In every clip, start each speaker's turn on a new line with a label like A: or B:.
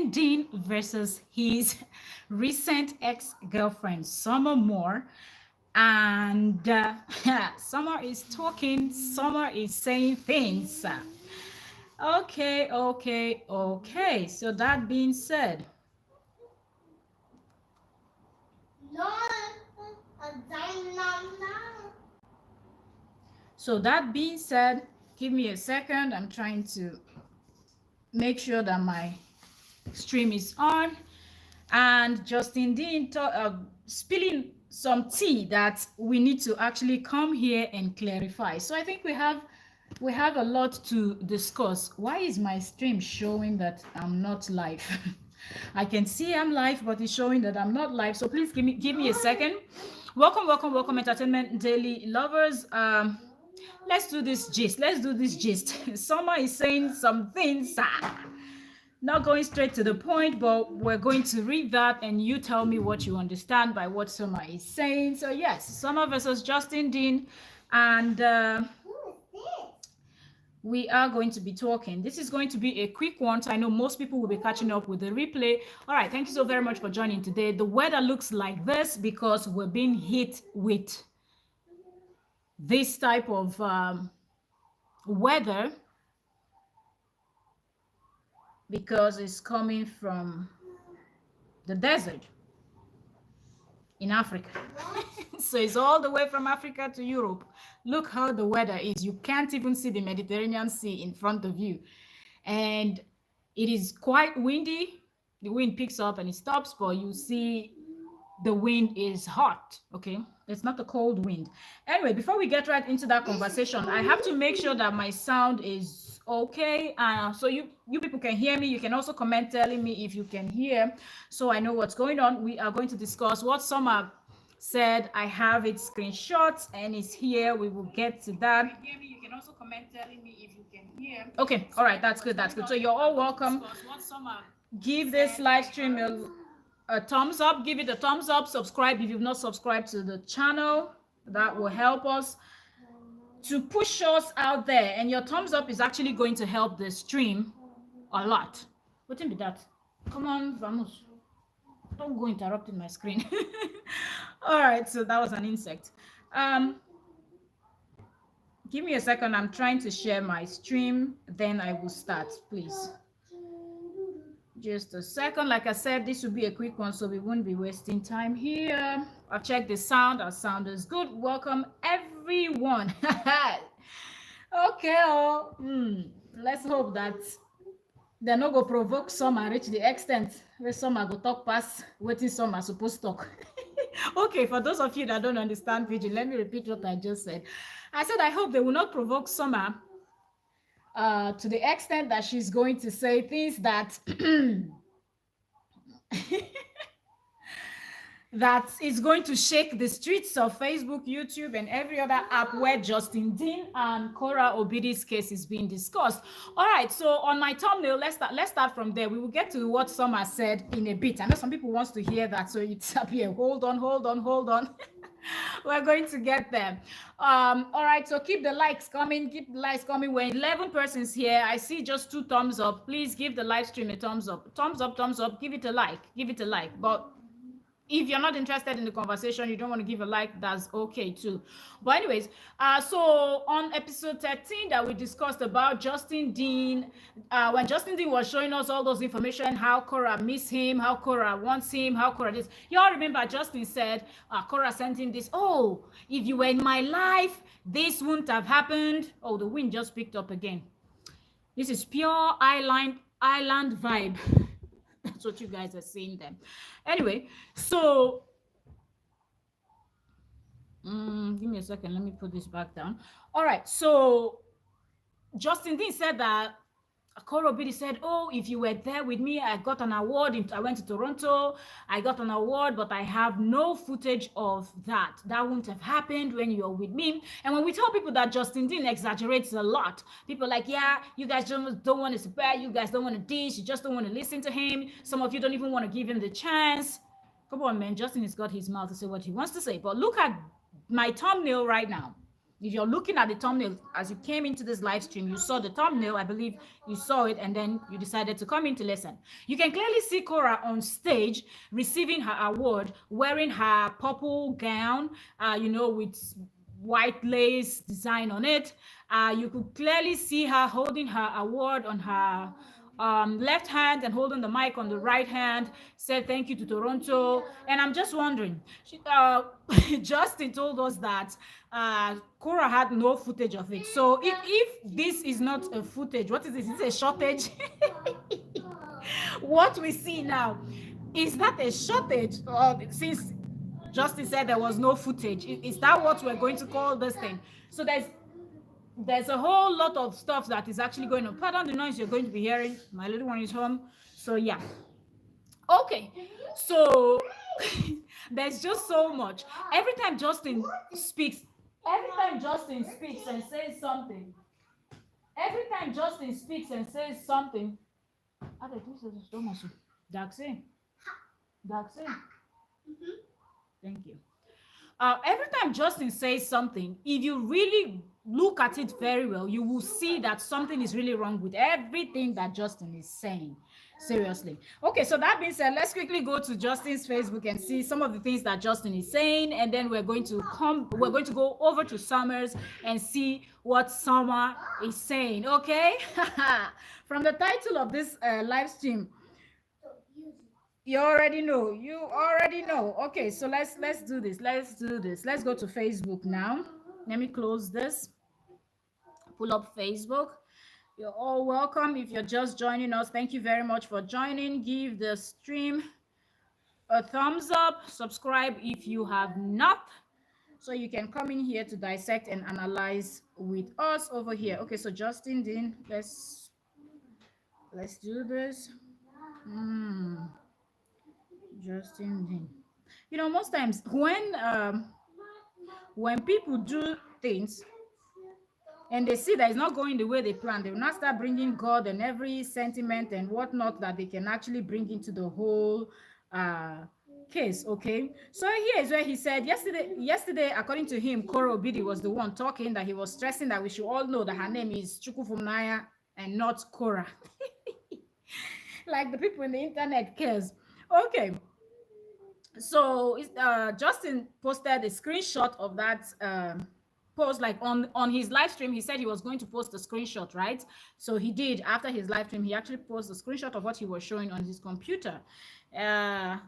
A: Justin Dean versus his recent ex-girlfriend, Summer Moore. And Summer is talking, Summer is saying things. Okay. So that being said, give me a second. I'm trying to make sure that my stream is on. And Justin Dean spilling some tea that we need to actually come here and clarify. So I think we have a lot to discuss. Why is my stream showing that I'm not live? I can see I'm live, but it's showing that I'm not live. So please give me a second. Welcome, Entertainment Daily lovers. Let's do this gist. Summer is saying some things. Not going straight to the point, but we're going to read that and you tell me what you understand by what Summer is saying. So yes, Summer versus Justin Dean, and we are going to be talking. This is going to be a quick one, so I know most people will be catching up with the replay. All right, thank you so very much for joining today. The weather looks like this because we're being hit with this type of weather because it's coming from the desert in Africa. So it's all the way from Africa to Europe. Look how the weather is. You can't even see the Mediterranean Sea in front of you. And it is quite windy. The wind picks up and it stops, but you see the wind is hot, okay? It's not a cold wind. Anyway, before we get right into that conversation, I have to make sure that my sound is okay. So you people can hear me. You can also comment telling me if you can hear, so I know what's going on. We are going to discuss what Summer said. I have it screenshots and it's here. We will get to that. You can also comment telling me if you can hear. Okay, all right, that's good. So you're all welcome. Give this live stream a thumbs up. Give it a thumbs up. Subscribe if you've not subscribed to the channel. That will help us to push us out there, and your thumbs up is actually going to help the stream a lot. What be that? Come on, vamos. Don't go interrupting my screen. All right, so that was an insect. Give me a second. I'm trying to share my stream, then I will start, please. Just a second. Like I said, this will be a quick one, so we won't be wasting time here. I've checked the sound. Our sound is good. Welcome everyone. Okay. Let's hope that they're not going to provoke Summer reach the extent where Summer go talk past waiting Summer supposed to talk. Okay, for those of you that don't understand Pidgin, let me repeat what I just said. I said I hope they will not provoke Summer to the extent that she's going to say things that that is going to shake the streets of Facebook, YouTube, and every other app where Justin Dean and Kora Obidi's case is being discussed. All right, so on my thumbnail, let's start from there. We will get to what Summer said in a bit. I know some people wants to hear that, so it's up here. Hold on. We're going to get there. All right, so keep the likes coming. We're 11 persons here. I see just 2 thumbs up. Please give the live stream a thumbs up. Thumbs up. Give it a like. But if you're not interested in the conversation, you don't want to give a like, that's okay too. But anyways, so on episode 13 that we discussed about Justin Dean, when Justin Dean was showing us all those information, how Kora miss him, how Kora wants him, how Kora this. Y'all remember Justin said, Kora sent him this, oh, if you were in my life, this wouldn't have happened. Oh, the wind just picked up again. This is pure island vibe. That's what you guys are seeing then. Anyway, so give me a second. Let me put this back down. All right. So Justin Dean said that Kora Obidi said, oh, if you were there with me, I got an award. I went to Toronto. I got an award, but I have no footage of that. That wouldn't have happened when you're with me. And when we tell people that Justin Dean exaggerates a lot, people are like, yeah, you guys don't want to support, you guys don't want to dish, you just don't want to listen to him. Some of you don't even want to give him the chance. Come on, man. Justin has got his mouth to say what he wants to say. But look at my thumbnail right now. If you're looking at the thumbnail as you came into this live stream, you saw the thumbnail, I believe you saw it, and then you decided to come in to listen. You can clearly see Kora on stage receiving her award, wearing her purple gown, with white lace design on it. You could clearly see her holding her award on her left hand and holding the mic on the right hand, said thank you to Toronto. And I'm just wondering, Justin told us that Kora had no footage of it. So if this is not a footage, what is this? Is it a shortage? What we see now, is that a shortage? Since Justin said there was no footage, is that what we're going to call this thing? So there's a whole lot of stuff that is actually going on. Pardon the noise you're going to be hearing. My little one is home. So yeah. Okay. So there's just so much. Every time Justin speaks and says something, Thank you. Every time Justin says something, if you really look at it very well, you will see that something is really wrong with everything that Justin is saying. Seriously. Okay, so that being said, let's quickly go to Justin's Facebook and see some of the things that Justin is saying, and then we're going to go over to Summers and see what Summer is saying. Okay. From the title of this live stream, you already know. Okay, so let's do this. Let's go to Facebook now. Let me close this. Pull up Facebook. You're all welcome. If you're just joining us, thank you very much for joining. Give the stream a thumbs up. Subscribe if you have not, so you can come in here to dissect and analyze with us over here. Okay, so Justin Dean, let's do this. Justin Dean. Most times when people do things and they see that it's not going the way they planned, they will not start bringing God and every sentiment and whatnot that they can actually bring into the whole case. Okay, so here is where he said yesterday, according to him, Kora Obidi was the one talking, that he was stressing that we should all know that her name is Chukwufumnaya and not Kora. Like the people in the internet cares. Okay, so Justin posted a screenshot of that post, like on his live stream. He said he was going to post a screenshot, right? So he did. After his live stream, he actually posted a screenshot of what he was showing on his computer, and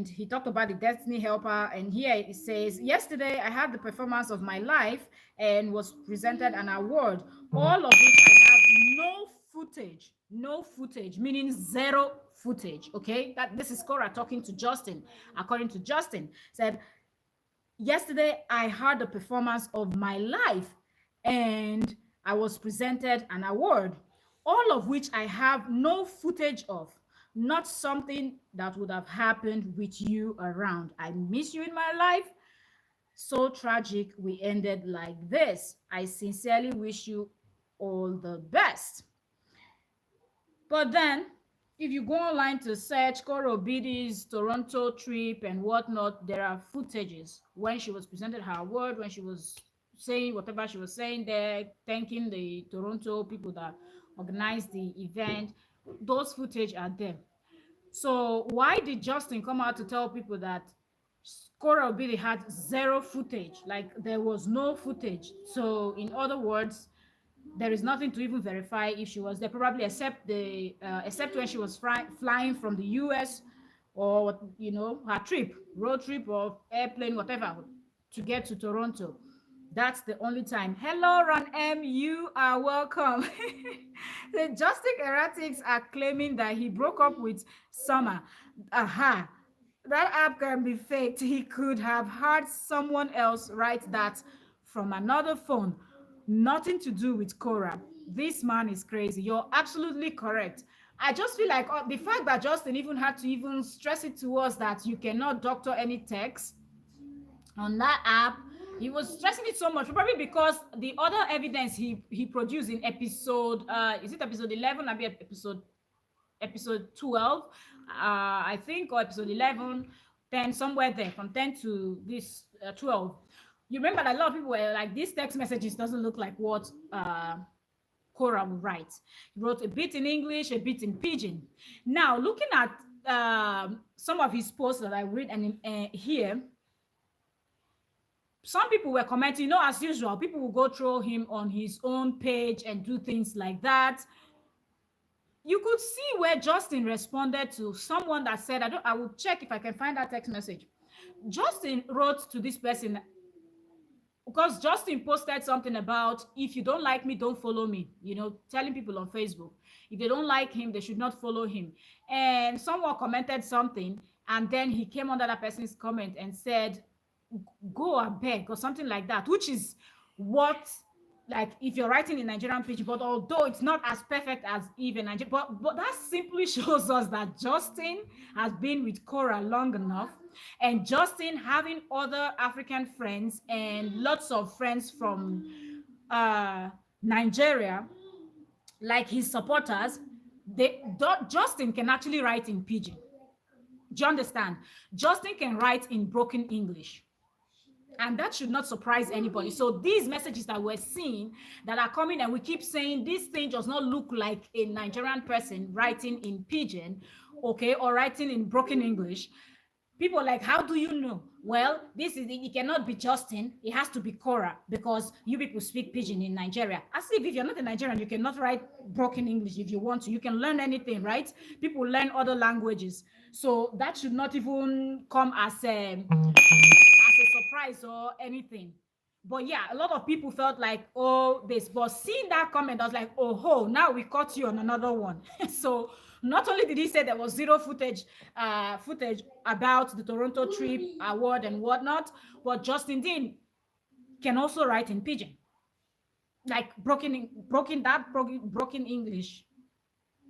A: he talked about the Destiny Helper. And here it says, yesterday I had the performance of my life and was presented an award, all of which I have no footage, meaning zero footage. Okay, that this is Kora talking to Justin. According to Justin, said, yesterday I had the performance of my life and I was presented an award, all of which I have no footage of. Not something that would have happened with you around. I miss you in my life. So tragic we ended like this. I sincerely wish you all the best. But then, if you go online to search Kora Obidi's Toronto trip and whatnot, there are footages when she was presented her award, when she was saying whatever she was saying there, thanking the Toronto people that organized the event. Those footage are there. So why did Justin come out to tell people that Kora Obidi had zero footage? Like there was no footage. So in other words, there is nothing to even verify if she was there, probably except when she was flying from the US, or her road trip or airplane, whatever, to get to Toronto. That's the only time. Hello, Ron M. You are welcome. The Justice Erratics are claiming that he broke up with Summer. Aha. That app can be faked. He could have had someone else write that from another phone. Nothing to do with Kora. This man is crazy. You're absolutely correct. I just feel like the fact that Justin even had to even stress it to us that you cannot doctor any text on that app. He was stressing it so much, probably because the other evidence he produced in episode, is it episode 11? Maybe episode 12, I think, or episode 11, 10, somewhere there, from 10 to this 12. You remember that a lot of people were like, these text messages doesn't look like what Kora would write. He wrote a bit in English, a bit in Pidgin. Now, looking at some of his posts that I read and here, some people were commenting, as usual, people will go through him on his own page and do things like that. You could see where Justin responded to someone that said, I will check if I can find that text message. Justin wrote to this person, because Justin posted something about, if you don't like me, don't follow me, telling people on Facebook. If they don't like him, they should not follow him. And someone commented something, and then he came under that person's comment and said, go and beg, or something like that, which is what, like, if you're writing in Nigerian pidgin, but although it's not as perfect as even Nigerian, but that simply shows us that Justin has been with Kora long enough, and Justin having other African friends and lots of friends from Nigeria, like his supporters, Justin can actually write in pidgin. Do you understand? Justin can write in broken English. And that should not surprise anybody. So these messages that we're seeing that are coming, and we keep saying this thing does not look like a Nigerian person writing in pidgin, okay, or writing in broken English. People are like, how do you know? Well, it cannot be Justin. It has to be Kora, because you people speak pidgin in Nigeria. As if you're not a Nigerian, you cannot write broken English if you want to. You can learn anything, right? People learn other languages. So that should not even come as a surprise or anything. But yeah, a lot of people felt like, oh, this. But seeing that comment, I was like, oh, now we caught you on another one. So not only did he say there was zero footage about the Toronto Trip Award and whatnot, but Justin Dean can also write in pidgin, like broken English.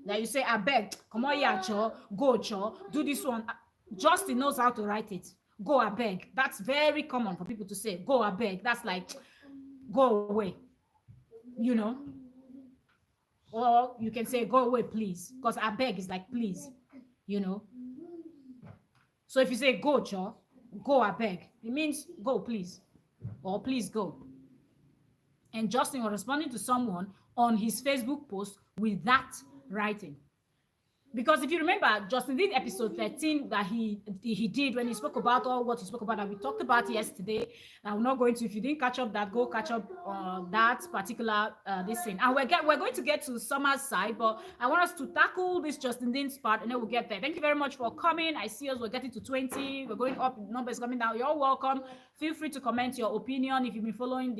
A: That you say, I beg, come on here, cho, go, cho, do this one. Justin knows how to write it. Go, I beg. That's very common for people to say. Go, I beg. That's like, go away. Or you can say, go away, please. Because I beg is like, please. So if you say, go, cho, go, I beg, it means go, please. Or please go. And Justin was responding to someone on his Facebook post with that writing. Because if you remember, Justin did episode 13 that he did when he spoke about all what he spoke about that we talked about yesterday. I'm not going to, if you didn't catch up that, go catch up that particular this thing. And we're going to get to Summer's side, but I want us to tackle this Justin Dean's part, and then we'll get there. Thank you very much for coming. I see us, we're getting to 20. We're going up, numbers coming down. You're welcome. Feel free to comment your opinion if you've been following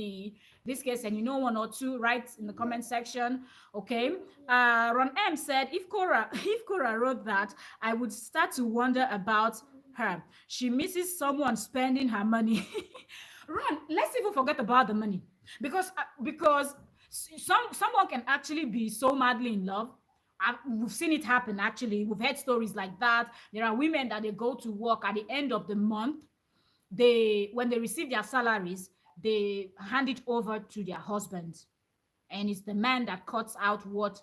A: this case and you know one or two, write in the comment section. Okay. Ron M said, if Kora wrote that, I would start to wonder about her. She misses someone spending her money. Ron, let's even forget about the money, because someone can actually be so madly in love. We've seen it happen. Actually, we've heard stories like that. There are women that they go to work at the end of the month. When they receive their salaries, they hand it over to their husbands, and it's the man that cuts out what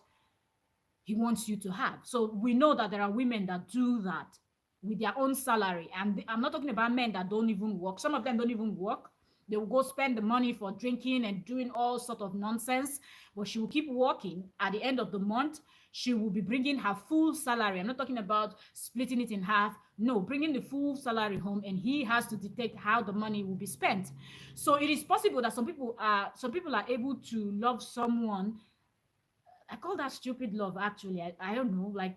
A: he wants you to have. So we know that there are women that do that with their own salary. And I'm not talking about men that don't even work. Some of them don't even work. They will go spend the money for drinking and doing all sort of nonsense, but she will keep working. At the end of the month, she will be bringing her full salary. I'm not talking about splitting it in half. No, bringing the full salary home, and he has to dictate how the money will be spent. So it is possible that some people are able to love someone. I call that stupid love, actually. I don't know, like,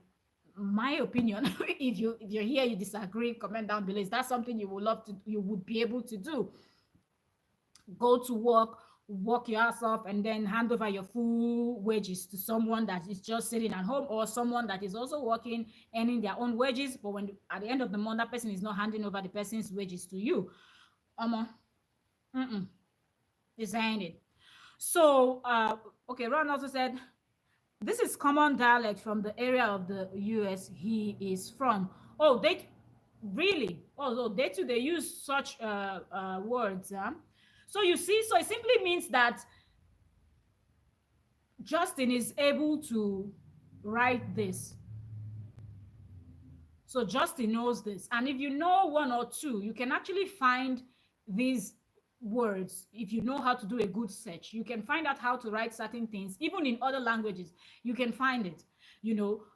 A: my opinion. If you're here, you disagree, comment down below. Is that something you would be able to do? Go to work your ass off, and then hand over your full wages to someone that is just sitting at home, or someone that is also working, earning their own wages, but when at the end of the month, that person is not handing over the person's wages to you. It's ended. So okay, Ron also said, this is common dialect from the area of the US he is from. Oh, they really? Oh, they too, they use such words. So you see, so it simply means that Justin is able to write this. So Justin knows this. And if you know one or two, you can actually find these words. If you know how to do a good search, you can find out how to write certain things. Even in other languages, you can find it,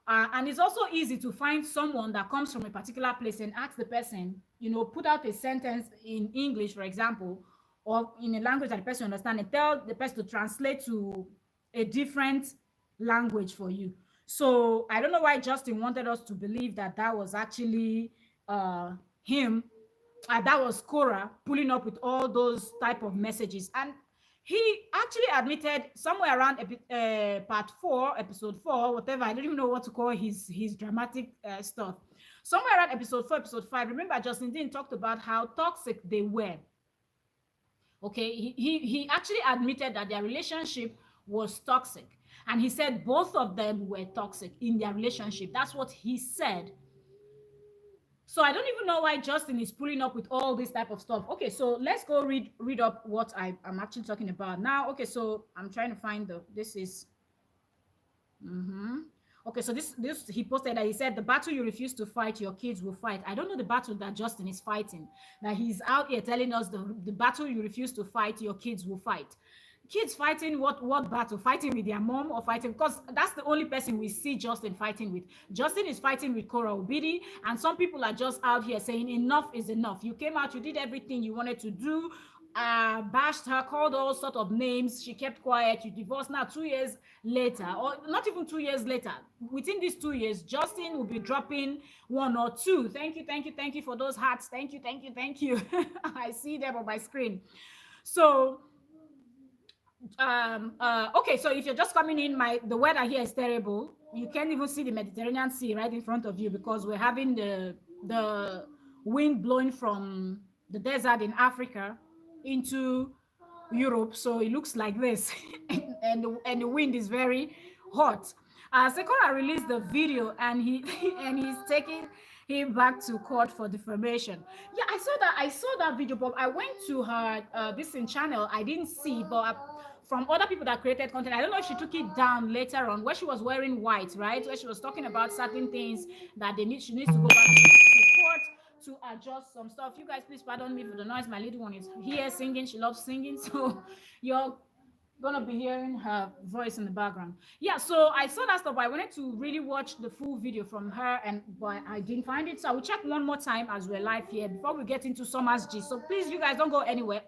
A: and it's also easy to find someone that comes from a particular place and ask the person, put out a sentence in English, for example, or in a language that the person understands, and tell the person to translate to a different language for you. So I don't know why Justin wanted us to believe that that was actually him, that was Kora pulling up with all those type of messages. And he actually admitted somewhere around part 4, episode 4, whatever. I don't even know what to call his dramatic stuff. Somewhere around episode 4, episode 5. Remember, Justin Dean talked about how toxic they were. Okay, he actually admitted that their relationship was toxic, and he said both of them were toxic in their relationship. That's what he said. So I don't even know why Justin is pulling up with all this type of stuff. Okay, so let's go read up what I'm actually talking about now. Okay, so I'm trying to find this is okay, so this he posted that he said, the battle you refuse to fight, your kids will fight. I don't know the battle that Justin is fighting, that he's out here telling us the battle you refuse to fight, your kids will fight. Kids fighting what battle? Fighting with their mom, or fighting, because that's the only person we see Justin fighting with. Justin is fighting with Kora Obidi, and some people are just out here saying enough is enough. You came out, you did everything you wanted to do, bashed her, called all sort of names. She kept quiet. You divorced. Now 2 years later, or not even 2 years later, within these 2 years, Justin will be dropping 1 or 2. Thank you for those hearts. Thank you. I see them on my screen. So okay, so if you're just coming in, the weather here is terrible. You can't even see the Mediterranean Sea right in front of you, because we're having the wind blowing from the desert in Africa into Europe, so it looks like this. and the wind is very hot. Sekora released the video, and he's taking him back to court for defamation. Yeah, I saw that video, but I went to her this channel. I didn't see, but from other people that created content, I don't know if she took it down later on, where she was wearing white, right? Where she was talking about certain things that she needs to go back to court to adjust some stuff. You guys, please pardon me for the noise. My little one is here singing. She loves singing, so you're gonna be hearing her voice in the background. Yeah, so I saw that stuff, but I wanted to really watch the full video from her, but I didn't find it. So I will check one more time as we're live here before we get into Summer's gist. So please, you guys, don't go anywhere.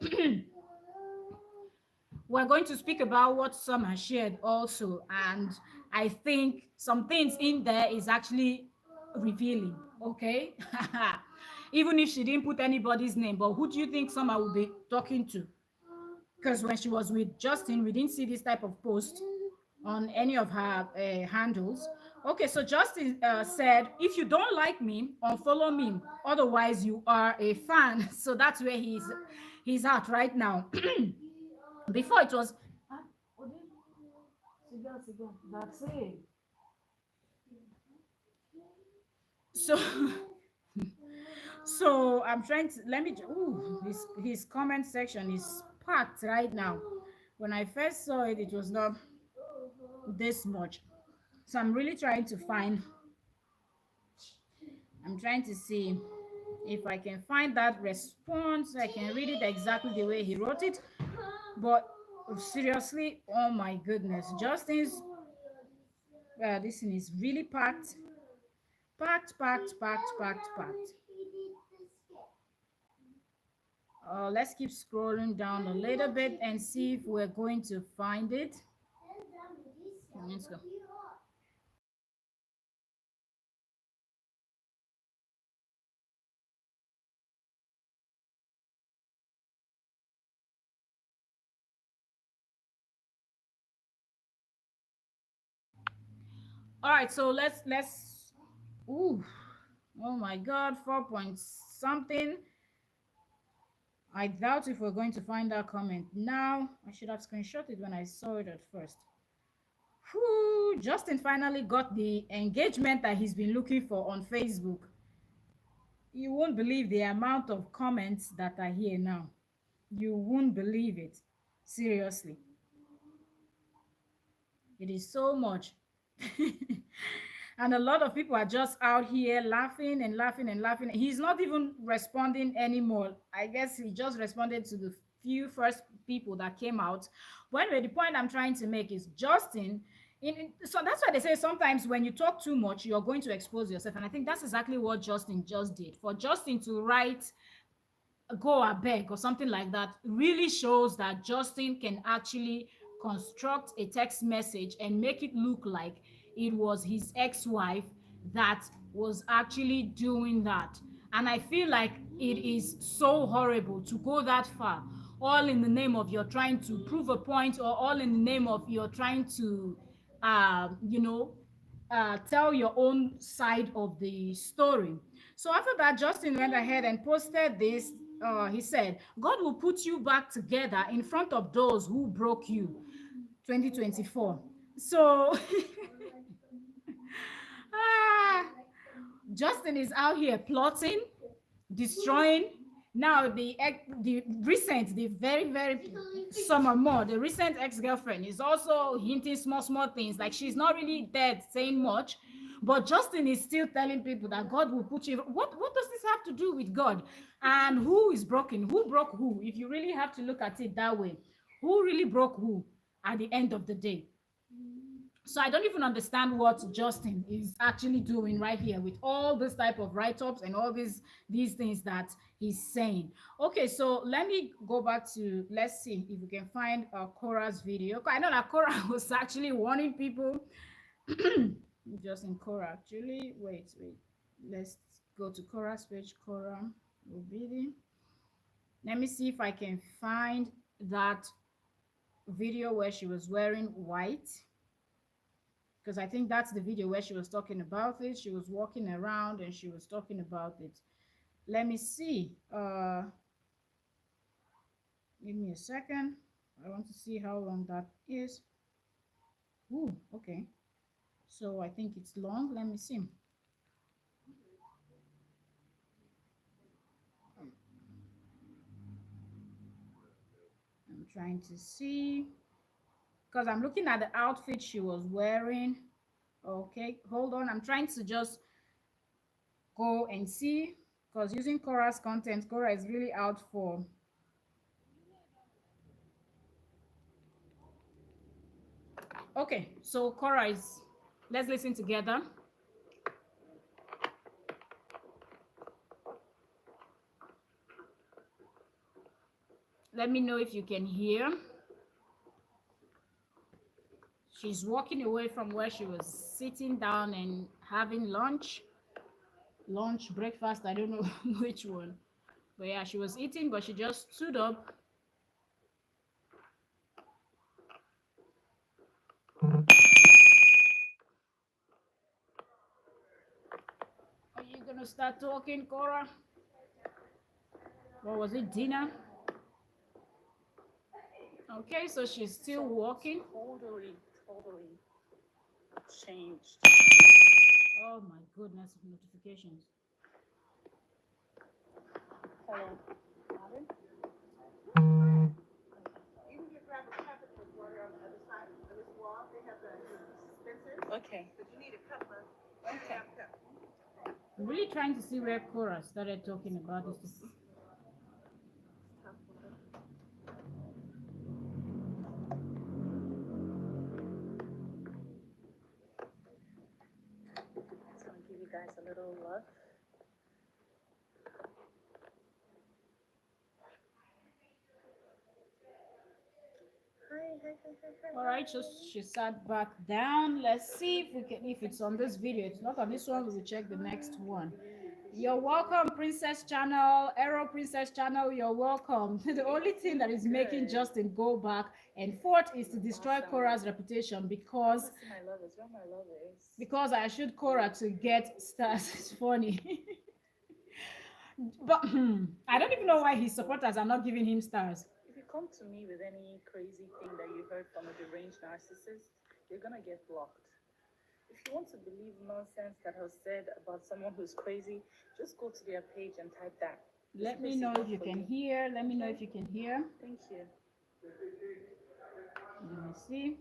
A: We're going to speak about what Summer shared also, and I think some things in there is actually revealing, okay? Even if she didn't put anybody's name, but who do you think Summer will be talking to? Because when she was with Justin, we didn't see this type of post on any of her handles. Okay, so Justin said, if you don't like me, unfollow me. Otherwise, you are a fan. So that's where he's at right now. Before it was... That's it. So I'm trying to... Let me... Ooh, his comment section is packed right now. When I first saw it, it was not this much. So I'm really trying to find... I'm trying to see if I can find that response. I can read it exactly the way he wrote it. But seriously, oh my goodness, Justin's this thing is really packed. Let's keep scrolling down a little bit and see if we're going to find it. Let's go. All right, so let's ooh, oh my god, 4 point something. I doubt if we're going to find that comment now. I should have screenshot it when I saw it at first. Whew, Justin finally got the engagement that he's been looking for on Facebook. You won't believe the amount of comments that are here now. You won't believe it. Seriously. It is so much. And a lot of people are just out here laughing and laughing and laughing. He's not even responding anymore. I guess he just responded to few first people that came out. But anyway, the point I'm trying to make is Justin. So that's why they say sometimes when you talk too much, you're going to expose yourself. And I think that's exactly what Justin just did. For Justin to write go a beg or something like that really shows that Justin can actually construct a text message and make it look like it was his ex-wife that was actually doing that. And I feel like it is so horrible to go that far, all in the name of you're trying to prove a point, or all in the name of you're trying to you know tell your own side of the story. So after that, Justin went ahead and posted this. He said, God will put you back together in front of those who broke you. 2024. So ah, Justin is out here plotting, destroying. Now the recent, the very summer more, the recent ex-girlfriend is also hinting small things, like she's not really dead saying much, but Justin is still telling people that God will put you. What does this have to do with God? And who is broken? Who broke who? If you really have to look at it that way, who really broke who at the end of the day? So I don't even understand what Justin is actually doing right here with all this type of write-ups and all these things that he's saying. Okay, so let me go back to, let's see if we can find Kora's video. I know that Kora was actually warning people. Just in Kora, actually. Wait. Let's go to Kora's page. Kora Obidi. Let me see if I can find that video where she was wearing white, because I think that's the video where she was talking about it. She was walking around and she was talking about it. Let me see. Give me a second. I want to see how long that is. Ooh, okay. So I think it's long. Let me see. I'm trying to see, because I'm looking at the outfit she was wearing. Okay, hold on. I'm trying to just go and see, because using Kora's content, Kora is really out for. Okay, so Kora is, let's listen together. Let me know if you can hear. She's walking away from where she was sitting down and having lunch, breakfast, I don't know which one. But yeah, she was eating, but she just stood up. Are you gonna start talking, Kora? Or was it dinner? Okay, so she's still walking.
B: Totally changed.
A: Oh my goodness, notifications.
B: Hello. Pardon? You can get grab a cup with water on the other side of this wall. They have the dispensers. Okay. But you need a cup of. Okay.
A: I'm really trying to see where Kora started talking about this.
B: So I'll give you guys a little love.
A: All right, just she sat back down. Let's see if we can, if it's on this video. It's not on this one. We will check the next one. You're welcome, Princess Channel, Arrow Princess Channel. You're welcome. The only thing that is making Justin go back and forth is to destroy Kora's reputation, because I should Kora to get stars. It's funny. But I don't even know why his supporters are not giving him stars.
B: If you come to me with any crazy thing that you heard from a deranged narcissist, you're gonna get blocked. If you want to believe nonsense that was said about someone who's crazy, just go to their page and type that.
A: Let me know if you can hear. Let me know if you can hear.
B: Thank you.
A: Let me see.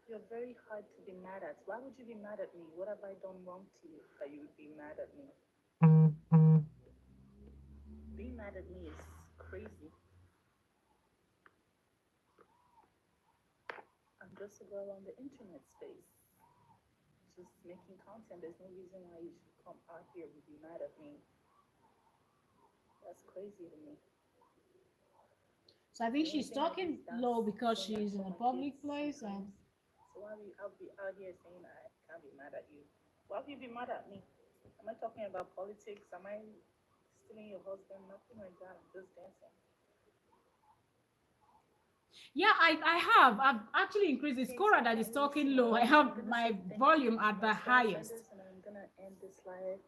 B: You're very hard to be mad at. Why would you be mad at me? What have I done wrong to you that you would be mad at me? Being mad at me is crazy. I'm just a girl on the internet space, just making content. There's no reason why you should come out here and be mad at me. That's crazy to me.
A: So I think
B: The only
A: she's
B: thing I do
A: talking
B: is dance,
A: low because
B: sing that
A: she's in
B: for
A: a
B: my
A: public
B: kids
A: place and
B: sometimes. So why I'll be out here saying I can't be mad at you? Why would you be mad at me? Am I talking about politics? Am I stealing your husband? Nothing like that. I'm just dancing.
A: yeah, I've actually increased. It's
B: Okay,
A: Kora
B: so
A: that
B: yeah,
A: is
B: we'll
A: talking
B: see.
A: low. I
B: I'm
A: have
B: gonna
A: my
B: say thank you
A: volume
B: to
A: at
B: my
A: the
B: star
A: highest.
B: senders, and I'm gonna end this live.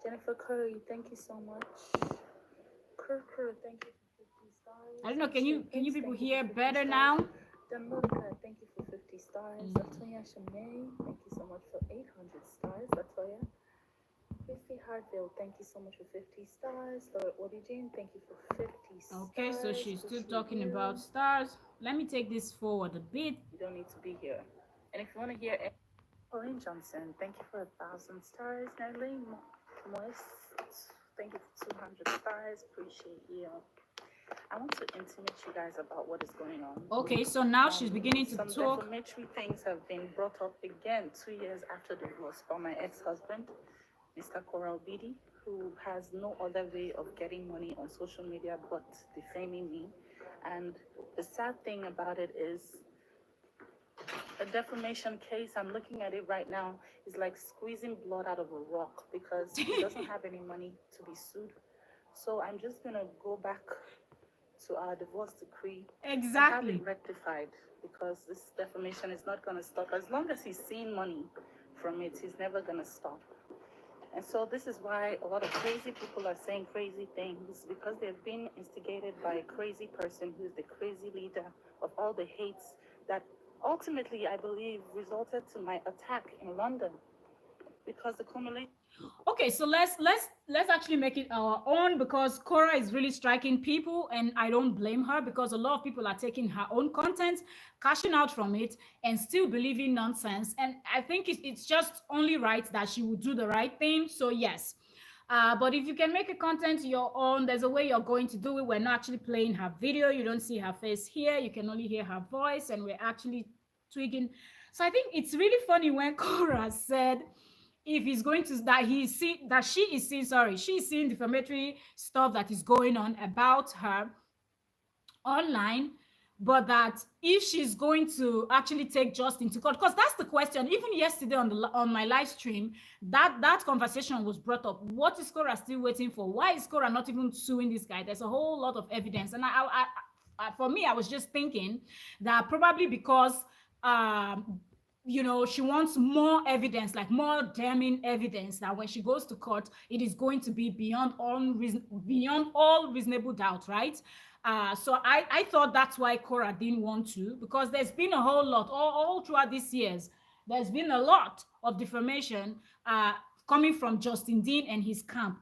B: Jennifer Curry, thank you so much. Thank you for 50
A: I
B: stars.
A: don't know,
B: Stray
A: can you
B: Prince,
A: people
B: thank you for
A: hear
B: 50
A: better
B: stars.
A: now?
B: Damonica, thank you for 50 stars.
A: Mm.
B: Latoya Shanae, thank you so much for 800 stars. Latoya. Christy Hartville, thank you so much for 50 stars. Laura Odijin, thank you for 50
A: Okay, so
B: stars.
A: she's still
B: Appreciate
A: talking
B: you.
A: about stars. Let me take this forward a bit.
B: You don't need to be here. And if you want to hear Pauline Johnson, thank you for 1,000 stars. Nerlene Moist, thank you for 200 stars. Appreciate you. I want to intimate you guys about what is going on.
A: Okay, so now she's beginning to
B: Some
A: talk.
B: defamatory things have been brought up again 2 years after the divorce by my ex-husband, Mr. Kora, who has no other way of getting money on social media but defaming me. And the sad thing about it is a defamation case, I'm looking at it right now, is like squeezing blood out of a rock because he doesn't have any money to be sued. So I'm just going to go back to our divorce decree
A: Exactly.
B: and have it rectified because this defamation is not going to stop. As long as he's seeing money from it, he's never going to stop. And so this is why a lot of crazy people are saying crazy things because they've been instigated by a crazy person who's the crazy leader of all the hates that ultimately, I believe, resulted to my attack in London because the accumulation.
A: Okay, so let's actually make it our own because Kora is really striking people, and I don't blame her because a lot of people are taking her own content, cashing out from it, and still believing nonsense. And I think it's just only right that she would do the right thing. So yes. But if you can make a content your own, there's a way you're going to do it. We're not actually playing her video. You don't see her face here. You can only hear her voice, and we're actually tweaking. So I think it's really funny when Kora said if he's going to that she is seeing she's seeing defamatory stuff that is going on about her online, but that if she's going to actually take Justin to court, because that's the question. Even yesterday on my live stream, that conversation was brought up. What is Kora still waiting for? Why is Kora not even suing this guy? There's a whole lot of evidence, and for me, I was just thinking that probably because she wants more evidence, like more damning evidence, that when she goes to court, it is going to be beyond all reasonable doubt, right? So I thought that's why Kora didn't want to, because there's been a whole lot all throughout these years. There's been a lot of defamation coming from Justin Dean and his camp.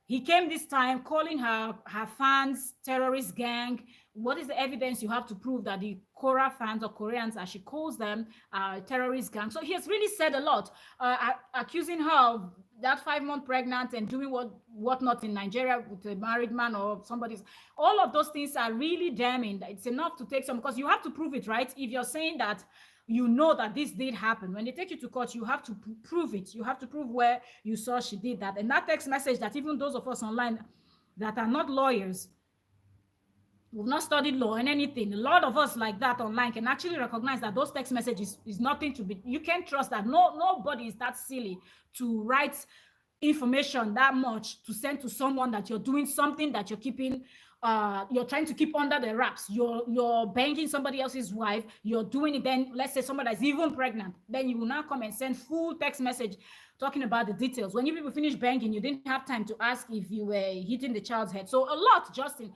A: He came this time calling her fans terrorist gang. What is the evidence you have to prove that the Kora fans, or Koreans as she calls them, terrorist gang? So he has really said a lot, accusing her of that 5-month pregnant and doing what not in Nigeria with a married man or somebody's. All of those things are really damning. It's enough to take some, because you have to prove it, right? If you're saying that you know that this did happen, when they take you to court, you have to prove it. You have to prove where you saw she did that. And that text message that even those of us online that are not lawyers, we've not studied law and anything, a lot of us like that online can actually recognize that those text messages is nothing to be, you can't trust that. Nobody is that silly to write information that much to send to someone that you're doing something that you're keeping, you're trying to keep under the wraps. You're banging somebody else's wife, you're doing it. Then let's say somebody that's even pregnant, then you will now come and send full text message talking about the details. When you people finish banging, you didn't have time to ask if you were hitting the child's head. So a lot, Justin,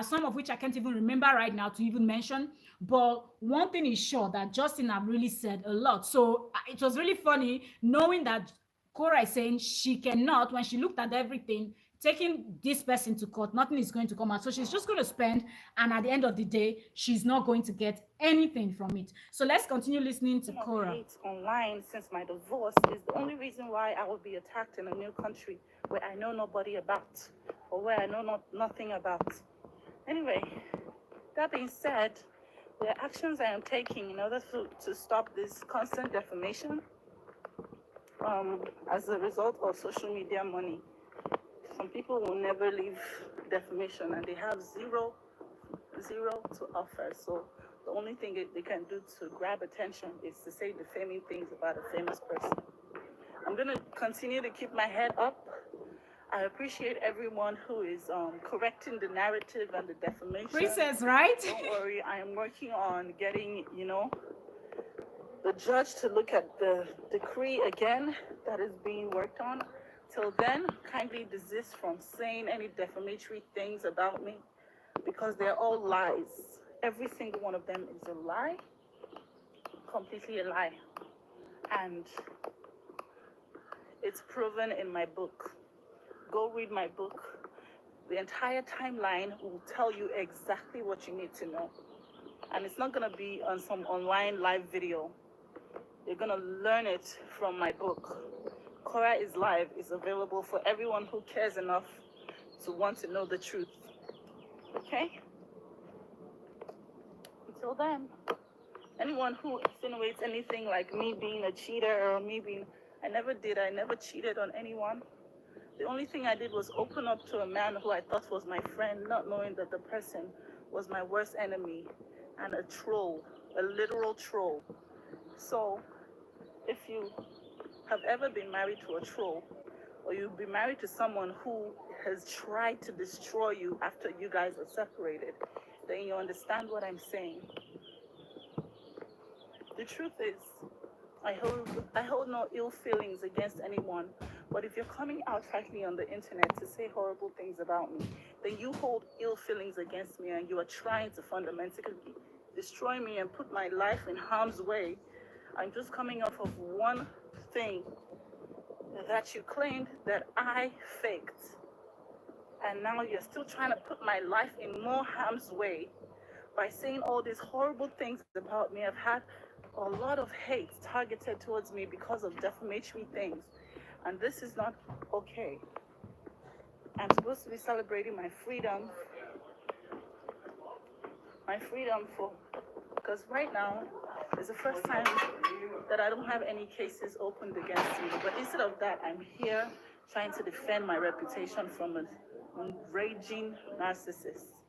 A: some of which I can't even remember right now to even mention. But one thing is sure, that Justin have really said a lot. So it was really funny knowing that Kora is saying she cannot, when she looked at everything, taking this person to court, nothing is going to come out. So she's just going to spend, and at the end of the day, she's not going to get anything from it. So let's continue listening to Kora.
B: Hate online since my divorce is the only reason why I will be attacked in a new country where I know nobody about, or where I know nothing about. Anyway, that being said, the actions I am taking in order to stop this constant defamation as a result of social media money. Some people will never leave defamation and they have zero to offer. So the only thing they can do to grab attention is to say defaming things about a famous person. I'm going to continue to keep my head up. I appreciate everyone who is correcting the narrative and the defamation.
A: Princess, right?
B: Don't worry, I am working on getting, the judge to look at the decree again that is being worked on. Till then, kindly desist from saying any defamatory things about me because they're all lies. Every single one of them is a lie, completely a lie. And it's proven in my book. Go read my book. The entire timeline will tell you exactly what you need to know. And it's not going to be on some online live video. You're going to learn it from my book. Kora is live, is available for everyone who cares enough to want to know the truth. Okay? Until then, anyone who insinuates anything like me being a cheater or me being, I never cheated on anyone. The only thing I did was open up to a man who I thought was my friend, not knowing that the person was my worst enemy and a troll, a literal troll. So, if you have ever been married to a troll, or you've been married to someone who has tried to destroy you after you guys are separated, then you understand what I'm saying. The truth is, I hold no ill feelings against anyone, but if you're coming out frankly on the internet to say horrible things about me, then you hold ill feelings against me and you are trying to fundamentally destroy me and put my life in harm's way. I'm just coming off of one thing that you claimed that I faked. And now you're still trying to put my life in more harm's way by saying all these horrible things about me. I've had a lot of hate targeted towards me because of defamatory things. And this is not okay. I'm supposed to be celebrating my freedom because right now is the first time that I don't have any cases opened against me. But instead of that, I'm here trying to defend my reputation from a raging narcissist.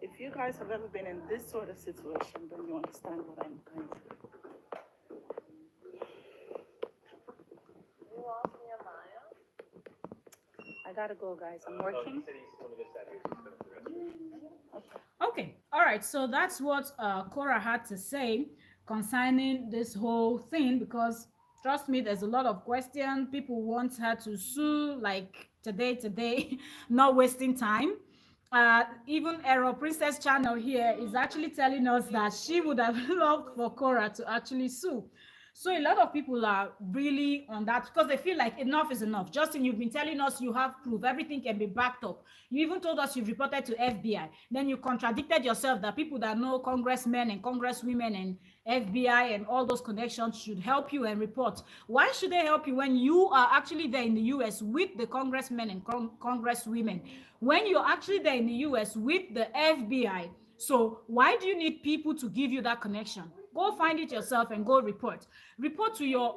B: If you guys have ever been in this sort of situation, then you understand what I'm going through. I gotta go, guys. I'm working.
A: Okay, all right. So that's what Kora had to say concerning this whole thing, because trust me, there's a lot of questions. People want her to sue like today, not wasting time. Even Aero Princess channel here is actually telling us that she would have loved for Kora to actually sue. So a lot of people are really on that because they feel like enough is enough. Justin, you've been telling us you have proof. Everything can be backed up. You even told us you've reported to FBI. Then you contradicted yourself that people that know congressmen and congresswomen and FBI and all those connections should help you and report. Why should they help you when you are actually there in the US with the congressmen and congresswomen? When you're actually there in the US with the FBI, so why do you need people to give you that connection? Go find it yourself and go report. Report to your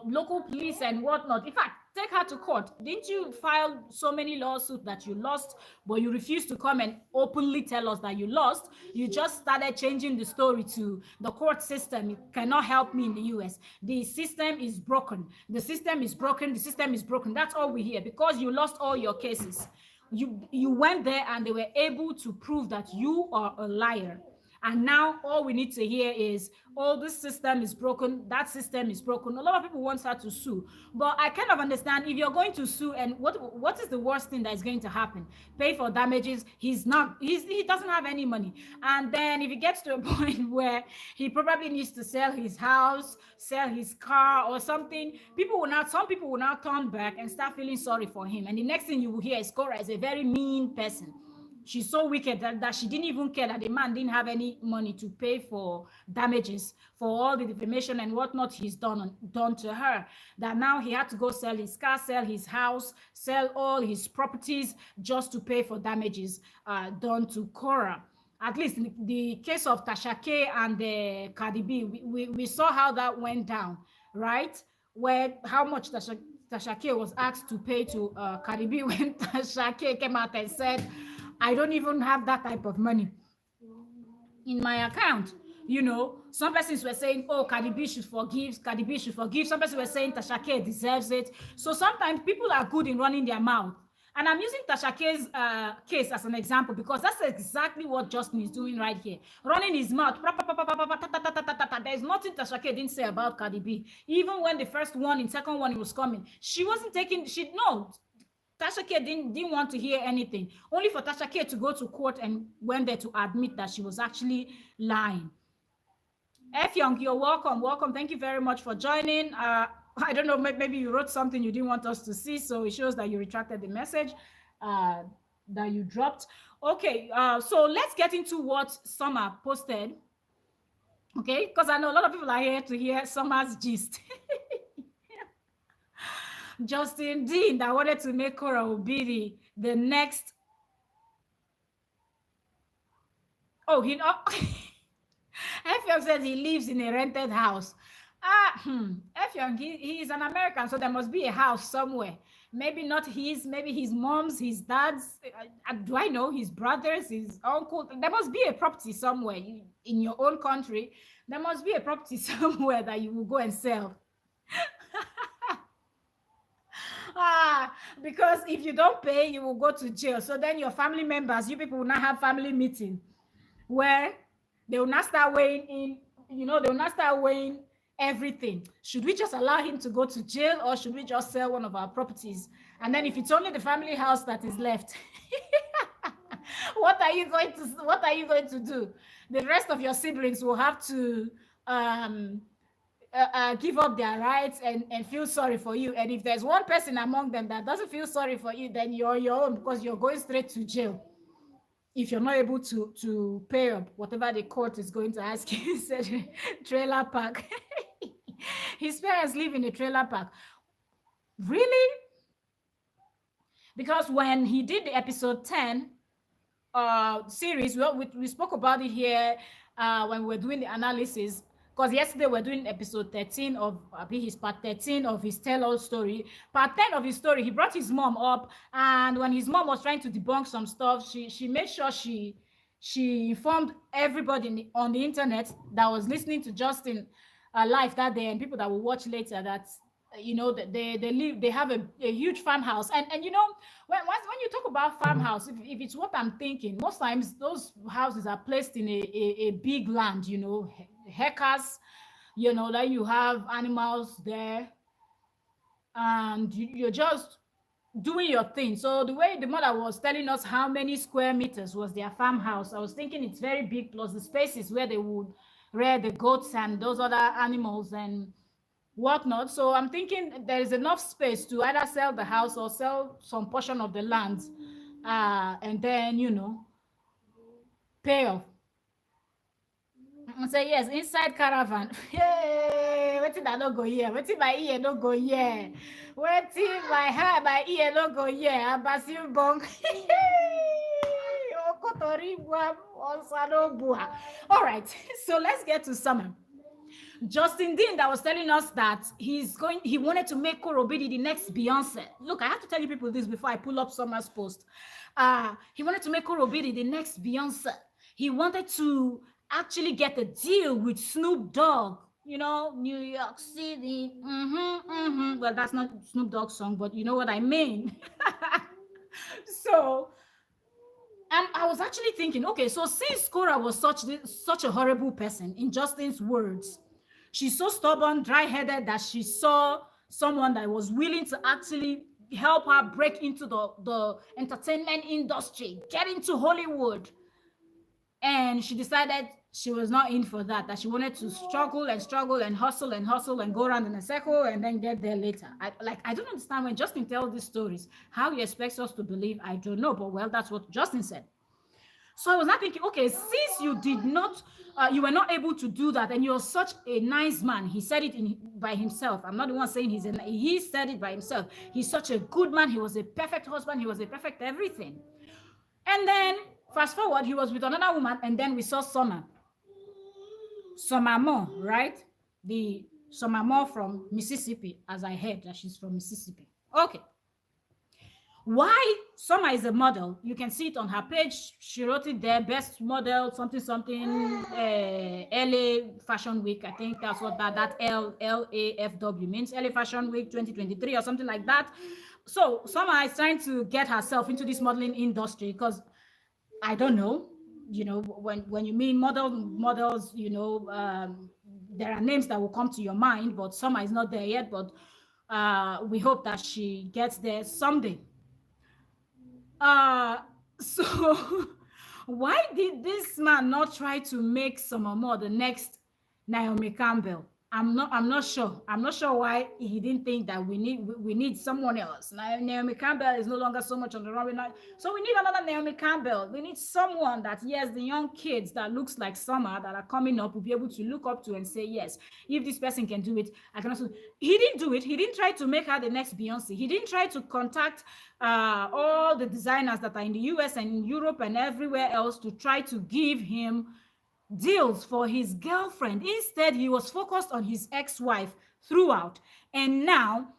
A: local police and whatnot. In fact, take her to court. Didn't you file so many lawsuits that you lost, but you refused to come and openly tell us that you lost? You just started changing the story to the court system. It cannot help me in the US. The system is broken. The system is broken. The system is broken. That's all we hear because you lost all your cases. You went there and they were able to prove that you are a liar. And now all we need to hear is, oh, this system is broken, that system is broken. A lot of people want her to sue. But I kind of understand, if you're going to sue, and what is the worst thing that is going to happen? Pay for damages. He doesn't have any money. And then if he gets to a point where he probably needs to sell his house, sell his car or something, some people will now turn back and start feeling sorry for him. And the next thing you will hear is Kora is a very mean person. She's so wicked that she didn't even care that the man didn't have any money to pay for damages for all the defamation and whatnot he's done to her, that now he had to go sell his car, sell his house, sell all his properties just to pay for damages done to Kora. At least in the case of Tasha K and Cardi B, we saw how that went down, right? Where how much Tasha K was asked to pay to Cardi B when Tasha K came out and said, I don't even have that type of money in my account. Some persons were saying, oh, Cardi B should forgive. Some persons were saying Tasha K deserves it. So sometimes people are good in running their mouth. And I'm using Tasha K's case as an example because that's exactly what Justin is doing right here. Running his mouth. There's nothing Tasha K didn't say about Cardi B. Even when the first one, second one was coming, she wasn't taking, Tasha K didn't want to hear anything. Only for Tasha K to go to court and went there to admit that she was actually lying. F Young, you're welcome. Welcome. Thank you very much for joining. I don't know, maybe you wrote something you didn't want us to see, so it shows that you retracted the message that you dropped. Okay, so let's get into what Summer posted. Okay, because I know a lot of people are here to hear Summer's gist. Justin Dean that wanted to make Kora Obidi the next. Oh, Effiong says he lives in a rented house. Effiong, he is an American, so there must be a house somewhere. Maybe not his, maybe his mom's, his dad's. Do I know his brothers, his uncle? There must be a property somewhere in your own country. There must be a property somewhere that you will go and sell. Because if you don't pay, you will go to jail. So then your family members, you people will not have family meeting where they will not start weighing in, they will not start weighing everything. Should we just allow him to go to jail, or should we just sell one of our properties? And then if it's only the family house that is left, what are you going to do? The rest of your siblings will have to give up their rights and feel sorry for you. And if there's one person among them that doesn't feel sorry for you, then you're your own, because you're going straight to jail if you're not able to pay up whatever the court is going to ask you. He said trailer park. His parents live in a trailer park. Really? Because when he did the episode 10 series, we spoke about it here when we were doing the analysis. Because yesterday we're doing episode 13 of his part 13 of his tell-all story. Part 10 of his story, he brought his mom up, and when his mom was trying to debunk some stuff, she made sure she informed everybody on the internet that was listening to Justin live that day, and people that will watch later, that they have a huge farmhouse. And when you talk about farmhouse, if it's what I'm thinking, most times those houses are placed in a big land, hectares, that you have animals there, and you're just doing your thing. So the way the mother was telling us how many square meters was their farmhouse, I was thinking it's very big, plus the spaces where they would rear the goats and those other animals and whatnot. So I'm thinking there is enough space to either sell the house or sell some portion of the land, and then pay off. Say yes, inside caravan. Hey, wetin I no go here? Wetin my ear no go here? Wetin my heart, my ear no go here? Abasil bong. All right, so let's get to Summer. Justin Dean that was telling us that he wanted to make Kora Obidi the next Beyonce. Look, I have to tell you people this before I pull up Summer's post. He wanted to make Kora Obidi the next Beyonce. He wanted to actually get a deal with Snoop Dogg, New York City. Well, that's not Snoop Dogg's song, but you know what I mean. So, And I was actually thinking, okay, so since Kora was such a horrible person, in Justin's words, she's so stubborn, dry-headed that she saw someone that was willing to actually help her break into the entertainment industry, get into Hollywood. And she decided she was not in for that she wanted to struggle and hustle and go around in a circle and then get there later. I don't understand when Justin tells these stories, how he expects us to believe. I don't know, but well, that's what Justin said. So I was not thinking, okay, since you did not, you were not able to do that, and you're such a nice man. He said it by himself. I'm not the one saying he said it by himself. He's such a good man. He was a perfect husband. He was a perfect everything. And then fast forward, he was with another woman, and then we saw Summer Mo, right? The Summer Mo from Mississippi, as I heard that she's from Mississippi. Okay. Why Summer is a model? You can see it on her page. She wrote it there, best model, something, LA Fashion Week. I think that's what that LAFW means, LA Fashion Week 2023 or something like that. So Summer is trying to get herself into this modeling industry because I don't know, when you mean models, there are names that will come to your mind, but Summer is not there yet, but we hope that she gets there someday. So why did this man not try to make Summer Moore the next Naomi Campbell? I'm not sure. I'm not sure why he didn't think that we need someone else. Naomi Campbell is no longer so much on the runway now. So we need another Naomi Campbell. We need someone that, yes, the young kids that looks like Summer that are coming up will be able to look up to and say, yes, if this person can do it, I can also. He didn't do it. He didn't try to make her the next Beyonce. He didn't try to contact all the designers that are in the US and in Europe and everywhere else to try to give him deals for his girlfriend. Instead, he was focused on his ex-wife throughout. And now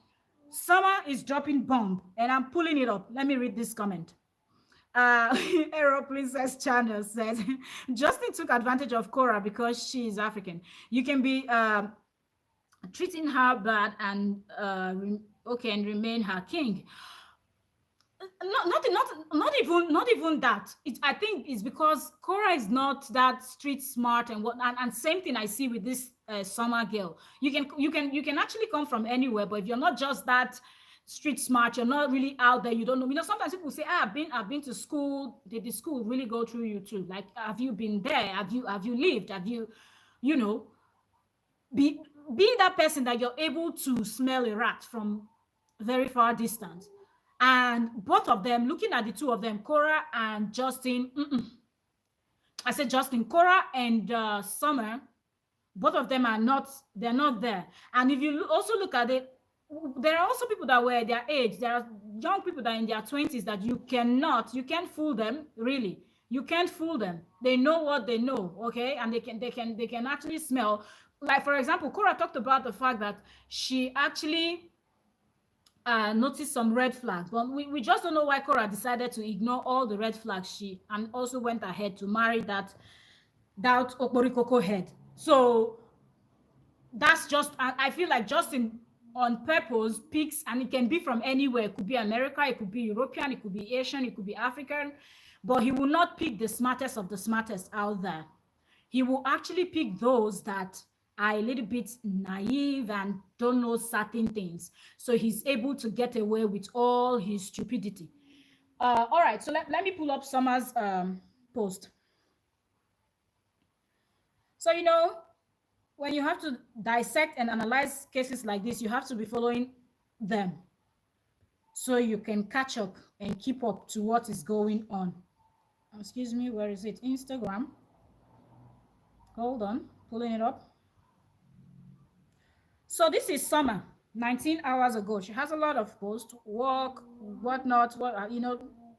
A: Summer is dropping bomb, and I'm pulling it up. Let me read this comment. Aero Princess Channel says Justin took advantage of Kora because she is African. You can be treating her bad and and remain her king. Not even that. I think it's because Kora is not that street smart and same thing I see with this Summer girl. You can actually come from anywhere, but if you're not just that street smart, you're not really out there, you don't know. Sometimes people say, I've been to school. Did the school really go through you too? Like, have you been there? Have you lived? Have you be that person that you're able to smell a rat from very far distance. And both of them, looking at the two of them, Kora and Justin, I said Justin, Kora and Summer, both of them they're not there. And if you also look at it, there are also people that were their age. There are young people that are in their 20s that you can't fool them, really. You can't fool them. They know what they know, okay? And they can actually smell. Like, for example, Kora talked about the fact that she actually noticed some red flags. But we just don't know why Kora decided to ignore all the red flags and also went ahead to marry that Okorikoko head. So that's just, I feel like Justin on purpose picks, and it can be from anywhere. It could be America, it could be European, it could be Asian, it could be African, but he will not pick the smartest of the smartest out there. He will actually pick those that are a little bit naive and don't know certain things. So he's able to get away with all his stupidity. All right, so let me pull up Summer's post. So, when you have to dissect and analyze cases like this, you have to be following them so you can catch up and keep up to what is going on. Excuse me, where is it? Instagram. Hold on, pulling it up. So this is Summer, 19 hours ago. She has a lot of posts, work, whatnot,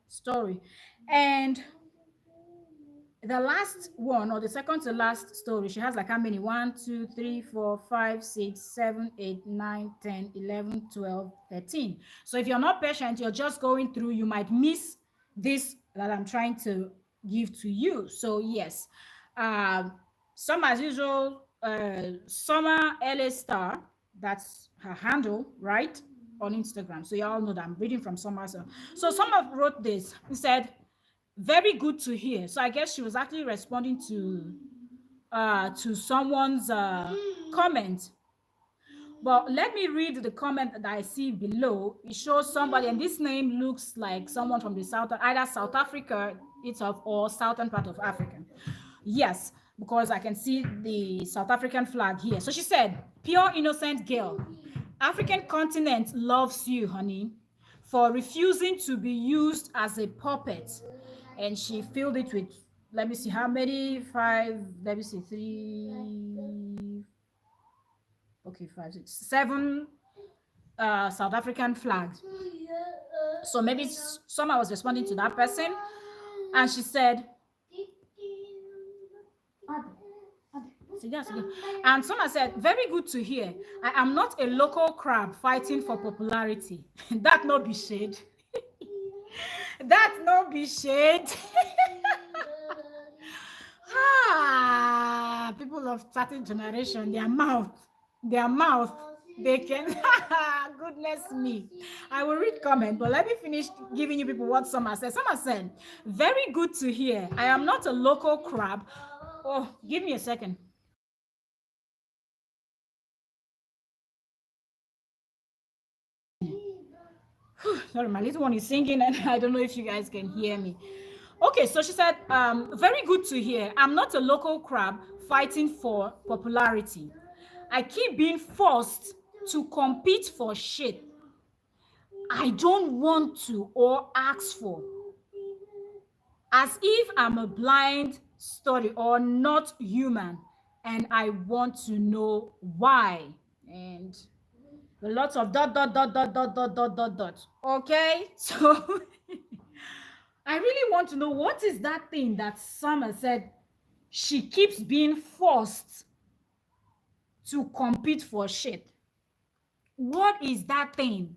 A: story. And the last one, or the second to last story, she has like how many? 1, 2, 3, 4, 5, 6, 7, 8, 9, 10, 11, 12, 13. So if you're not patient, you're just going through, you might miss this that I'm trying to give to you. So yes, Summer, as usual, Summer LA Star, that's her handle, right, on Instagram. So you all know that I'm reading from Summer. So Summer wrote this. He said, Very good to hear. So I guess she was actually responding to someone's comment. But let me read the comment that I see below. It shows somebody, and this name looks like someone from the south, either South Africa itself or southern part of Africa. Yes, because I can see the South African flag here. So she said, pure innocent girl, African continent loves you, honey, for refusing to be used as a puppet. And she filled it with, let me see how many, five, let me see, three, okay, five, six, seven South African flags. So maybe someone was responding to that person, and she said, and someone said, very good to hear. I am not a local crab fighting for popularity. That no be shade. That no be shade. People of certain generation, their mouth, they can, goodness me. I will read comment, but let me finish giving you people what Summer said. Summer said, very good to hear. I am not a local crab. Oh, give me a second. Sorry, my little one is singing and I don't know if you guys can hear me. Okay, so she said, very good to hear. I'm not a local crab fighting for popularity. I keep being forced to compete for shit I don't want to or ask for. As if I'm a blind story or not human and I want to know why. And a lot of dot. Okay, so I really want to know what is that thing that Summer said she keeps being forced to compete for shit. What is that thing?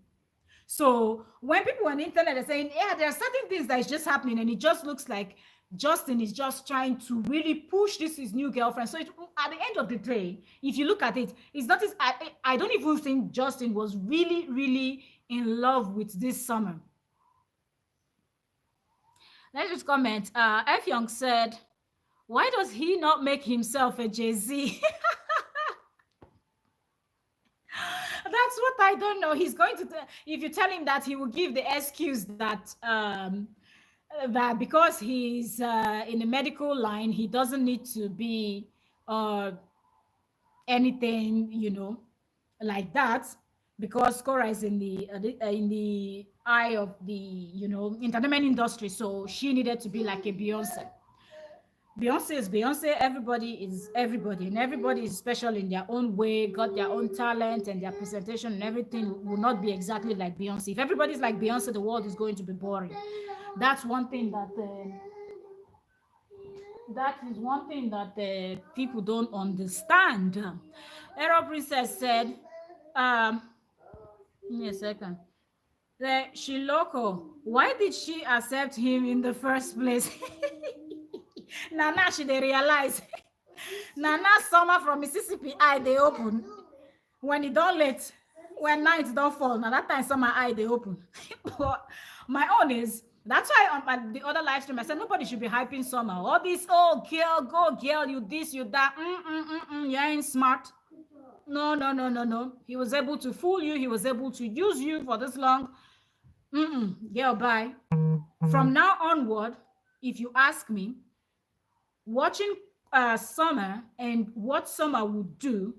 A: So when people on the internet are saying, yeah, there are certain things that is just happening and it just looks like Justin is just trying to really push this his new girlfriend. So at the end of the day, if you look at it, it's not as, I don't even think Justin was really, really in love with this Summer. Let's just comment. F Young said, why does he not make himself a Jay-Z? That's what I don't know. He's going to, if you tell him that, he will give the excuse that that because he's in the medical line, he doesn't need to be anything, you know, like that, because Kora is in the eye of the, you know, entertainment industry, so she needed to be like a Beyonce. Beyonce is Beyonce, everybody is everybody, and everybody is special in their own way, got their own talent, and their presentation and everything will not be exactly like Beyonce. If everybody's like Beyonce, the world is going to be boring. That's one thing that people don't understand. Arrow Princess said, give me a second. She loco. Why did she accept him in the first place? Now she they realize. Now Summer from Mississippi eye they open. When it don't let, when night don't fall, now that time Summer eye they open. But my own is, that's why on the other live stream I said nobody should be hyping Summer. All this, oh girl, go girl, you this, you that. You ain't smart. No. He was able to fool you. He was able to use you for this long. Girl, bye. From now onward, if you ask me, watching Summer and what Summer would do,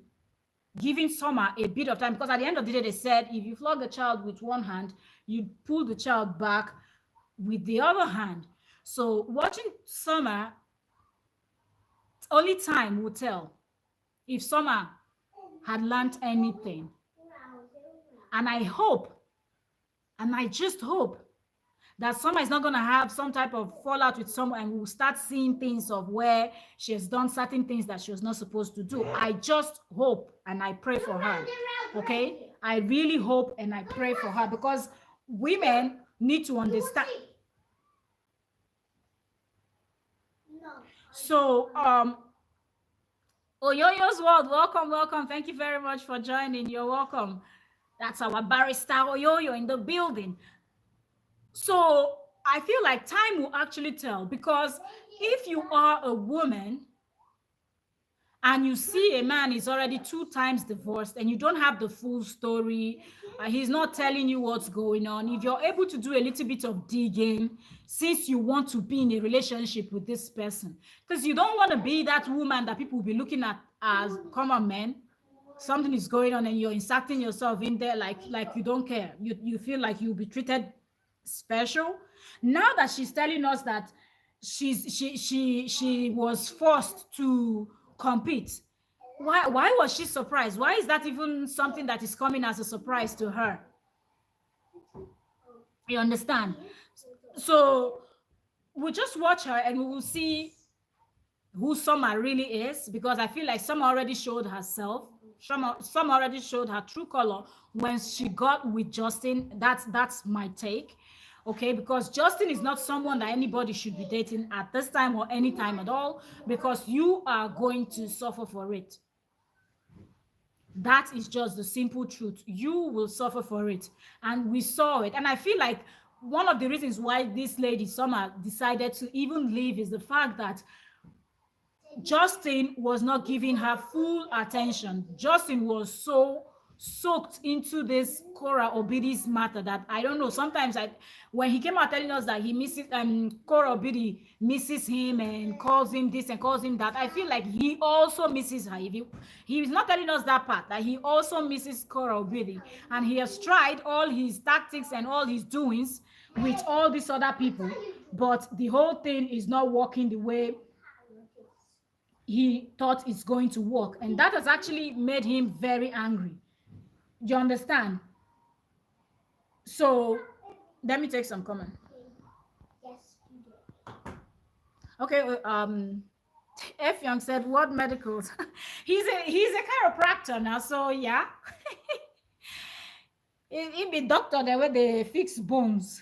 A: giving Summer a bit of time, because at the end of the day, they said if you flog a child with one hand, you pull the child back with the other hand. So watching Summer, only time will tell if Summer had learned anything. And I hope, and I just hope, that Summer is not going to have some type of fallout with someone and we'll start seeing things of where she has done certain things that she was not supposed to do. I just hope and I pray for her. Okay? I really hope and I pray for her, because women need to understand. So, Oyoyo's World, welcome. Thank you very much for joining. You're welcome. That's our barrister Oyoyo in the building. So I feel like time will actually tell, because if you are a woman and you see a man is already 2 times divorced and you don't have the full story, he's not telling you what's going on, if you're able to do a little bit of digging, since you want to be in a relationship with this person, because you don't want to be that woman that people will be looking at as common men, something is going on and you're inserting yourself in there like you don't care, you feel like you'll be treated special. Now that she's telling us that she was forced to compete, why was she surprised? Why is that even something that is coming as a surprise to her? You understand? So we'll just watch her and we will see who Summer really is, because I feel like Summer already showed herself. Summer already showed her true color when she got with Justin. That's my take. Okay, because Justin is not someone that anybody should be dating at this time or any time at all, because you are going to suffer for it. That is just the simple truth. You will suffer for it. And we saw it. And I feel like one of the reasons why this lady, Summer, decided to even leave is the fact that Justin was not giving her full attention. Justin was so soaked into this Kora Obidi's matter that I don't know. Sometimes when he came out telling us that he misses Kora Obidi misses him and calls him this and calls him that, I feel like he also misses her. If he is not telling us that part, that he also misses Kora Obidi, and he has tried all his tactics and all his doings with all these other people, but the whole thing is not working the way he thought it's going to work, and that has actually made him very angry. You understand? So let me take some comment. Okay, F Young said, what medicals? he's a chiropractor now, so yeah. He be doctor the way they fix bones.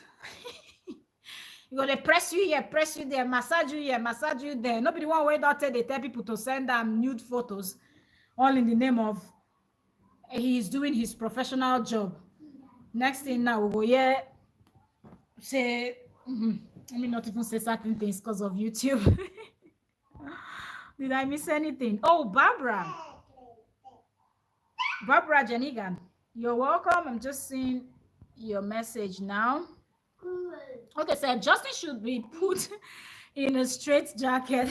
A: You go, they press you here, press you there, massage you here, massage you there. Nobody one way that they tell people to send them nude photos, all in the name of he's doing his professional job. Next thing now, we go, yeah, say, let me not even say certain things because of YouTube. Did I miss anything? Oh, Barbara Janigan, you're welcome. I'm just seeing your message now. Okay, so Justin should be put in a straight jacket.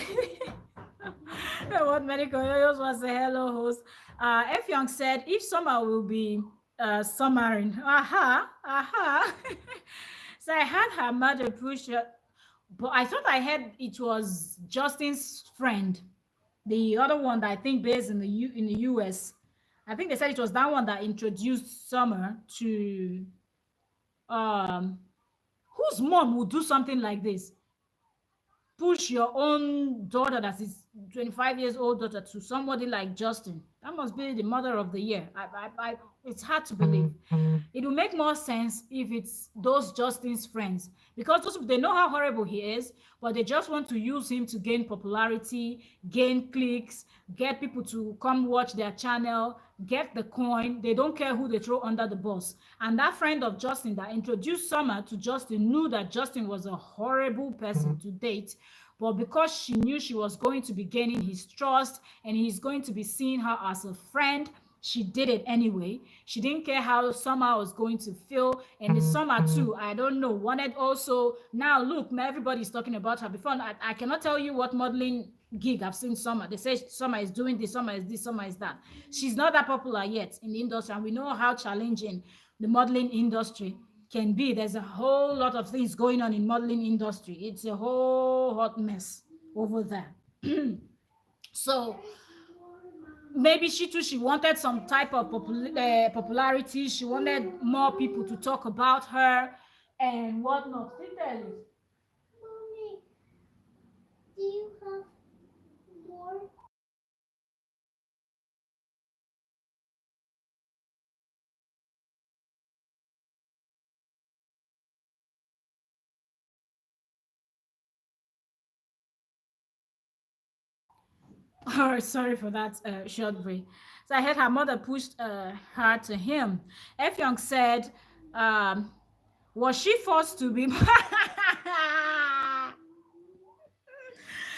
A: What medical yours was a hello host. F Young said, if Summer will be summering. So I had her mother push her, but I thought I heard it was Justin's friend, the other one that I think based in the US. I think they said it was that one that introduced Summer to whose mom would do something like this? Push your own daughter that is 25 years old daughter to somebody like Justin. That must be the mother of the year. It's hard to believe. It will make more sense if it's those Justin's friends, because those, they know how horrible he is, but they just want to use him to gain popularity, gain clicks, get people to come watch their channel, get the coin. They don't care who they throw under the bus. And that friend of Justin that introduced Summer to Justin knew that Justin was a horrible person to date, but because she knew she was going to be gaining his trust and he's going to be seeing her as a friend, she did it anyway. She didn't care how Summer was going to feel. And the Summer too, I don't know, wanted also, now look, everybody's talking about her. Before, I cannot tell you what modeling gig I've seen Summer. They say Summer is doing this, Summer is this, Summer is that. She's not that popular yet in the industry, and we know how challenging the modeling industry can be. There's a whole lot of things going on in modeling industry. It's a whole hot mess over there. So maybe she too, she wanted some type of popularity. She wanted more people to talk about her and whatnot.
C: Mommy, do you have more?
A: Oh, sorry for that short break. So I heard her mother pushed her to him. F Young said, was she forced to be?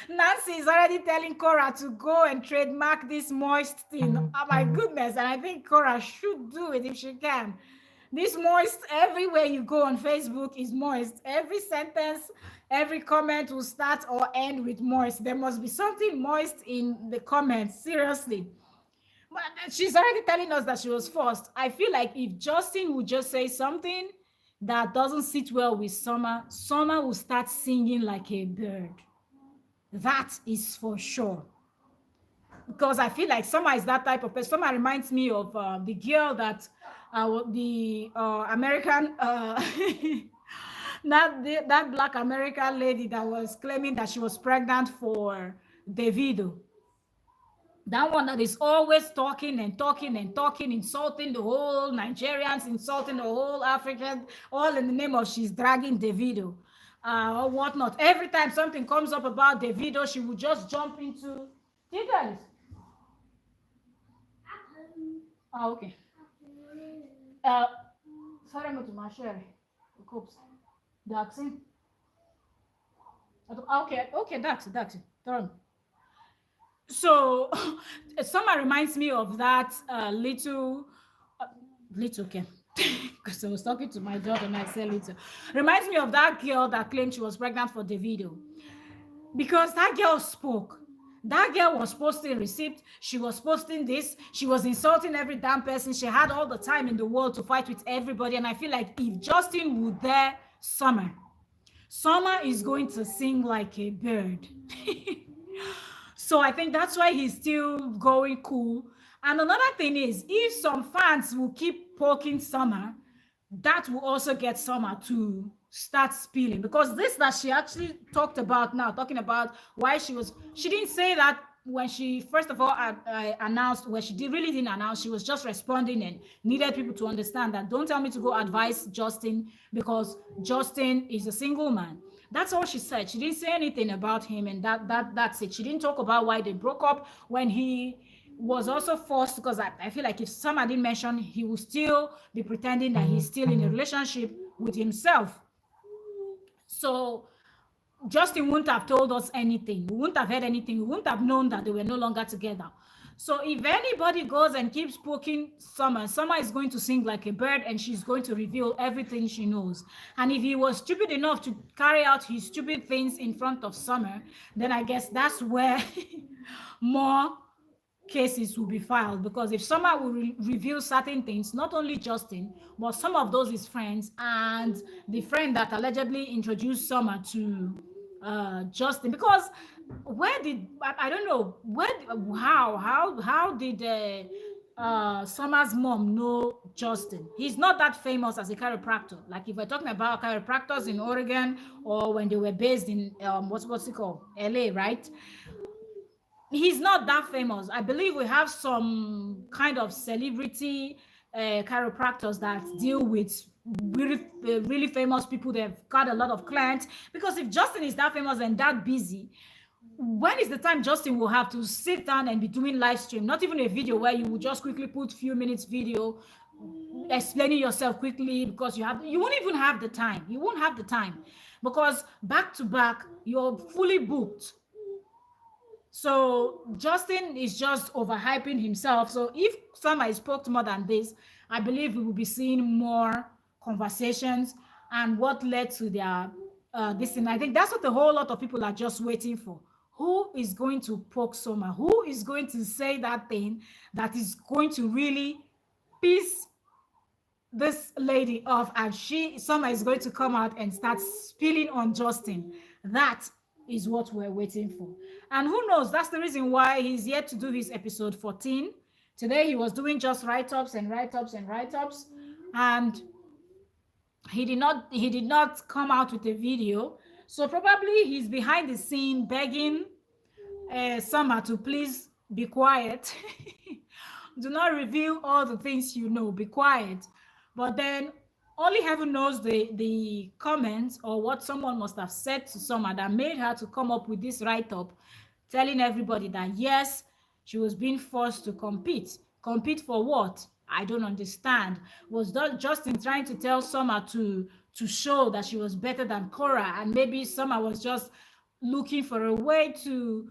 A: Nancy is already telling Kora to go and trademark this moist thing. Oh my goodness. And I think Kora should do it if she can. This moist, everywhere you go on Facebook is moist. Every sentence, every comment will start or end with moist. There must be something moist in the comments, seriously. But she's already telling us that she was forced. I feel like if Justin would just say something that doesn't sit well with Summer, Summer will start singing like a bird. That is for sure. Because I feel like Summer is that type of person. Summer reminds me of the girl that the American that black American lady that was claiming that she was pregnant for Davido. That one that is always talking and talking and talking, insulting the whole Nigerians, insulting the whole African, all in the name of she's dragging Davido or whatnot. Every time something comes up about Davido, she would just jump into. You guys. Ah, okay. Sorry, I'm to my share. Daxi. Okay, Daxi. Turn. So, Summer reminds me of that little okay, because I was talking to my daughter and I said little. Reminds me of that girl that claimed she was pregnant for Davido, because that girl spoke. That girl was posting receipts. She was posting this. She was insulting every damn person. She had all the time in the world to fight with everybody. And I feel like if Justin would dare Summer is going to sing like a bird. So I think that's why he's still going cool. And another thing is, if some fans will keep poking Summer, that will also get Summer to start spilling. Because this that she actually talked about now, talking about why she didn't say that when she, first of all, announced, when she really didn't announce, she was just responding and needed people to understand that don't tell me to go advise Justin because Justin is a single man. That's all she said. She didn't say anything about him, and that's it. She didn't talk about why they broke up when he was also forced, because I feel like if Summer didn't mention, he will still be pretending that he's still in a relationship with himself. So Justin wouldn't have told us anything. We wouldn't have heard anything. We wouldn't have known that they were no longer together. So if anybody goes and keeps poking Summer is going to sing like a bird and she's going to reveal everything she knows. And if he was stupid enough to carry out his stupid things in front of Summer, then I guess that's where more cases will be filed. Because if Summer will reveal certain things, not only Justin, but some of those his friends and the friend that allegedly introduced Summer to Justin, because where did I don't know how did Summer's mom know Justin? He's not that famous as a chiropractor. Like if we're talking about chiropractors in Oregon or when they were based in what's it called, LA, right? He's not that famous. I believe we have some kind of celebrity chiropractors that deal with really famous people. They've got a lot of clients. Because if Justin is that famous and that busy, when is the time Justin will have to sit down and be doing live stream? Not even a video where you will just quickly put few minutes video explaining yourself quickly, because you won't even have the time. You won't have the time because back to back, you're fully booked. So Justin is just overhyping himself. So if Summer spoke more than this, I believe we will be seeing more conversations and what led to their this. And I think that's what a whole lot of people are just waiting for. Who is going to poke Summer? Who is going to say that thing that is going to really piss this lady off, and Summer is going to come out and start spilling on Justin? That is what we're waiting for. And who knows, that's the reason why he's yet to do his episode 14. Today he was doing just write-ups and write-ups and write-ups, and he did not come out with a video. So probably he's behind the scene begging Summer to please be quiet. Do not reveal all the things you know, be quiet. But then only heaven knows the comments or what someone must have said to Summer that made her to come up with this write-up, telling everybody that yes, she was being forced to compete. Compete for what? I don't understand. Was that Justin trying to tell Summer to show that she was better than Kora, and maybe Summer was just looking for a way to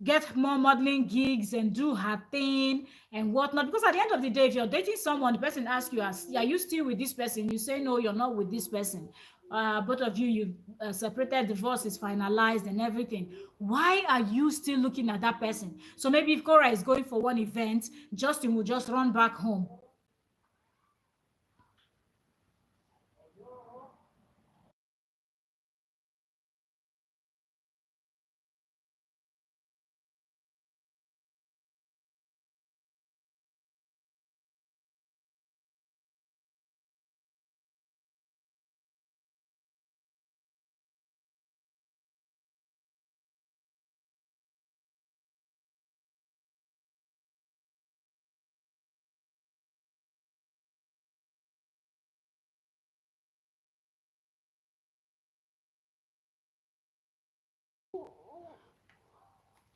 A: get more modeling gigs and do her thing and whatnot. Because at the end of the day, if you're dating someone, the person asks you, are you still with this person? You say, no, you're not with this person. Both of you separated, divorce is finalized and everything. Why are you still looking at that person? So maybe if Kora is going for one event, Justin will just run back home.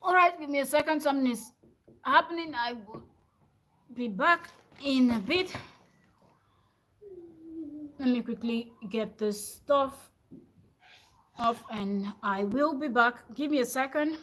A: All right, give me a second. Something is happening. I will be back in a bit. Let me quickly get this stuff off and I will be back. Give me a second.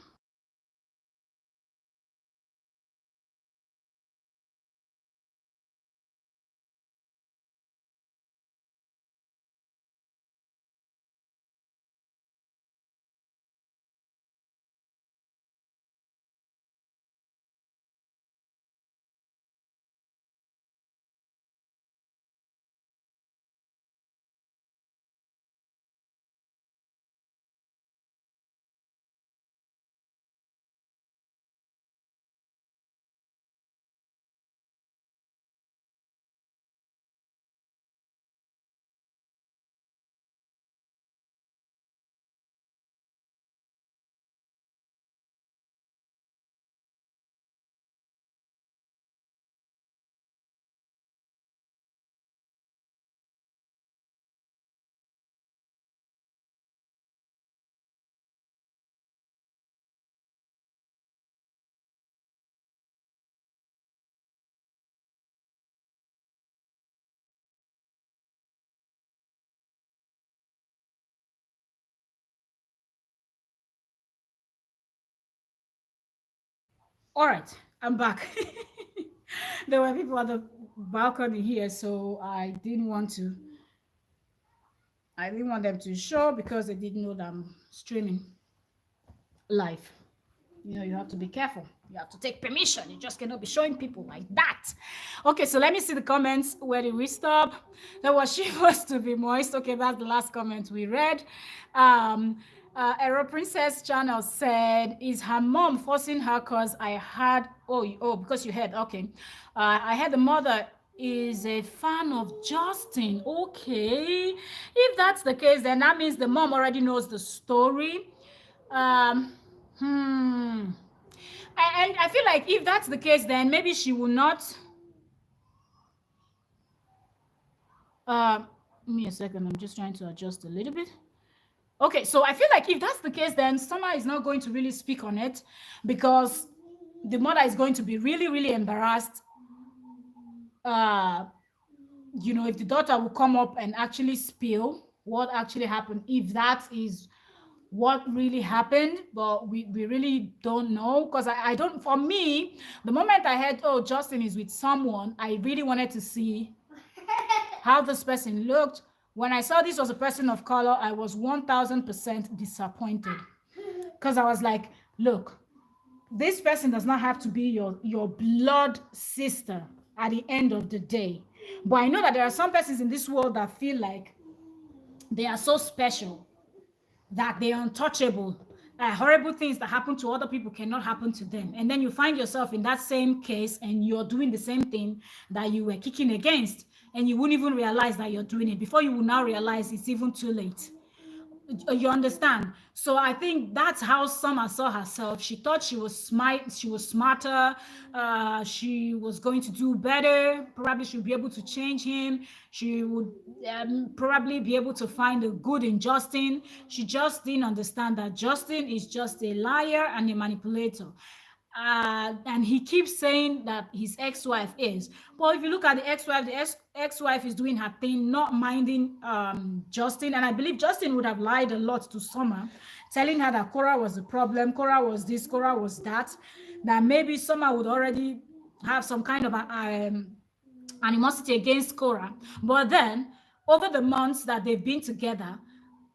A: All right, I'm back. There were people at the balcony here, so I didn't want them to show because they didn't know that I'm streaming live. You know, you have to be careful. You have to take permission. You just cannot be showing people like that. Okay, so let me see the comments. Where did we stop? That was she was to be moist. Okay, that's the last comment we read. Aero Princess Channel said, is her mom forcing her because I had, because you had, okay. I had the mother is a fan of Justin. Okay. If that's the case, then that means the mom already knows the story. And I feel like if that's the case, then maybe she will not. Give me a second. I'm just trying to adjust a little bit. Okay, so I feel like if that's the case, then Summer is not going to really speak on it because the mother is going to be really, really embarrassed. You know, if the daughter will come up and actually spill what actually happened, if that is what really happened, but we really don't know because I don't, for me, the moment I heard, oh, Justin is with someone, I really wanted to see how this person looked. When I saw this was a person of color, I was 1000% disappointed because I was like, look, this person does not have to be your blood sister at the end of the day. But I know that there are some persons in this world that feel like they are so special that they're untouchable. Horrible things that happen to other people cannot happen to them. And then you find yourself in that same case and you're doing the same thing that you were kicking against. And you wouldn't even realize that you're doing it. Before you will now realize it's even too late. You understand? So I think that's how Summer saw herself. She thought she was smart, she was smarter, she was going to do better. Probably she'll be able to change him. She would probably be able to find the good in Justin. She just didn't understand that Justin is just a liar and a manipulator. And he keeps saying that his ex-wife is. But if you look at the ex-wife is doing her thing, not minding Justin. And I believe Justin would have lied a lot to Summer, telling her that Kora was the problem, Kora was this, Kora was that. That maybe Summer would already have some kind of animosity against Kora. But then, over the months that they've been together,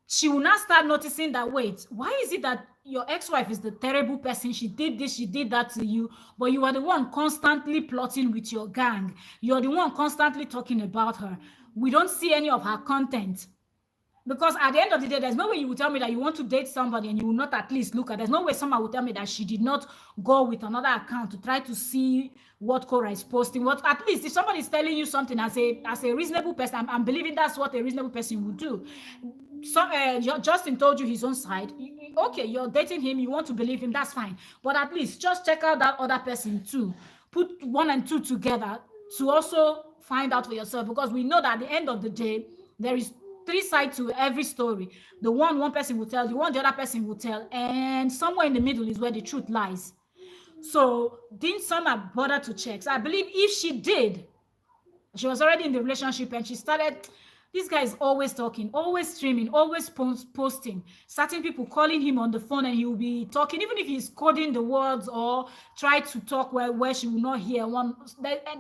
A: she will now start noticing that, wait, why is it that your ex-wife is the terrible person? She did this, she did that to you, but you are the one constantly plotting with your gang. You're the one constantly talking about her. We don't see any of her content. Because at the end of the day, there's no way you will tell me that you want to date somebody and you will not at least look at. There's no way someone will tell me that she did not go with another account to try to see what Kora is posting. What, at least if somebody is telling you something as a reasonable person, I'm believing that's what a reasonable person would do. So Justin told you his own side. Okay, you're dating him, you want to believe him, that's fine. But at least just check out that other person too. Put 1 and 2 together to also find out for yourself, because we know that at the end of the day, there is 3 sides to every story. The one person will tell, the one the other person will tell, and somewhere in the middle is where the truth lies. So didn't Summer bother to check? So I believe if she did, she was already in the relationship and she started, this guy is always talking, always streaming, always posting. Certain people calling him on the phone and he will be talking, even if he's coding the words or try to talk where she will not hear one.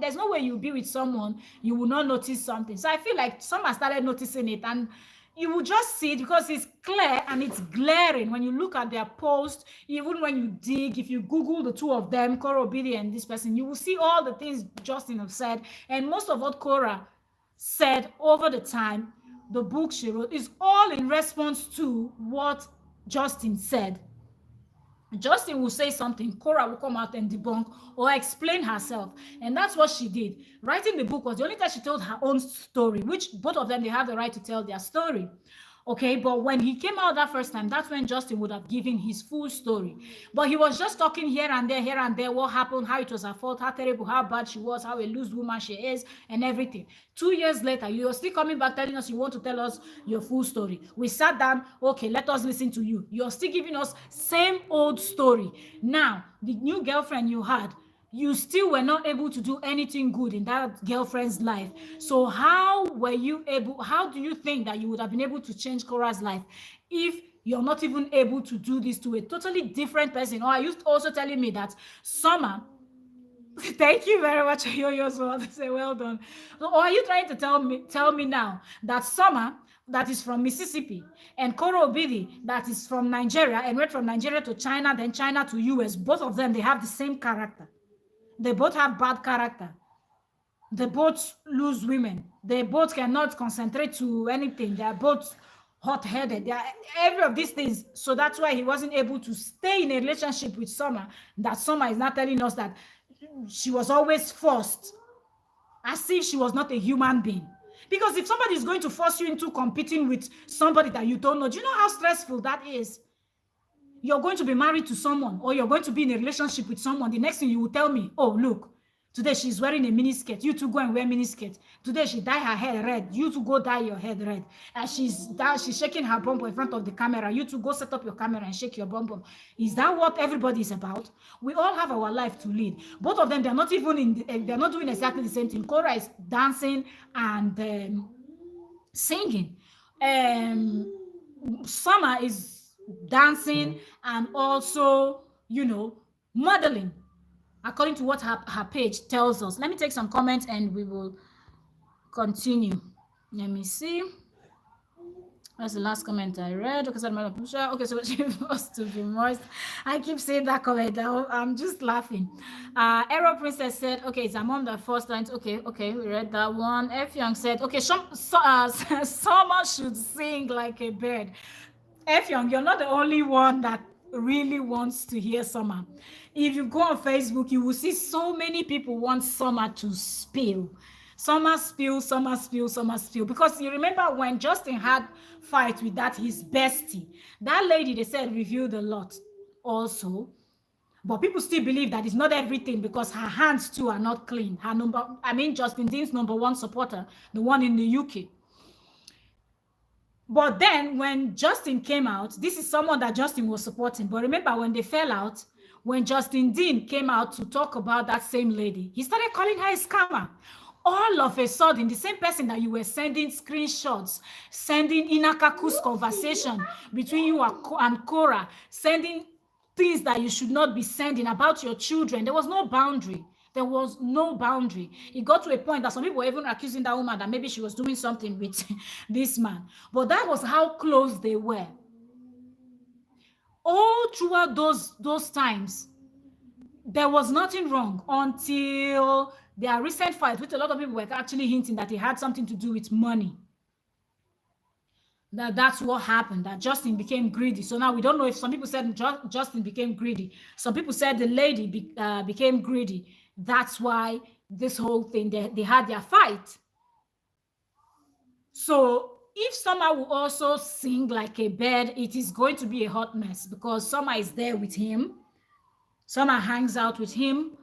A: There's no way you'll be with someone, you will not notice something. So I feel like someone started noticing it, and you will just see it because it's clear and it's glaring when you look at their post. Even when you dig, if you Google the two of them, Kora Obidi and this person, you will see all the things Justin have said. And most of what Kora said over the time, the book she wrote, is all in response to what Justin said. Justin will say something, Kora will come out and debunk or explain herself. And that's what she did. Writing the book was the only time she told her own story, which both of them, they have the right to tell their story. Okay, but when he came out that first time, that's when Justin would have given his full story. But he was just talking here and there, what happened, how it was her fault, how terrible, how bad she was, how a loose woman she is, and everything. 2 years later, you're still coming back telling us you want to tell us your full story. We sat down, okay, let us listen to you. You're still giving us same old story. Now, the new girlfriend you had, you still were not able to do anything good in that girlfriend's life. So how do you think that you would have been able to change Kora's life if you're not even able to do this to a totally different person? Or are you also telling me that Summer, thank you very much, Yo-Yo's to say well done. Or are you trying to tell me now that Summer, that is from Mississippi, and Kora Obidi, that is from Nigeria, and went from Nigeria to China, then China to US, both of them, they have the same character? They both have bad character. They both lose women. They both cannot concentrate to anything. They are both hot-headed. They are every of these things. So that's why he wasn't able to stay in a relationship with Summer. That Summer is not telling us that she was always forced, as if she was not a human being. Because if somebody is going to force you into competing with somebody that you don't know, do you know how stressful that is? You're going to be married to someone, or you're going to be in a relationship with someone. The next thing you will tell me, oh, look, today she's wearing a miniskirt. You two go and wear miniskirt. Today she dye her hair red. You two go dye your head red. And she's shaking her bum in front of the camera. You two go set up your camera and shake your bum. Is that what everybody is about? We all have our life to lead. Both of them, they're not even they're not doing exactly the same thing. Kora is dancing and singing. Summer is dancing and also, modeling, according to what her page tells us. Let me take some comments and we will continue. Let me see. That's the last comment I read. Okay, so she wants to be moist. I keep saying that comment. I'm just laughing. Arrow Princess said, okay, it's a mom that first lines. Okay, we read that one. F Young said, okay, someone should sing like a bird. F Young, you're not the only one that really wants to hear Summer. If you go on Facebook, you will see so many people want Summer to spill. Summer spill. Because you remember when Justin had fight with his bestie, that lady, they said, revealed a lot also. But people still believe that it's not everything because her hands too are not clean. Justin Dean's number one supporter, the one in the UK. But then when Justin came out, this is someone that Justin was supporting. But remember, when they fell out, when Justin Dean came out to talk about that same lady, he started calling her a scammer. All of a sudden, the same person that you were sending screenshots, sending Inakaku's conversation between you and Kora, sending things that you should not be sending about your children. There was no boundary. There was no boundary. It got to a point that some people were even accusing that woman that maybe she was doing something with this man. But that was how close they were. All throughout those times, there was nothing wrong until their recent fight, which a lot of people were actually hinting that it had something to do with money. That's what happened, that Justin became greedy. So now we don't know if some people said Justin became greedy. Some people said the lady became greedy. That's why this whole thing, they had their fight. So if Summer will also sing like a bird, it is going to be a hot mess, because Summer is there with him. Summer hangs out with him.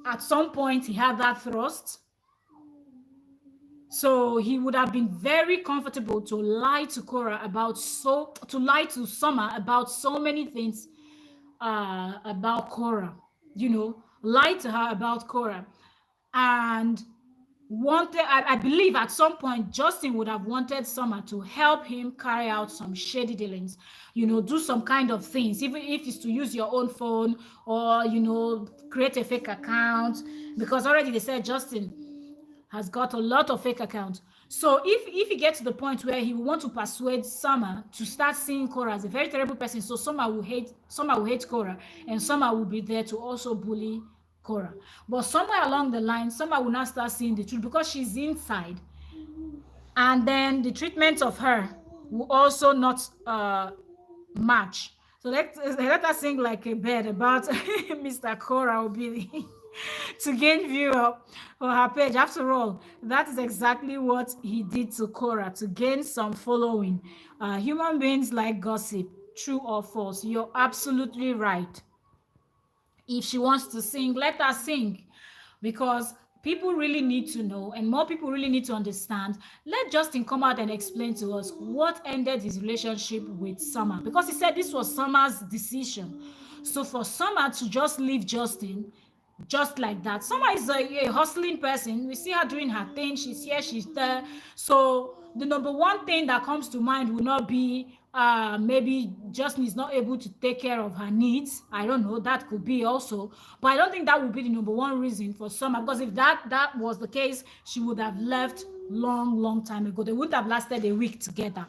A: At some point, he had that thrust. So he would have been very comfortable to lie to Kora to lie to Summer about so many things about Kora, lie to her about Kora. And I believe at some point, Justin would have wanted Summer to help him carry out some shady dealings, do some kind of things, even if it's to use your own phone or, create a fake account, because already they said Justin has got a lot of fake accounts. So if he gets to the point where he will want to persuade Summer to start seeing Kora as a very terrible person, so Summer will hate Kora, and Summer will be there to also bully Kora. But somewhere along the line, Summer will not start seeing the truth because she's inside. And then the treatment of her will also not match. So let us sing like a bird about Mr. Kora Obili to gain view on her page. After all, that is exactly what he did to Kora, to gain some following. Human beings like gossip, true or false. You're absolutely right. If she wants to sing, let her sing, because people really need to know, and more people really need to understand. Let Justin come out and explain to us what ended his relationship with Summer, because he said this was Summer's decision. So for Summer to just leave Justin just like that, Summer is a hustling person. We see her doing her thing. She's here, she's there. So the number one thing that comes to mind will not be maybe Justin is not able to take care of her needs. I don't know, that could be also, but I don't think that would be the number one reason for Summer, because if that was the case, she would have left long time ago. They wouldn't have lasted a week together,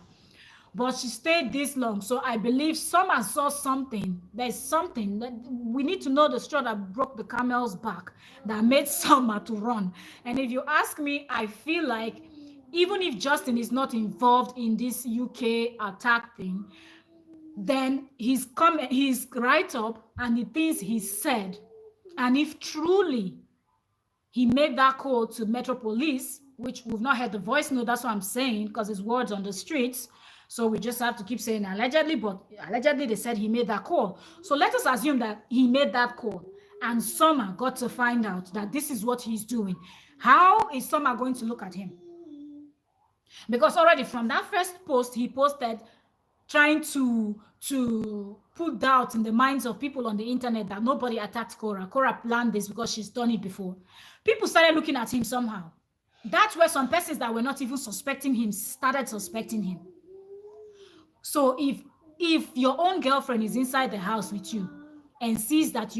A: but she stayed this long. So I believe Summer saw something. There's something that we need to know, the straw that broke the camel's back that made Summer to run. And if you ask me, I feel like even if Justin is not involved in this UK attack thing, then he's right up and the things he said, and if truly he made that call to Metro Police, which we've not heard the voice note, that's what I'm saying, because it's words on the streets, so we just have to keep saying allegedly, but allegedly they said he made that call. So let us assume that he made that call and Summer got to find out that this is what he's doing. How is Summer going to look at him? Because already from that first post he posted, trying to put doubt in the minds of people on the internet that nobody attacked Kora. Kora planned this because she's done it before. People started looking at him somehow. That's where some persons that were not even suspecting him started suspecting him. So if your own girlfriend is inside the house with you and sees that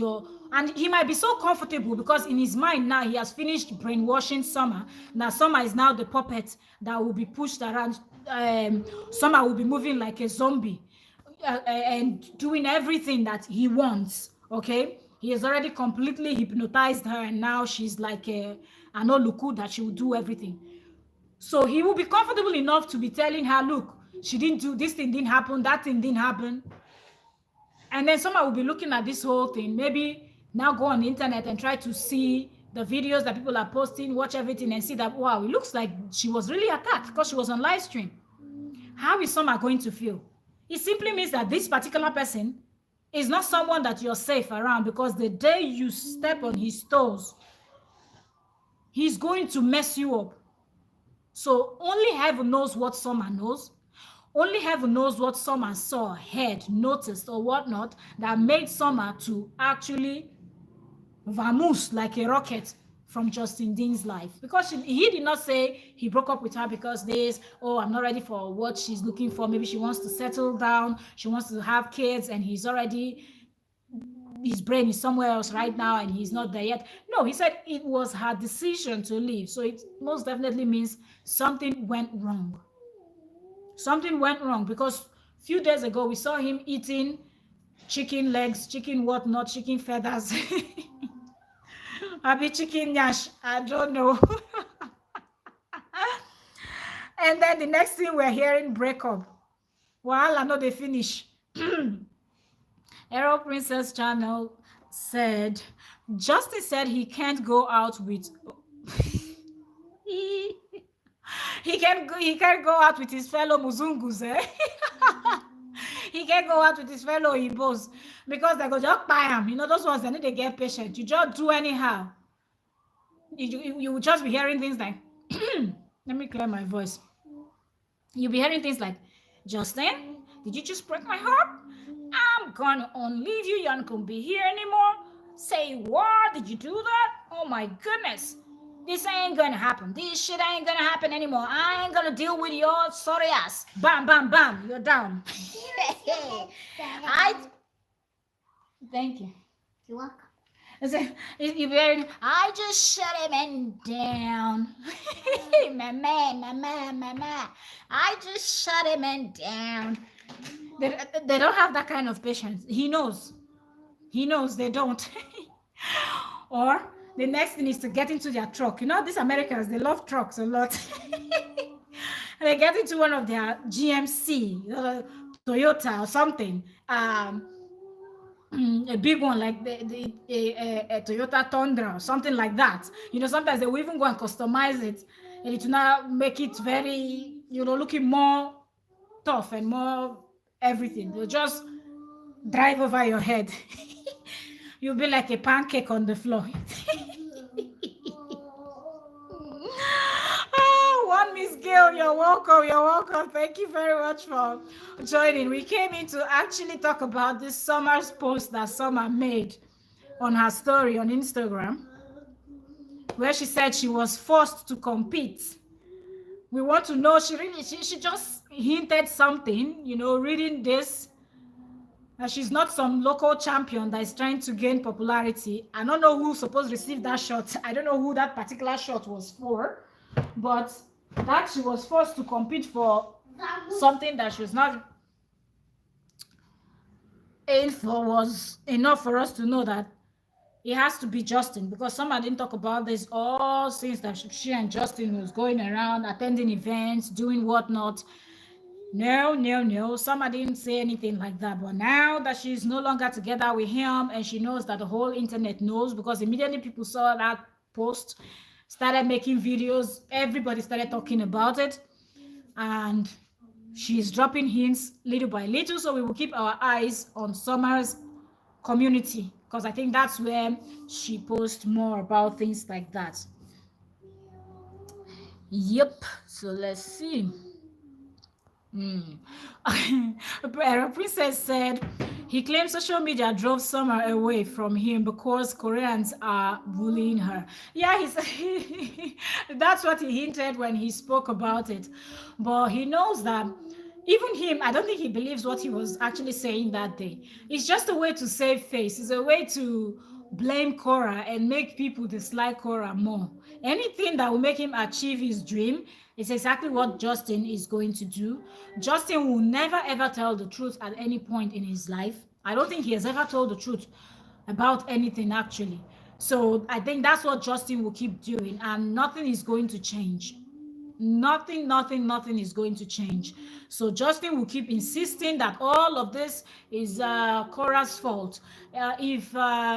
A: and he might be so comfortable because in his mind now he has finished brainwashing Summer. Now Summer is now the puppet that will be pushed around. Summer will be moving like a zombie and doing everything that he wants. Okay, he has already completely hypnotized her, and now she's like an oluku that she will do everything. So he will be comfortable enough to be telling her, look, she didn't do this, thing didn't happen, that thing didn't happen. And then Summer will be looking at this whole thing, maybe now go on the internet and try to see the videos that people are posting, watch everything and see that, wow, it looks like she was really attacked because she was on live stream. How is Summer going to feel? It simply means that this particular person is not someone that you're safe around, because the day you step on his toes, he's going to mess you up. So only heaven knows what Summer knows. Only heaven knows what Summer saw, heard, noticed, or whatnot that made Summer to actually vamoose like a rocket from Justin Dean's life. Because he did not say he broke up with her because this, oh, I'm not ready for what she's looking for. Maybe she wants to settle down, she wants to have kids, and his brain is somewhere else right now and he's not there yet. No, he said it was her decision to leave. So it most definitely means something went wrong. Something went wrong because a few days ago we saw him eating chicken legs, chicken whatnot, chicken feathers. Maybe chicken yash, I don't know. And then the next thing we're hearing, breakup. Well, I know they finish. Arrow Princess Channel said, Justin said he can't go out with he can't go out with his fellow Muzungus, eh? He can't go out with his fellow Igbos because they go just buy him. You know, those ones, they need to get patient. You just do anyhow. You will just be hearing things like, let me clear my voice. You'll be hearing things like, Justin, did you just break my heart? I'm gonna unleave you. You're not gonna be here anymore. Say what? Did you do that? Oh my goodness. This ain't gonna happen. This shit ain't gonna happen anymore. I ain't gonna deal with your sorry ass. Bam, bam, bam. You're down. Thank you.
C: You're welcome.
A: I just shut him down. Mama. I just shut him down. They don't have that kind of patience. He knows they don't. Or the next thing is to get into their truck. You know, these Americans, they love trucks a lot. They get into one of their GMC, Toyota or something. A big one like a Toyota Tundra or something like that. You know, sometimes they will even go and customize it, and it will now make it very, looking more tough and more everything. They'll just drive over your head. You'll be like a pancake on the floor. One Miss Gail, you're welcome. Thank you very much for joining. We came in to actually talk about this Summer's post that Summer made on her story on Instagram, where she said she was forced to compete. We want to know, she just hinted something, reading this. She's not some local champion that is trying to gain popularity. I don't know who's supposed to receive that shot. I don't know who that particular shot was for, but that she was forced to compete for something that she was not aimed for was enough for us to know that it has to be Justin, because someone didn't talk about this all since that she and Justin was going around attending events, doing whatnot. No. Someone didn't say anything like that. But now that she's no longer together with him and she knows that the whole internet knows, because immediately people saw that post, started making videos, everybody started talking about it, and she's dropping hints little by little. So we will keep our eyes on Summer's community, because I think that's where she posts more about things like that. Yep. So let's see. Princess said he claims social media drove Summer away from him because Koreans are bullying her. Yeah, that's what he hinted when he spoke about it. But he knows that even him, I don't think he believes what he was actually saying that day. It's just a way to save face. It's a way to blame Kora and make people dislike Kora more. Anything that will make him achieve his dream is exactly what Justin is going to do. Justin will never ever tell the truth at any point in his life. I don't think he has ever told the truth about anything, actually. So I think that's what Justin will keep doing, and nothing is going to change. Nothing is going to change. So Justin will keep insisting that all of this is Kora's fault. If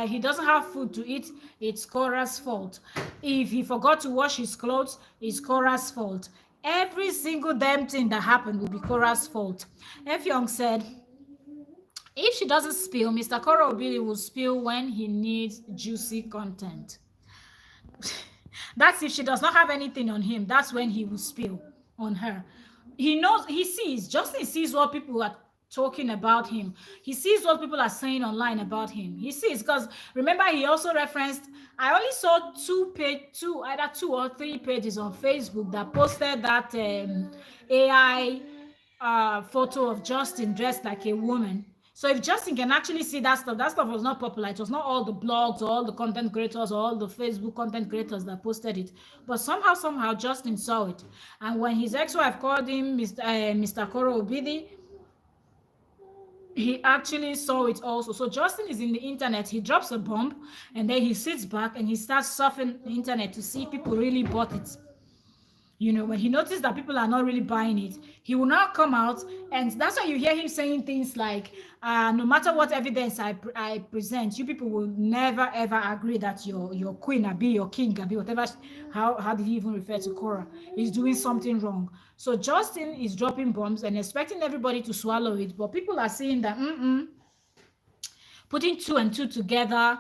A: he doesn't have food to eat, it's Kora's fault. If he forgot to wash his clothes, it's Kora's fault. Every single damn thing that happened will be Kora's fault. Efyong said, if she doesn't spill, Mr. Kora Obili will spill when he needs juicy content. That's if she does not have anything on him. That's when he will spill on her. he knows, Justin sees what people are talking about him. He sees what people are saying online about him. He sees, because remember, he also referenced, I only saw either 2 or 3 pages on Facebook that posted that AI photo of Justin dressed like a woman. So if Justin can actually see that stuff was not popular. It was not all the blogs or all the content creators or all the Facebook content creators that posted it. But somehow, Justin saw it. And when his ex-wife called him Mr. Kora Obidi, he actually saw it also. So Justin is in the internet. He drops a bomb, and then he sits back and he starts surfing the internet to see if people really bought it. When he noticed that people are not really buying it, he will now come out, and that's why you hear him saying things like, no matter what evidence I present, you people will never ever agree that your queen or be your king or be whatever. How did he even refer to Kora? He's doing something wrong. So Justin is dropping bombs and expecting everybody to swallow it, but people are saying that putting 2 and 2 together,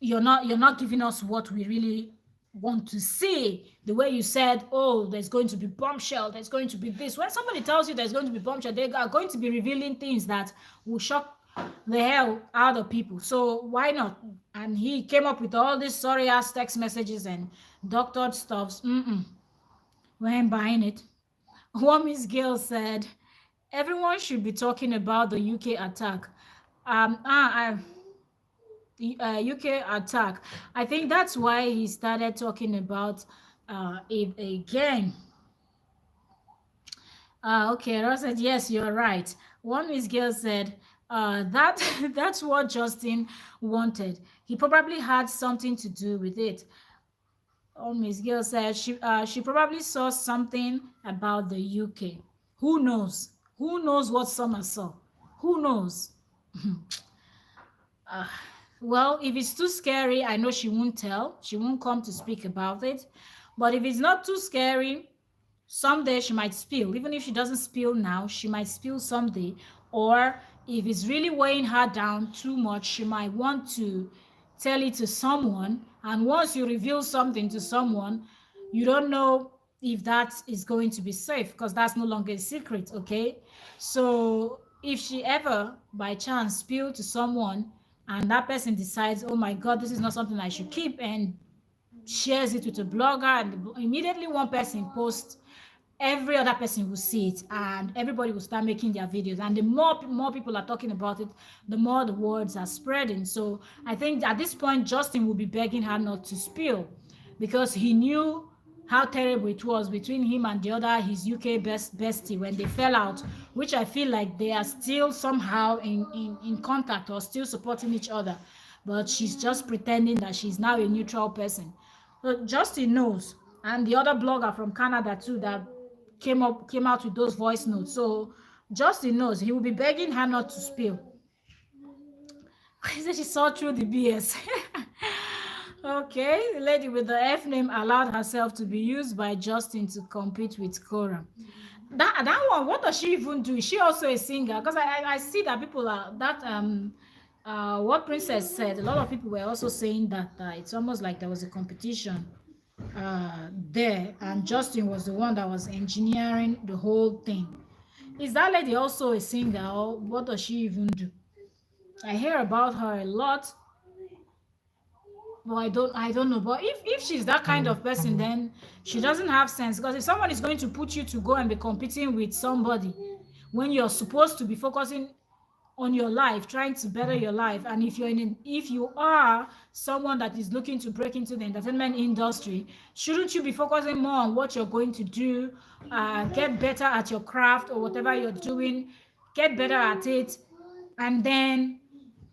A: you're not giving us what we really want to see. The way you said, oh, there's going to be bombshell, there's going to be this. When somebody tells you there's going to be bombshell, they are going to be revealing things that will shock the hell out of people. So why not? And he came up with all these sorry ass text messages and doctored stuffs. We ain't buying it. One Miss Gill said, everyone should be talking about the UK attack. UK attack. I think that's why he started talking about it again. Okay, Ross said, yes, you're right. One Miss Girl said, that's what Justin wanted. He probably had something to do with it. Miss Girl said she probably saw something about the UK. Who knows? Who knows what Summer saw? Who knows? Well, if it's too scary, I know she won't tell. She won't come to speak about it. But if it's not too scary, someday she might spill. Even if she doesn't spill now, she might spill someday. Or if it's really weighing her down too much, she might want to tell it to someone. And once you reveal something to someone, you don't know if that is going to be safe, because that's no longer a secret, okay? So if she ever by chance spill to someone and that person decides, oh my God, this is not something I should keep, and shares it with a blogger, and immediately one person posts, every other person will see it, and everybody will start making their videos. And the more people are talking about it, the more the words are spreading. So I think at this point, Justin will be begging her not to spill, because he knew how terrible it was between him and his UK bestie when they fell out, which I feel like they are still somehow in contact or still supporting each other. But she's just pretending that she's now a neutral person. So Justin knows, and the other blogger from Canada too that came out with those voice notes. So Justin knows. He will be begging her not to spill. He said she saw through the BS. Okay, the lady with the F name allowed herself to be used by Justin to compete with Kora. That one, what does she even do? Is she also a singer? Because I see that people are what Princess said. A lot of people were also saying that it's almost like there was a competition there, and Justin was the one that was engineering the whole thing. Is that lady also a singer, or what does she even do? I hear about her a lot, but I don't know. But if she's that kind of person, then she doesn't have sense. Because if someone is going to put you to go and be competing with somebody when you're supposed to be focusing on your life, trying to better your life, and if you are someone that is looking to break into the entertainment industry, shouldn't you be focusing more on what you're going to do, get better at your craft or whatever you're doing, get better at it, and then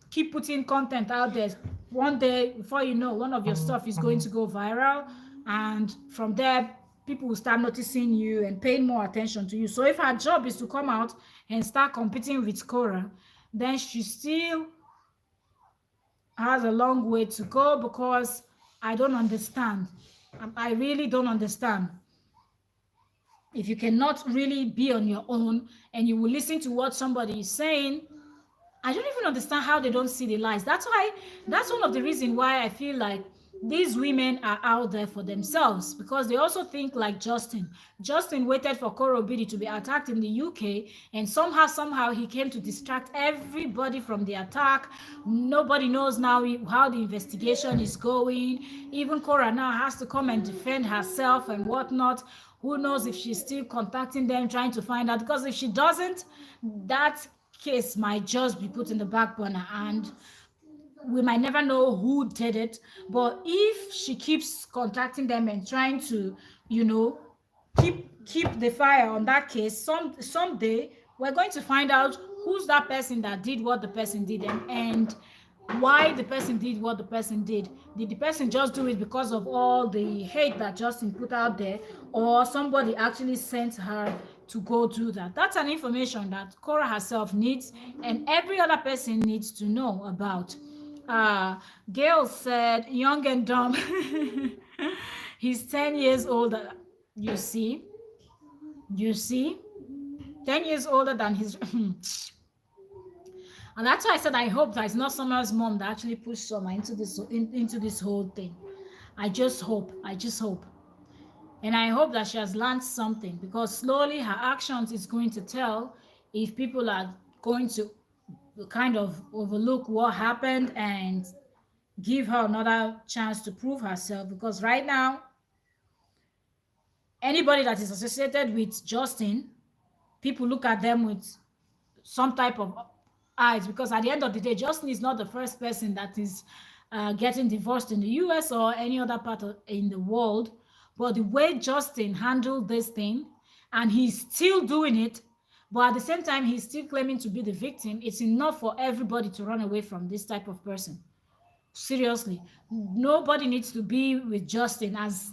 A: keep putting content out there? One day, before you know, one of your stuff is going to go viral, and from there people will start noticing you and paying more attention to you. So if her job is to come out and start competing with Kora, then she still has a long way to go, because I don't understand. I really don't understand. If you cannot really be on your own and you will listen to what somebody is saying, I don't even understand how they don't see the lies. That's one of the reasons why I feel like these women are out there for themselves because they also think like Justin. Justin waited for Kora to be attacked in the UK, and somehow he came to distract everybody from the attack. Nobody knows now how the investigation is going. Even Kora now has to come and defend herself and whatnot. Who knows if she's still contacting them, trying to find out? Because if she doesn't, that case might just be put in the back burner, and we might never know who did it. But if she keeps contacting them and trying to, keep the fire on that case, someday we're going to find out who's that person that did what the person did, and why the person did what the person did. Did the person just do it because of all the hate that Justin put out there, or somebody actually sent her to go do that? That's an information that Kora herself needs, and every other person needs to know about. Gail said, young and dumb. He's 10 years older. You see? 10 years older than his... And that's why I said I hope that it's not Summer's mom that actually pushed Summer into this whole thing. I just hope. And I hope that she has learned something, because slowly her actions is going to tell if people are going to kind of overlook what happened and give her another chance to prove herself. Because right now, anybody that is associated with Justin, people look at them with some type of eyes, because at the end of the day, Justin is not the first person that is getting divorced in the US or any other part in the world. But the way Justin handled this thing, and he's still doing it, but at the same time, he's still claiming to be the victim, it's enough for everybody to run away from this type of person. Seriously, nobody needs to be with Justin as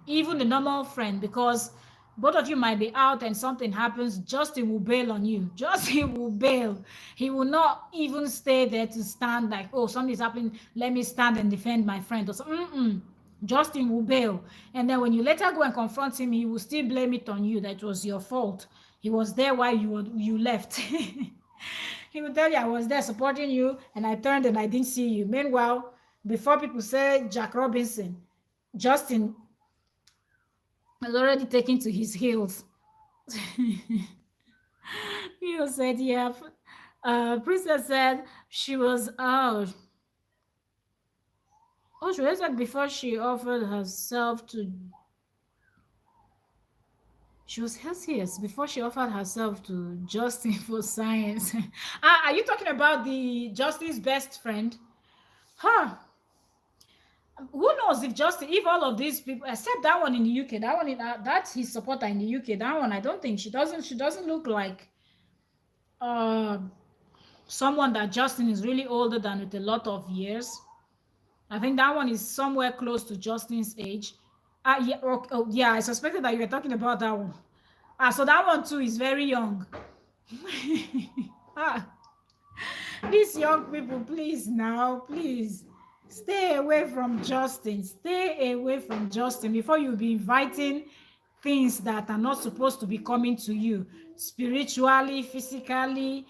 A: even the normal friend, because both of you might be out and something happens, Justin will bail on you. Justin will bail. He will not even stay there to stand like, oh, something's happening, let me stand and defend my friend or something. Justin will bail. And then when you later go and confront him, he will still blame it on you, that it was your fault. He was there while you left. He will tell you, I was there supporting you, and I turned and I didn't see you. Meanwhile, before people say Jack Robinson, Justin was already taken to his heels. You said, yeah. Princess said she was out. Oh, she was like before she offered herself to... She was healthiest before she offered herself to Justin for science. Are you talking about the Justin's best friend? Huh. Who knows if all of these people, except that one in the UK, that's his supporter in the UK. That one, I don't think she doesn't look like someone that Justin is really older than with a lot of years. I think that one is somewhere close to Justin's age. Yeah, I suspected that you were talking about that one. So that one too is very young. These young people, please stay away from Justin. Stay away from Justin before you be inviting things that are not supposed to be coming to you, spiritually, physically,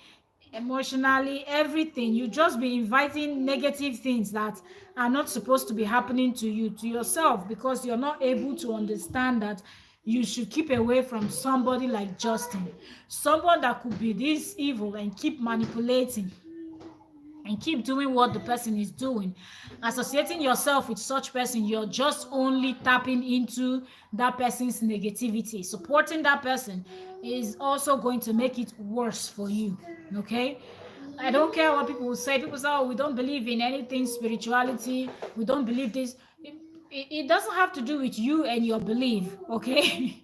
A: emotionally, everything. You just be inviting negative things that are not supposed to be happening to you, to yourself, because you're not able to understand that you should keep away from somebody like Justin, someone that could be this evil and keep manipulating and keep doing what the person is doing. Associating yourself with such person, you're just only tapping into that person's negativity. Supporting that person is also going to make it worse for you. Okay? I don't care what people will say. People say, oh, we don't believe in anything spirituality. We don't believe this. It doesn't have to do with you and your belief, okay?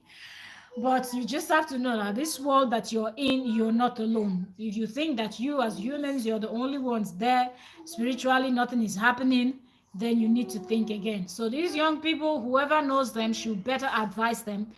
A: But you just have to know that this world that you're in, you're not alone. If you think that you as humans, you're the only ones there, spiritually nothing is happening, then you need to think again. So these young people, whoever knows them, should better advise them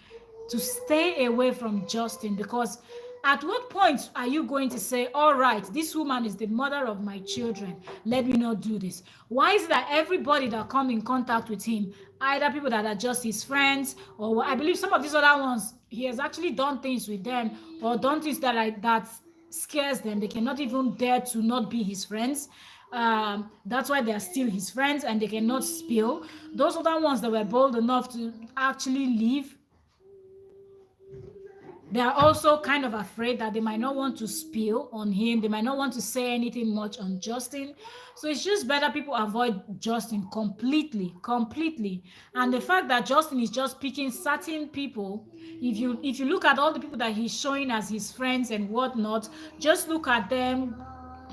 A: to stay away from Justin, because at what point are you going to say, all right, this woman is the mother of my children, let me not do this? Why is it that everybody that come in contact with him, either people that are just his friends, or I believe some of these other ones, he has actually done things with them or done things that scares them. They cannot even dare to not be his friends. That's why they are still his friends and they cannot spill. Those other ones that were bold enough to actually leave, they are also kind of afraid that they might not want to spill on him. They might not want to say anything much on Justin. So it's just better people avoid Justin completely. And the fact that Justin is just picking certain people, if you look at all the people that he's showing as his friends and whatnot, just look at them,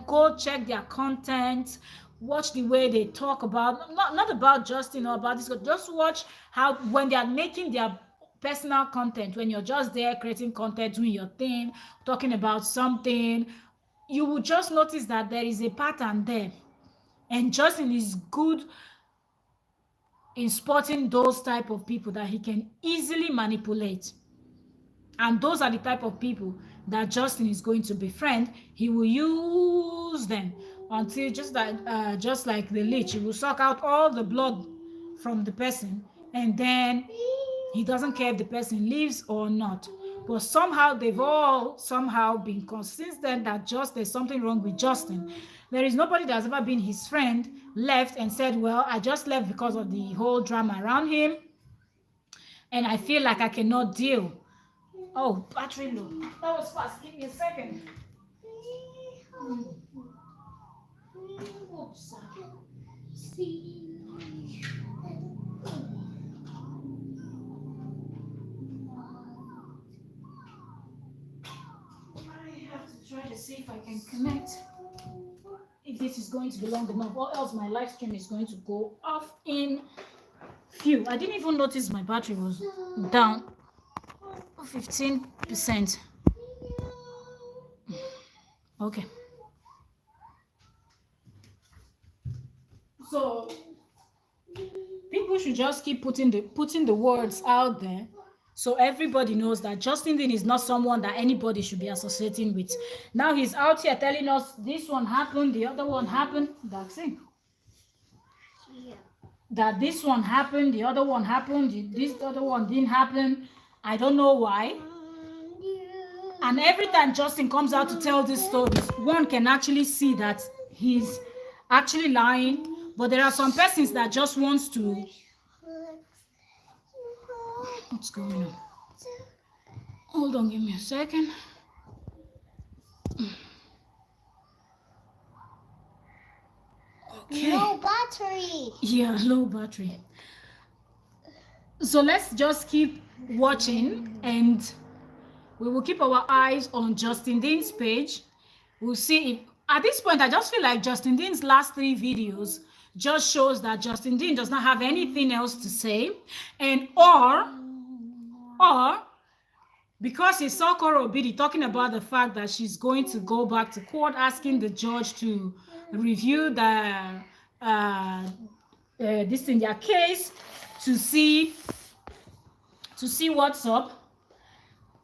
A: go check their content, watch the way they talk about, not about Justin or about this, but just watch how when they are making their personal content, when you're just there creating content, doing your thing, talking about something, you will just notice that there is a pattern there. And Justin is good in spotting those type of people that he can easily manipulate. And those are the type of people that Justin is going to befriend. He will use them until just like the leech, he will suck out all the blood from the person, and then he doesn't care if the person lives or not. But somehow they've all been consistent that just there's something wrong with Justin. There is nobody that's ever been his friend left and said, well, I just left because of the whole drama around him and I feel like I cannot deal. Oh, battery low. That was fast. Give me a second. Oops. Try to see if I can connect, if this is going to be long enough, or else my live stream is going to go off in few. I didn't even notice my battery was down 15%. Okay, so people should just keep putting the words out there, so everybody knows that Justin Dean is not someone that anybody should be associating with. Now he's out here telling us this one happened, the other one happened. That's it. Yeah. That this one happened, the other one happened, this other one didn't happen. I don't know why. And every time Justin comes out to tell these stories, one can actually see that he's actually lying. But there are some persons that just wants to... What's going on? Hold on, give me a second. Okay.
C: Low battery.
A: Yeah, low battery. So let's just keep watching and we will keep our eyes on Justin Dean's page. We'll see if... At this point, I just feel like Justin Dean's last 3 videos just shows that Justin Dean does not have anything else to say, and or because he saw Kora talking about the fact that she's going to go back to court, asking the judge to review the this in their case to see what's up.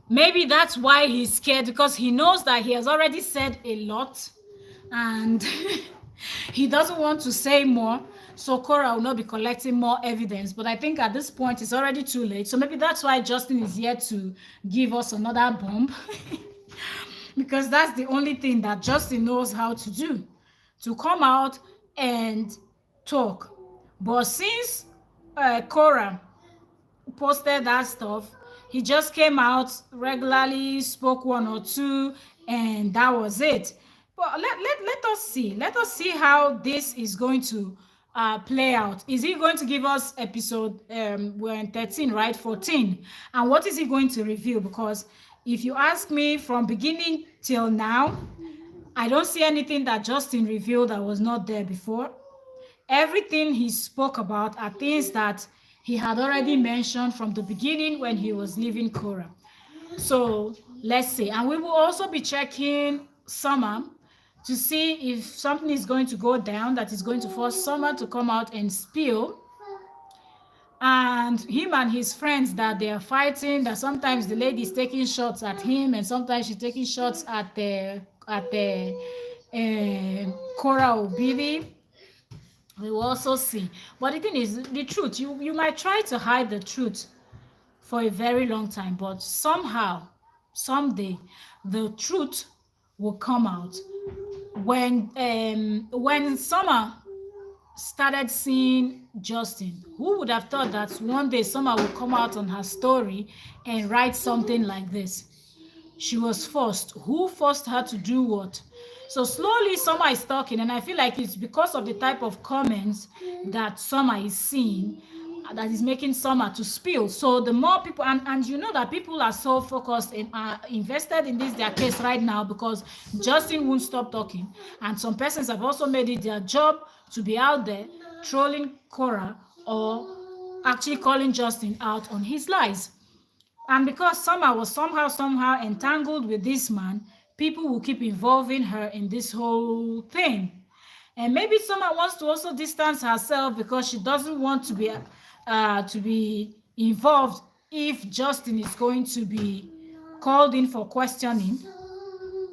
A: Maybe that's why he's scared, because he knows that he has already said a lot and he doesn't want to say more, so Kora will not be collecting more evidence. But I think at this point it's already too late, so maybe that's why Justin is here to give us another bomb because that's the only thing that Justin knows how to do, to come out and talk. But since Kora posted that stuff, he just came out regularly, spoke 1 or 2, and that was it. But let us see how this is going to play out. Is he going to give us episode we're in 13, right? 14, and what is he going to reveal? Because if you ask me, from beginning till now, I don't see anything that Justin revealed that was not there before. Everything he spoke about are things that he had already mentioned from the beginning when he was leaving Kora. So let's see. And we will also be checking Summer to see if something is going to go down that is going to force Summer to come out and spill. And him and his friends, that they are fighting, that sometimes the lady is taking shots at him and sometimes she's taking shots at the Kora Obidi. We will also see. But the thing is, the truth, you might try to hide the truth for a very long time, but somehow, someday, the truth will come out. when Summer started seeing Justin, who would have thought that one day Summer would come out on her story and write something like this? She was forced. Who forced her to do what? So slowly Summer is talking, and I feel like it's because of the type of comments that Summer is seeing that is making Summer to spill. So the more people, and you know that people are so focused and are invested in their case right now because Justin won't stop talking. And some persons have also made it their job to be out there trolling Kora or actually calling Justin out on his lies. And because Summer was somehow entangled with this man, people will keep involving her in this whole thing. And maybe Summer wants to also distance herself because she doesn't want to be involved if Justin is going to be called in for questioning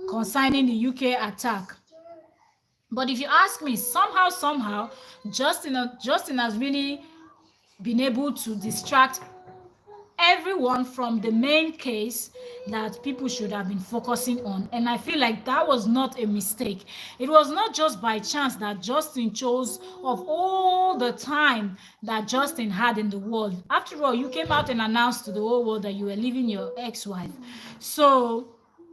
A: concerning the UK attack. But if you ask me, somehow, Justin has really been able to distract everyone from the main case that people should have been focusing on. And I feel like that was not a mistake. It was not just by chance that Justin chose of all the time that Justin had in the world. After all, you came out and announced to the whole world that you were leaving your ex-wife. So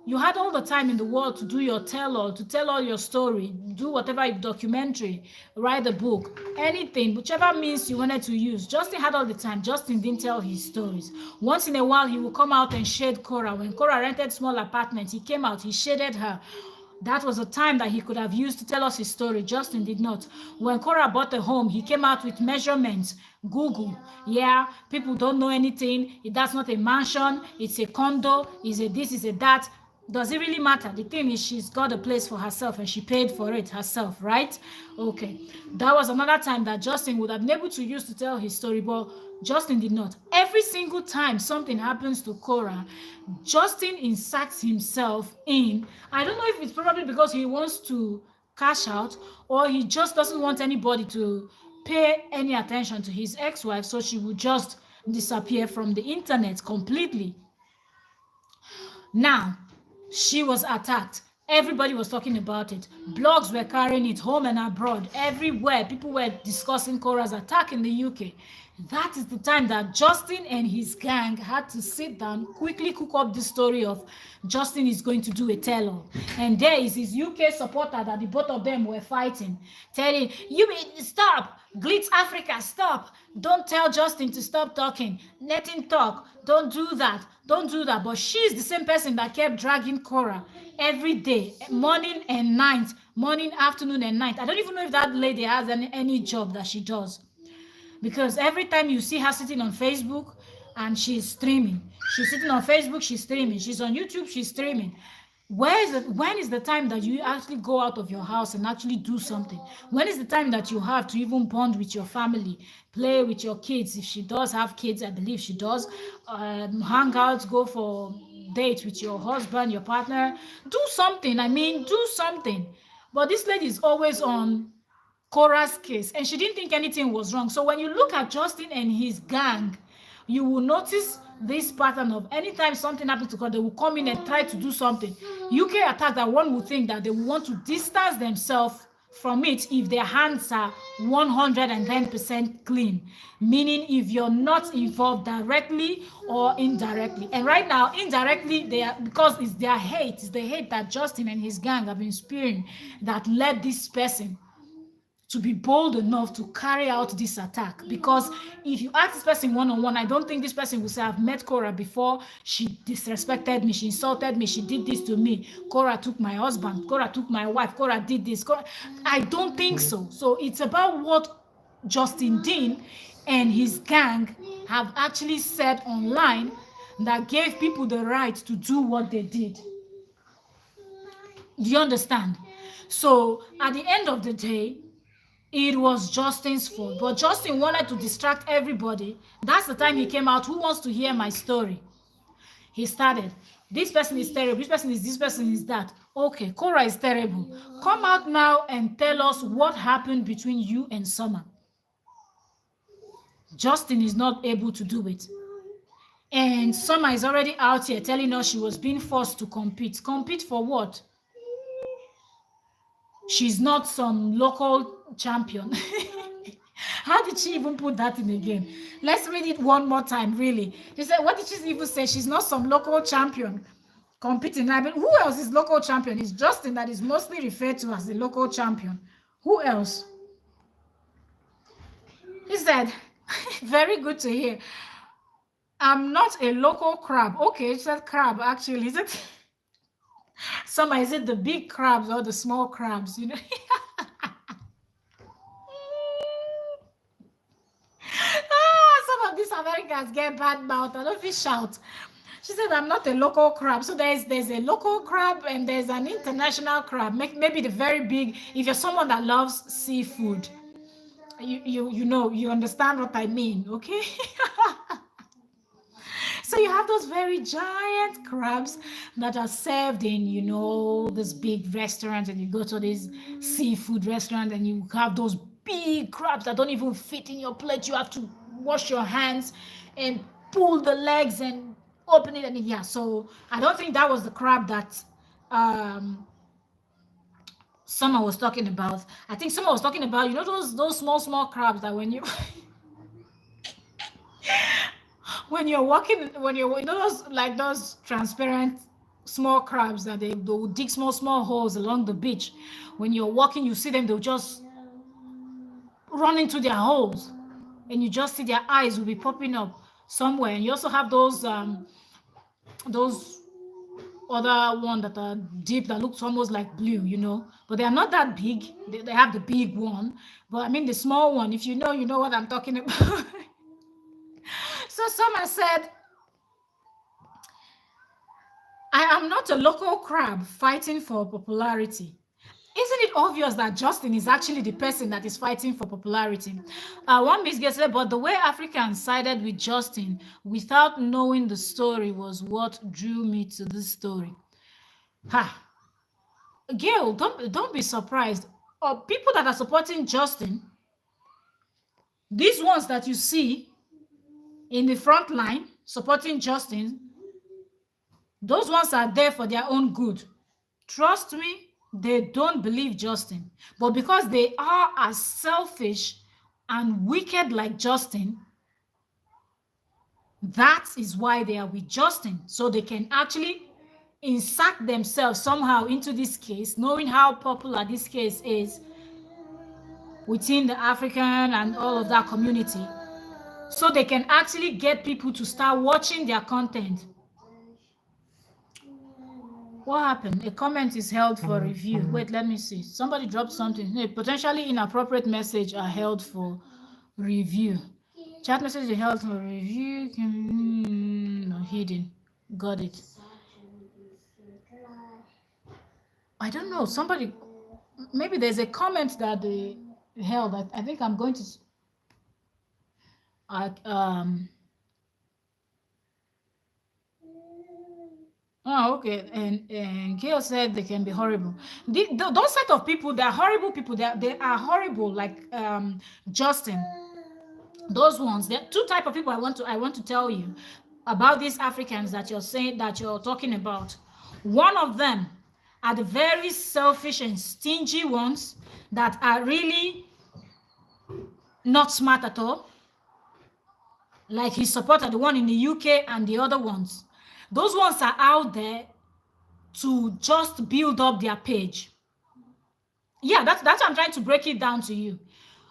A: you had all the time in the world to do your tell-all, to tell all your story, do whatever documentary, write a book, anything, whichever means you wanted to use. Justin had all the time. Justin didn't tell his stories. Once in a while, he would come out and shade Kora. When Kora rented small apartments, he came out, he shaded her. That was a time that he could have used to tell us his story. Justin did not. When Kora bought a home, he came out with measurements. Google. Yeah, people don't know anything. That's not a mansion. It's a condo. It's a this, it's a that. Does it really matter? The thing is, she's got a place for herself and she paid for it herself, right? Okay. That was another time that Justin would have been able to use to tell his story, but Justin did not. Every single time something happens to Kora, Justin inserts himself in. I don't know if it's probably because he wants to cash out or he just doesn't want anybody to pay any attention to his ex-wife, so she would just disappear from the internet completely. Now, she was attacked. Everybody was talking about it. Blogs were carrying it home and abroad. Everywhere, people were discussing Kora's attack in the UK. That is the time that Justin and his gang had to sit down, quickly cook up the story of Justin is going to do a tell-all. And there is his UK supporter that the both of them were fighting, telling, stop, Glitz Africa, stop. Don't tell Justin to stop talking. Let him talk. Don't do that. Don't do that. But she's the same person that kept dragging Kora every day, morning and night, morning, afternoon, and night. I don't even know if that lady has any job that she does. Because every time you see her sitting on Facebook and she's streaming, she's sitting on Facebook, she's streaming, she's on YouTube, she's streaming. When is the time that you actually go out of your house and actually do something? When is the time that you have to even bond with your family, play with your kids? If she does have kids, I believe she does. Hang out, go for dates with your husband, your partner. Do something. Do something. But this lady is always on Kora's case, and she didn't think anything was wrong. So when you look at Justin and his gang, you will notice this pattern of anytime something happens to God, they will come in and try to do something. UK attack that one would think that they will want to distance themselves from it if their hands are 110% clean, meaning if you're not involved directly or indirectly. And right now, indirectly, because it's the hate that Justin and his gang have been spewing that led this person to be bold enough to carry out this attack. Because if you ask this person one-on-one, I don't think this person will say, I've met Kora before, she disrespected me, she insulted me, she did this to me, Kora took my husband, Kora took my wife, Kora did this. I don't think so. So it's about what Justin Dean and his gang have actually said online that gave people the right to do what they did. Do you understand? So at the end of the day, it was Justin's fault. But Justin wanted to distract everybody. That's the time he came out. Who wants to hear my story? He started. This person is terrible. This person is that. Okay, Kora is terrible. Come out now and tell us what happened between you and Summer. Justin is not able to do it. And Summer is already out here telling us she was being forced to compete. Compete for what? she's not some local champion. How did she even put that in again? Let's read it one more time, really. She said, what did she even say? She's not some local champion competing. I mean, who else is local champion? It's Justin that is mostly referred to as the local champion. Who else? He said, very good to hear. I'm not a local crab. Okay, she said crab, actually. Is it? Some, is it the big crabs or the small crabs? You know? Some of these Americans get bad mouth. I don't feel shout. She said, I'm not a local crab. So there's a local crab and there's an international crab. Maybe the very big, if you're someone that loves seafood, you know, you understand what I mean, okay? So you have those very giant crabs that are served in, you know, this big restaurant, and you go to this seafood restaurant and you have those big crabs that don't even fit in your plate. You have to wash your hands and pull the legs and open it. And yeah, so I don't think that was the crab that Summer was talking about. I think Summer was talking about, you know, those small crabs that when you when you're walking, you know, those like those transparent small crabs that they'll dig small holes along the beach. When you're walking, you see them, they'll just run into their holes, and you just see their eyes will be popping up somewhere. And you also have those other one that are deep that looks almost like blue, you know, but they are not that big. They have the big one, but I mean the small one. If you know what I'm talking about. So Summer said, I am not a local crab fighting for popularity. Isn't it obvious that Justin is actually the person that is fighting for popularity? One Miss Gay said, but the way Africans sided with Justin without knowing the story was what drew me to this story. Ha! Gail, don't be surprised. People that are supporting Justin, these ones that you see in the front line supporting Justin, those ones are there for their own good. Trust me, they don't believe Justin. But because they are as selfish and wicked like Justin, that is why they are with Justin. So they can actually insert themselves somehow into this case, knowing how popular this case is within the African and all of that community. So they can actually get people to start watching their content. What happened? A comment is held for review. Wait, let me see. Somebody dropped something. A potentially inappropriate message are held for review. Chat message is held for review. No, hidden. Got it. I don't know. Somebody, maybe there's a comment that they held. I think I'm going to. Oh, okay. And Gail said they can be horrible. Those set of people, they're horrible people. They are horrible, like Justin. Those ones. There are two types of people I want to tell you about these Africans that you're talking about. One of them are the very selfish and stingy ones that are really not smart at all. Like his supporter, the one in the UK, and the other ones. Those ones are out there to just build up their page. Yeah, that's what I'm trying to break it down to you.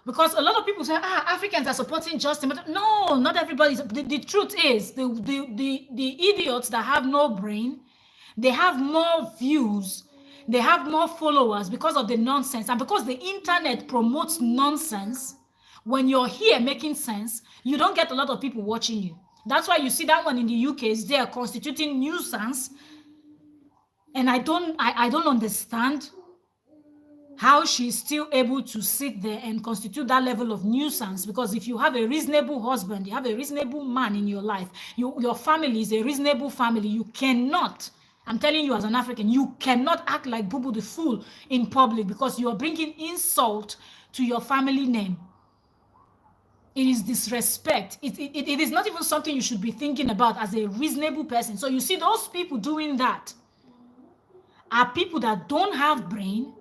A: Because a lot of people say, Africans are supporting Justin. But no, not everybody. The truth is, the idiots that have no brain, they have more views, they have more followers because of the nonsense. And because the internet promotes nonsense, when you're here making sense, you don't get a lot of people watching you. That's why you see that one in the UK is there constituting nuisance. And I don't understand how she's still able to sit there and constitute that level of nuisance. Because if you have a reasonable husband, you have a reasonable man in your life, your family is a reasonable family, you cannot, I'm telling you as an African, you cannot act like Boo Boo the Fool in public because you are bringing insult to your family name. It is disrespect. It is not even something you should be thinking about as a reasonable person. So you see those people doing that are people that don't have brain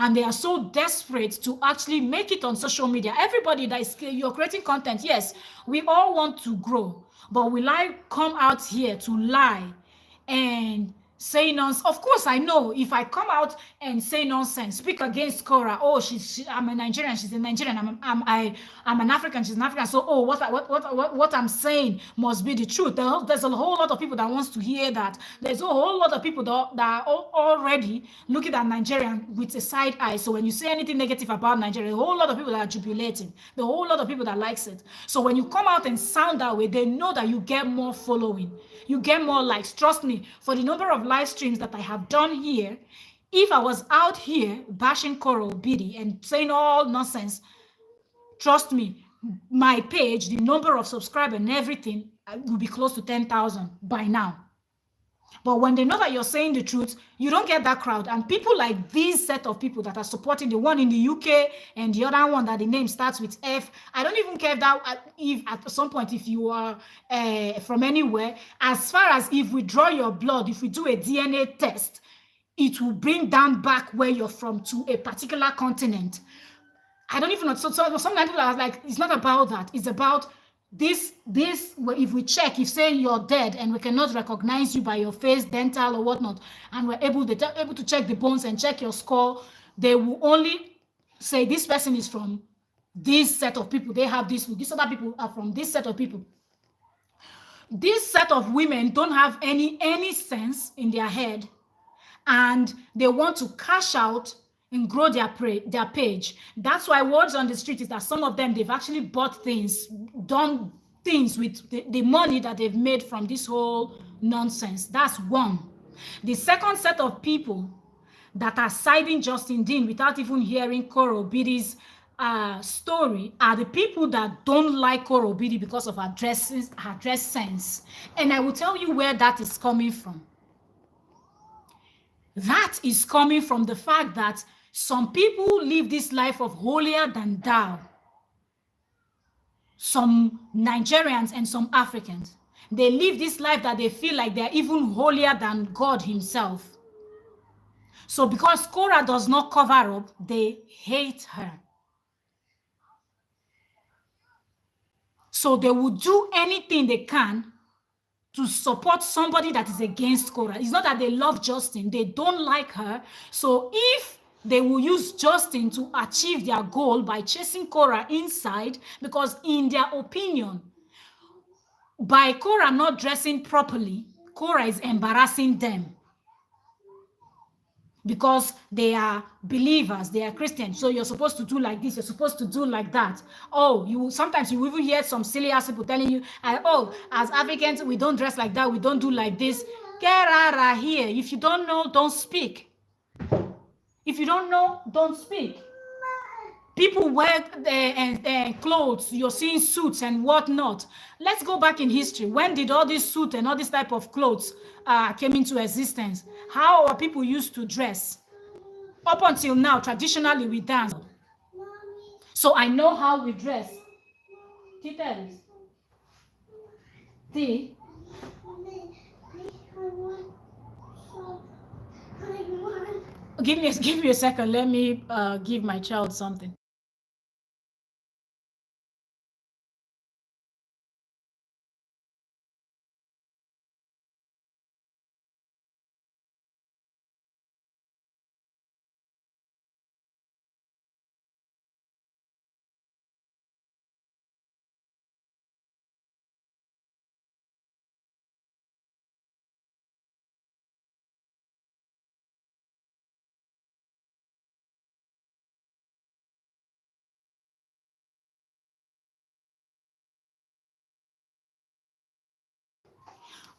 A: and they are so desperate to actually make it on social media. Everybody that is you're creating content, yes, we all want to grow, but will I come out here to lie and say nonsense? Of course, I know if I come out and say nonsense, speak against Kora, oh, I'm a Nigerian, she's a Nigerian, I'm an African, she's an African. So, oh, what I'm saying must be the truth. There's a whole lot of people that wants to hear that. There's a whole lot of people that are already looking at Nigerian with a side eye. So when you say anything negative about Nigeria, a whole lot of people that are jubilating, the whole lot of people that likes it. So when you come out and sound that way, they know that you get more following. You get more likes. Trust me, for the number of live streams that I have done here, if I was out here bashing Kora Obidi and saying all nonsense, trust me, my page, the number of subscribers and everything will be close to 10,000 by now. But when they know that you're saying the truth, you don't get that crowd. And people like these set of people that are supporting the one in the UK and the other one that the name starts with F, I don't even care if at some point, if you are from anywhere, as far as if we draw your blood, if we do a DNA test, it will bring down back where you're from to a particular continent. I don't even know. So some people are like, it's not about that. It's about this, if we check, if say you're dead and we cannot recognize you by your face, dental or whatnot, and we're able to check the bones and check your skull, they will only say this person is from this set of people. They have this, these other people are from this set of people. This set of women don't have any sense in their head, and they want to cash out and grow their page. That's why words on the street is that some of them, they've actually bought things, done things with the money that they've made from this whole nonsense. That's one. The second set of people that are siding Justin Dean without even hearing Kora Obidi's story are the people that don't like Kora Obidi because of her dress sense. And I will tell you where that is coming from. That is coming from the fact that some people live this life of holier than thou. Some Nigerians and some Africans, they live this life that they feel like they're even holier than God himself. So because Kora does not cover up, they hate her. So they will do anything they can to support somebody that is against Kora. It's not that they love Justin, they don't like her. So if they will use Justin to achieve their goal by chasing Kora inside, because in their opinion, by Kora not dressing properly, Kora is embarrassing them. Because they are believers, they are Christians. So you're supposed to do like this, you're supposed to do like that. Oh, sometimes you even hear some silly ass people telling you, oh, as Africans, we don't dress like that, we don't do like this. Get out of here. If you don't know, don't speak. If you don't know, don't speak. People wear clothes, you're seeing suits and whatnot. Let's go back in history. When did all these suits and all this type of clothes came into existence? How are people used to dress? Up until now, traditionally, we dance. So I know how we dress. See? Give me a second. Let me give my child something.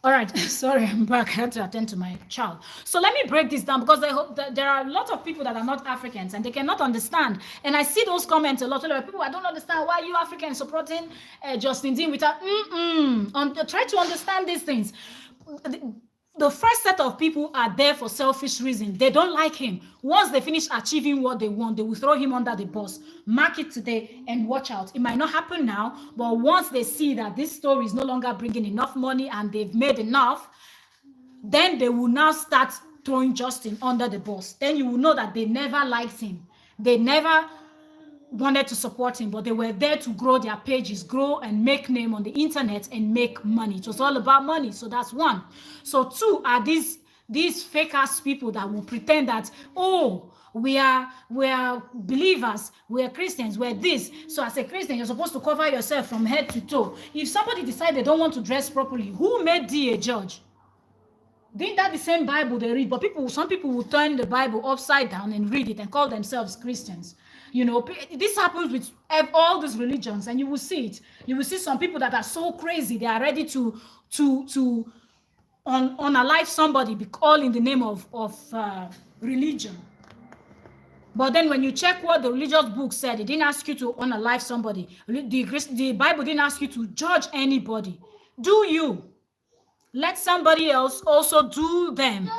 A: All right, sorry, I'm back. I had to attend to my child. So let me break this down, because there are a lot of people that are not Africans and they cannot understand. And I see those comments a lot. People, I don't understand why you Africans supporting Justin Dean without try to understand these things. The first set of people are there for selfish reasons. They don't like him. Once they finish achieving what they want, they will throw him under the bus. Mark it today and watch out. It might not happen now, but once they see that this story is no longer bringing enough money and they've made enough, then they will now start throwing Justin under the bus, then you will know that they never liked him. They never wanted to support him, but they were there to grow their pages, grow and make name on the internet and make money. It was all about money. So that's one. So two are these fake ass people that will pretend that, oh, we are believers, we are Christians, we're this. So as a Christian, you're supposed to cover yourself from head to toe. If somebody decides they don't want to dress properly, who made thee a judge? Didn't that the same Bible they read? But some people will turn the Bible upside down and read it and call themselves Christians. You know, this happens with all these religions, and you will see it. You will see some people that are so crazy, they are ready to unalive somebody, all in the name of religion. But then when you check what the religious book said, it didn't ask you to unalive somebody. The Bible didn't ask you to judge anybody. Do you? Let somebody else also do them.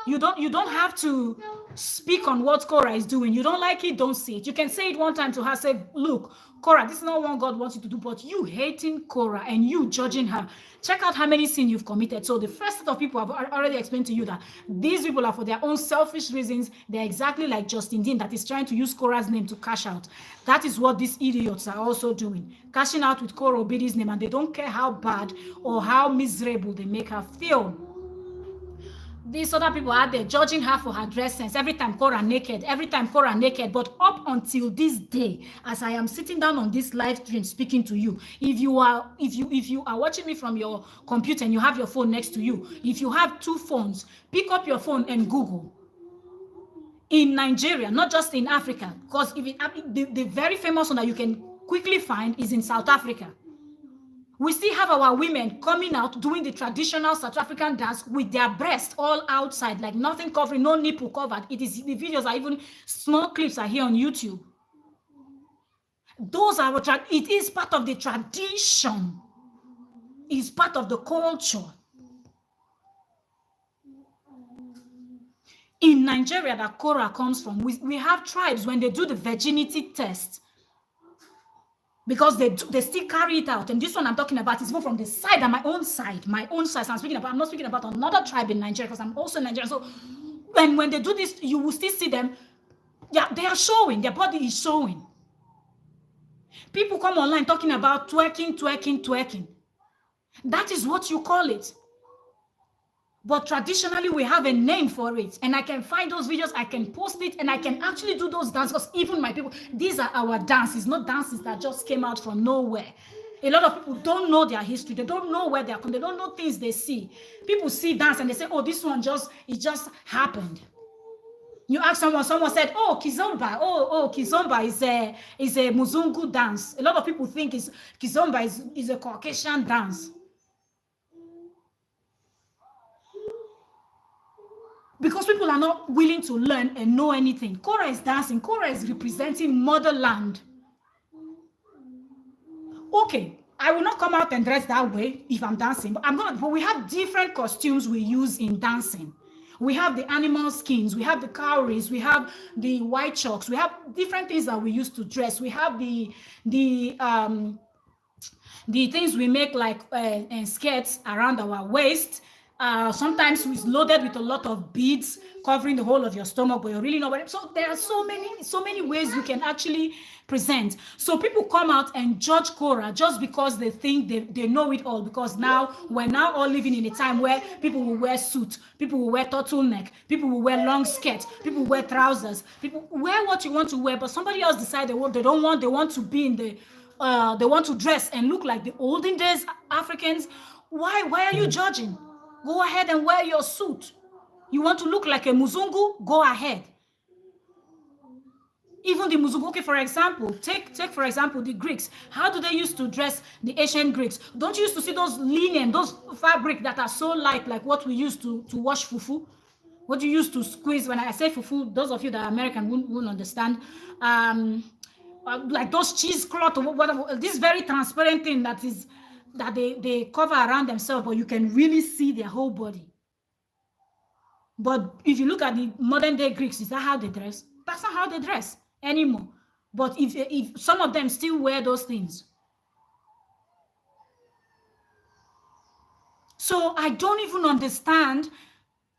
A: You don't have to speak on what Kora is doing. You don't like it, don't say it. You can say it one time to her, say, look, Kora, this is not what God wants you to do, but you hating Kora and you judging her. Check out how many sins you've committed. So the first set of people I've already explained to you that these people are for their own selfish reasons. They're exactly like Justin Dean that is trying to use Kora's name to cash out. That is what these idiots are also doing. Cashing out with Kora Obidi's name, and they don't care how bad or how miserable they make her feel. These other people are there judging her for her dress sense. Every time Kora naked. But up until this day, as I am sitting down on this live stream speaking to you, if you are watching me from your computer and you have your phone next to you, if you have two phones, pick up your phone and Google. In Nigeria, not just in Africa, because the very famous one that you can quickly find is in South Africa. We still have our women coming out doing the traditional South African dance with their breasts all outside, like nothing covering, no nipple covered. The videos are even small clips are here on YouTube. Those are it is part of the tradition. It's part of the culture. In Nigeria, that Kora comes from, we have tribes when they do the virginity test. Because they still carry it out. And this one I'm talking about is more from the side, and my own side. So I'm not speaking about another tribe in Nigeria, because I'm also in Nigeria. So when they do this, you will still see them. Yeah, they are showing, their body is showing. People come online talking about twerking. That is what you call it. But traditionally, we have a name for it. And I can find those videos, I can post it, and I can actually do those dances. Because even my people, these are our dances, not dances that just came out from nowhere. A lot of people don't know their history. They don't know where they are from. They don't know things they see. People see dance and they say, oh, this one it just happened. You ask someone said, oh, Kizomba. Oh, Kizomba is a Muzungu dance. A lot of people think Kizomba is a Caucasian dance. Because people are not willing to learn and know anything. Kora is dancing. Kora is representing motherland. Okay, I will not come out and dress that way if I'm dancing. But we have different costumes we use in dancing. We have the animal skins. We have the cowries. We have the white chalks. We have different things that we use to dress. We have the things we make like skirts around our waist. Sometimes it's loaded with a lot of beads covering the whole of your stomach, but you're really not. So there are so many ways you can actually present. So people come out and judge Kora just because they think they know it all. Because now we're all living in a time where people will wear suit, people will wear turtleneck, people will wear long skirts, people will wear trousers, people wear what you want to wear, but somebody else decide they want to be in the they want to dress and look like the olden days Africans. Why are you judging? Go ahead and wear your suit. You want to look like a Muzungu? Go ahead. Even the Muzungu, okay, for example, take for example the Greeks. How do they used to dress, the ancient Greeks? Don't you used to see those linen, those fabric that are so light, like what we used to wash fufu? What you used to squeeze? When I say fufu, those of you that are American won't understand. Like those cheesecloth or whatever, this very transparent thing that they cover around themselves, but you can really see their whole body. But if you look at the modern day Greeks, is that how they dress? That's not how they dress anymore. But if some of them still wear those things. So I don't even understand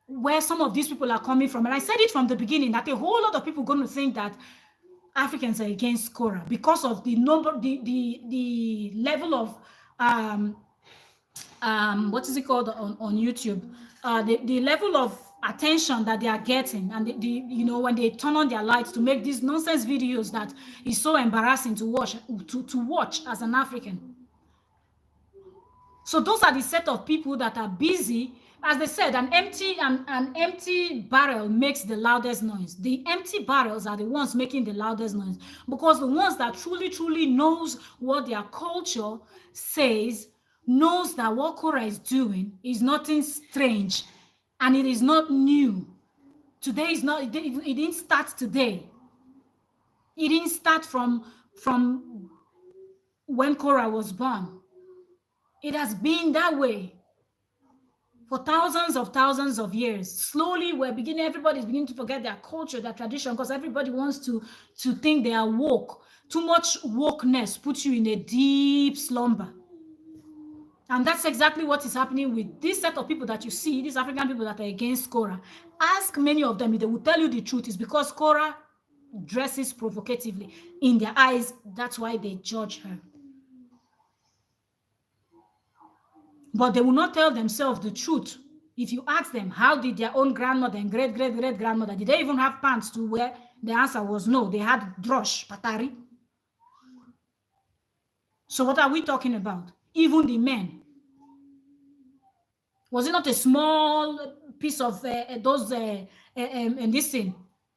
A: where some of these people are coming from. And I said it from the beginning that a whole lot of people are going to think that Africans are against Kora because of the number, the level of what is it called on YouTube? The level of attention that they are getting, and you know, when they turn on their lights to make these nonsense videos that is so embarrassing to watch as an African. So those are the set of people that are busy. As they said, an empty barrel makes the loudest noise. The empty barrels are the ones making the loudest noise, because the ones that truly knows what their culture says, knows that what Kora is doing is nothing strange, and it is not new. Today is not, it didn't start today. It didn't start from when Kora was born. It has been that way for thousands of years. Slowly, everybody's beginning to forget their culture, their tradition, because everybody wants to think they are woke. Too much wokeness puts you in a deep slumber. And that's exactly what is happening with this set of people that you see, these African people that are against Kora. Ask many of them, they will tell you the truth. It's because Kora dresses provocatively. In their eyes, that's why they judge her. But they will not tell themselves the truth. If you ask them, how did their own grandmother and great-great-great-grandmother, did they even have pants to wear? The answer was no. They had drosh, patari. So what are we talking about? Even the men. Was it not a small piece of those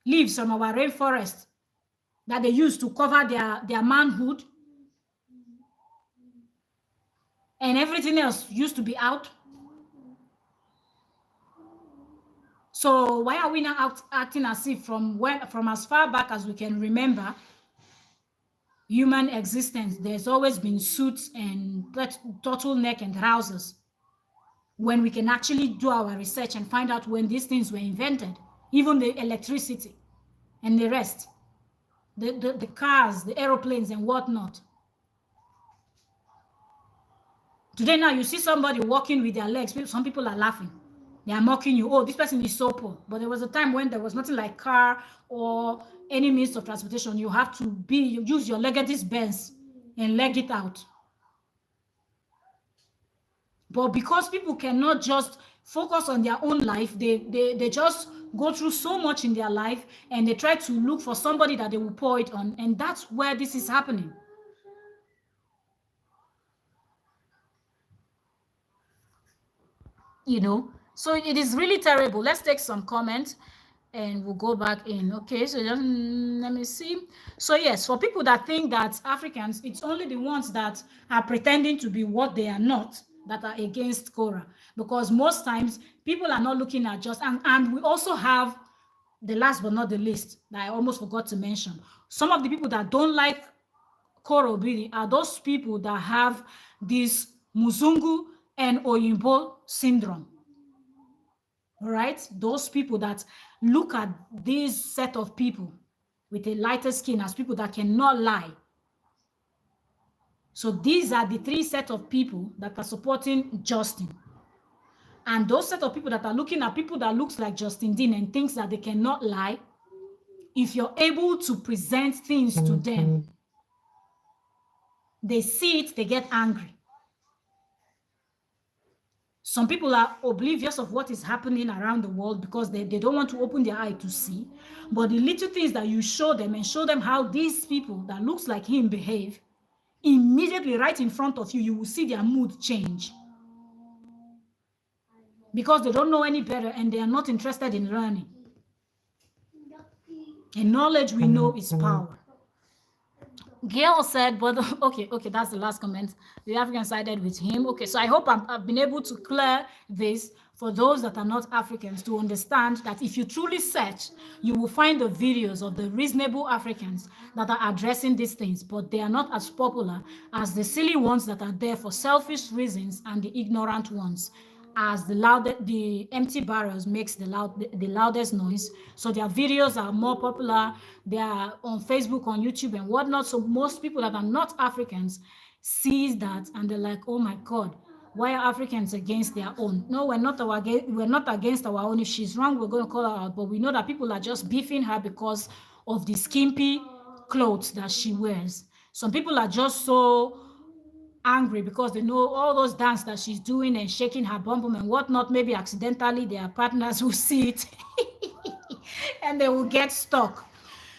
A: leaves from our rainforest that they used to cover their manhood? And everything else used to be out. So why are we now acting as if from as far back as we can remember human existence, there's always been suits and turtleneck and trousers, when we can actually do our research and find out when these things were invented, even the electricity and the rest, the cars, the aeroplanes and whatnot. Today now you see somebody walking with their legs, some people are laughing. They are mocking you. Oh, this person is so poor. But there was a time when there was nothing like car or any means of transportation. You have to use your Legacy Benz and leg it out. But because people cannot just focus on their own life, they just go through so much in their life, and they try to look for somebody that they will pour it on. And that's where this is happening. You know, so it is really terrible. Let's take some comments and we'll go back in. Okay, so just, let me see. So yes, for people that think that Africans, it's only the ones that are pretending to be what they are not that are against Kora, because most times people are not looking at just, and we also have the last but not the least that I almost forgot to mention. Some of the people that don't like Kora Obiri are those people that have this Muzungu and Oyinbo syndrome. All right, those people that look at this set of people with a lighter skin as people that cannot lie. So these are the three set of people that are supporting Justin. And those set of people that are looking at people that looks like Justin Dean and thinks that they cannot lie, if you're able to present things to them, they see it, they get angry. Some people are oblivious of what is happening around the world because they don't want to open their eye to see. But the little things that you show them and show them how these people that looks like him behave, immediately right in front of you, you will see their mood change. Because they don't know any better and they are not interested in learning. And knowledge, we know, is power. Gail said, but okay, that's the last comment. The African sided with him. Okay, so I hope I've been able to clear this for those that are not Africans to understand that if you truly search, you will find the videos of the reasonable Africans that are addressing these things, but they are not as popular as the silly ones that are there for selfish reasons and the ignorant ones. As the empty barrels makes the loudest noise, so their videos are more popular. They are on Facebook, on YouTube, and whatnot. So most people that are not Africans see that and they're like, "Oh my God, Why are Africans against their own? No, we're not against our own. If she's wrong, we're going to call her out. But we know that people are just beefing her because of the skimpy clothes that she wears. Some people are just so angry because they know all those dance that she's doing and shaking her bum bum and whatnot. Maybe accidentally their partners will see it and they will get stuck.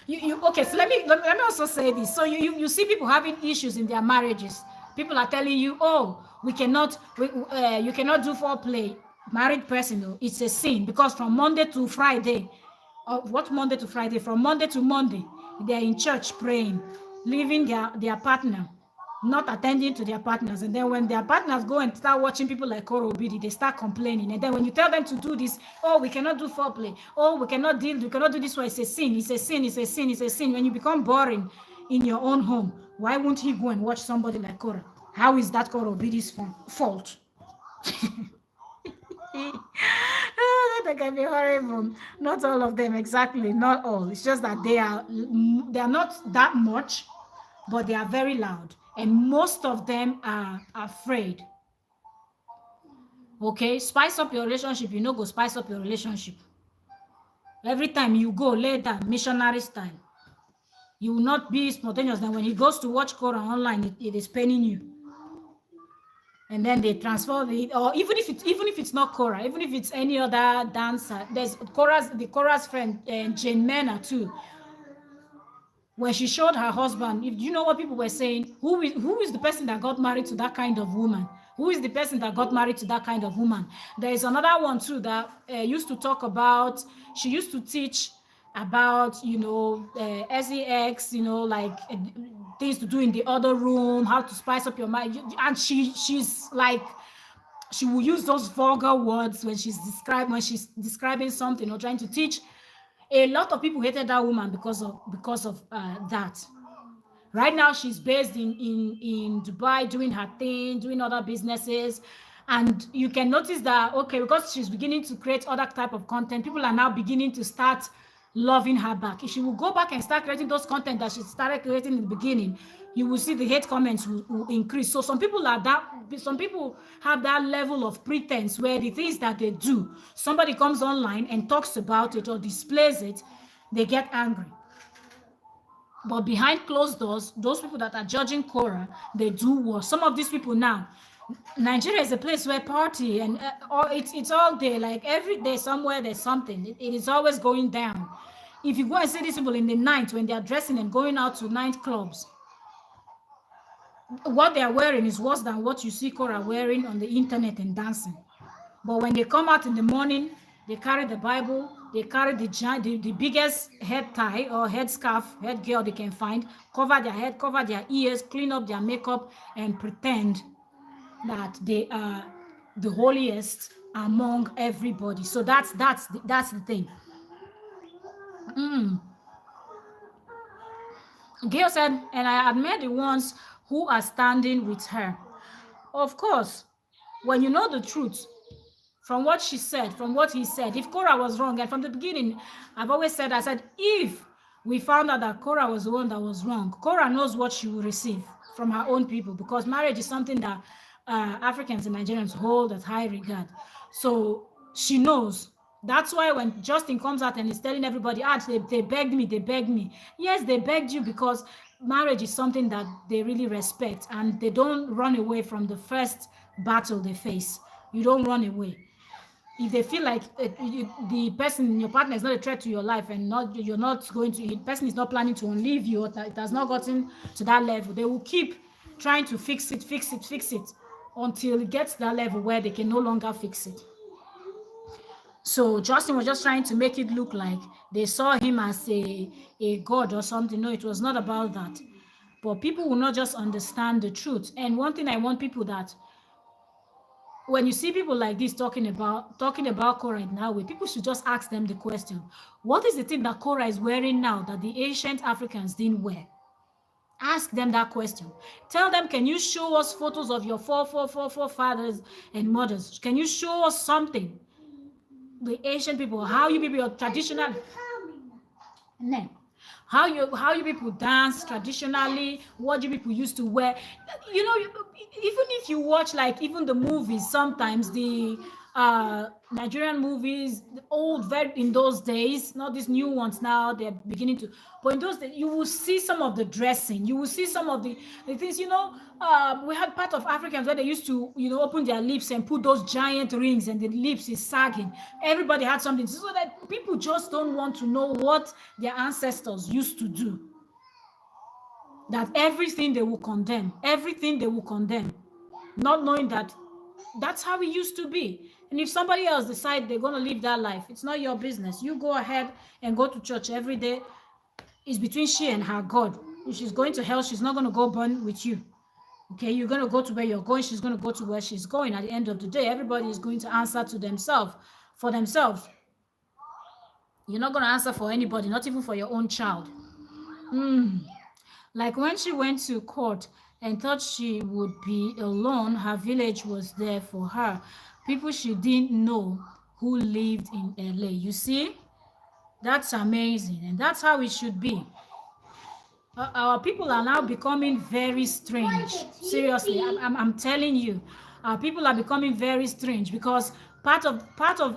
A: Okay, so let me also say this. So you see people having issues in their marriages. People are telling you, oh, you cannot do foreplay. Married person, oh, it's a sin because from Monday to Friday, what Monday to Friday? From Monday to Monday, they're in church praying, leaving their partner, not attending to their partners. And then when their partners go and start watching people like Kora, they start complaining. And then when you tell them to do this, oh, we cannot do foreplay. Oh, we cannot do this way. It's a sin. It's a sin. It's a sin. It's a sin. When you become boring in your own home, why won't he go and watch somebody like Kora? How is that Kora Obidi's fault? That can be horrible. Not all of them, exactly. Not all. It's just that they are not that much, but they are very loud. And most of them are afraid. Okay, spice up your relationship. You know, go spice up your relationship. Every time you go, lay down, missionary style. You will not be spontaneous. Then when he goes to watch Kora online, it is paining you. And then they transfer it, or even if it's not Kora, even if it's any other dancer. There's Kora's friend, Jane Mena too. When she showed her husband, if you know what people were saying, who is the person that got married to that kind of woman? Who is the person that got married to that kind of woman? There is another one too that used to talk about, she used to teach about, sex, like things to do in the other room, how to spice up your mind. And she's like, she will use those vulgar words when she's describing something or trying to teach. A lot of people hated that woman because of that. Right now, she's based in Dubai, doing her thing, doing other businesses. And you can notice that, okay, because she's beginning to create other type of content, people are now beginning to start loving her back. If she will go back and start creating those content that she started creating in the beginning, you will see the hate comments will increase. So some people have that level of pretense where the things that they do, somebody comes online and talks about it or displays it, they get angry. But behind closed doors, those people that are judging Kora, they do worse. Some of these people now, Nigeria is a place where party and it's all day. Like every day somewhere there's something. It is always going down. If you go and see these people in the night when they are dressing and going out to nightclubs, what they are wearing is worse than what you see Kora wearing on the internet and dancing. But when they come out in the morning, they carry the Bible, they carry the biggest head tie or head scarf, head gear they can find, cover their head, cover their ears, clean up their makeup, and pretend that they are the holiest among everybody. So that's the thing. Gail said, and I admire the ones who are standing with her. Of course, when you know the truth, from what she said, from what he said, if Kora was wrong, and from the beginning, I've always said, if we found out that Kora was the one that was wrong, Kora knows what she will receive from her own people, because marriage is something that Africans and Nigerians hold at high regard. So she knows. That's why when Justin comes out and is telling everybody, they begged me. Yes, they begged you because marriage is something that they really respect, and they don't run away from the first battle they face. You don't run away. If they feel like the person, your partner, is not a threat to your life, and the person is not planning to leave you, or it has not gotten to that level, they will keep trying to fix it until it gets to that level where they can no longer fix it. So Justin was just trying to make it look like they saw him as a god or something. No, it was not about that. But people will not just understand the truth. And one thing I want people that, when you see people like this talking about Kora in that way, people should just ask them the question, what is the thing that Kora is wearing now that the ancient Africans didn't wear? Ask them that question. Tell them, can you show us photos of your forefathers and mothers? Can you show us something? The Asian people, how you people are traditional. how you people dance traditionally, what you people used to wear. You know, even if you watch like even the movies, sometimes the Nigerian movies, the old, very in those days, not these new ones now, they're beginning to, but in those days, you will see some of the dressing, you will see some of the things, you know. We had part of Africans where they used to, you know, open their lips and put those giant rings and the lips is sagging. Everybody had something, so that people just don't want to know what their ancestors used to do. That everything they will condemn, not knowing that that's how it used to be. And if somebody else decide they're going to live that life, it's not your business. You go ahead and go to church every day. It's between she and her God. If she's going to hell, she's not going to go burn with you. Okay, you're going to go to where you're going, she's going to go to where she's going. At the end of the day, everybody is going to answer to themselves, for themselves. You're not going to answer for anybody, not even for your own child. Like when she went to court and thought she would be alone, her village was there for her. People she didn't know who lived in LA. You see? That's amazing. And that's how it should be. Our people are now becoming very strange. Seriously, I'm telling you. Our people are becoming very strange because part of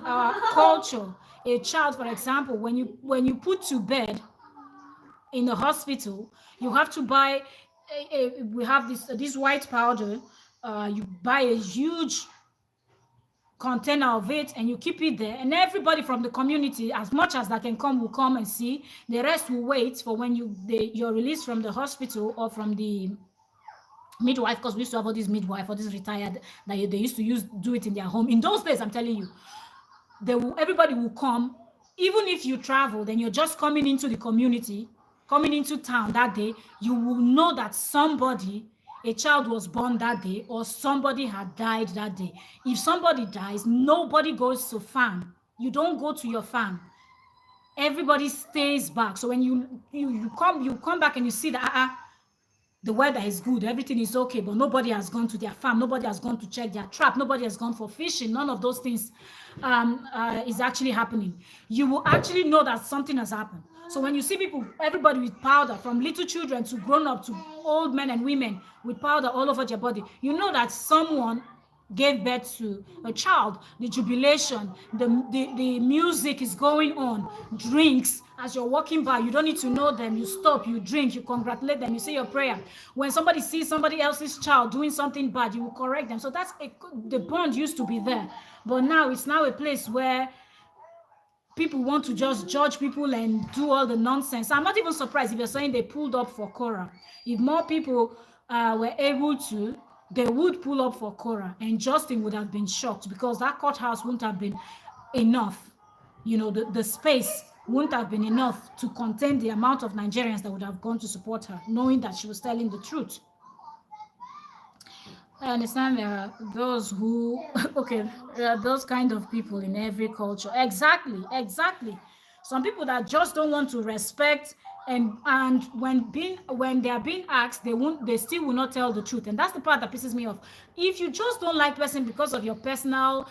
A: our culture, a child, for example, when you put to bed in the hospital, you have to buy we have this white powder. You buy a huge container of it and you keep it there, and everybody from the community, as much as that can come, will come and see. The rest will wait for when you're released from the hospital or from the midwife, because we used to have all these midwife or this retired that they used to do it in their home. In those days, I'm telling you, everybody will come. Even if you travel, then you're just coming into the community, coming into town that day, you will know that a child was born that day or somebody had died that day. If somebody dies, nobody goes to farm. You don't go to your farm. Everybody stays back. So when you come back and you see that the weather is good, everything is okay, but nobody has gone to their farm, nobody has gone to check their trap, nobody has gone for fishing, none of those things is actually happening. You will actually know that something has happened. So when you see people, everybody with powder, from little children to grown up to old men and women with powder all over their body, you know that someone gave birth to a child. The jubilation, the music is going on, drinks. As you're walking by, you don't need to know them. You stop, you drink, you congratulate them, you say your prayer. When somebody sees somebody else's child doing something bad, you will correct them. So the bond used to be there. But now it's now a place where people want to just judge people and do all the nonsense. I'm not even surprised if you're saying they pulled up for Kora. If more people were able to, they would pull up for Kora, and Justin would have been shocked because that courthouse wouldn't have been enough. You know, the space wouldn't have been enough to contain the amount of Nigerians that would have gone to support her, knowing that she was telling the truth. I understand there are those who, okay, there are those kind of people in every culture. Exactly. Some people that just don't want to respect, and when they are being asked, they still will not tell the truth. And that's the part that pisses me off. If you just don't like person because of your personal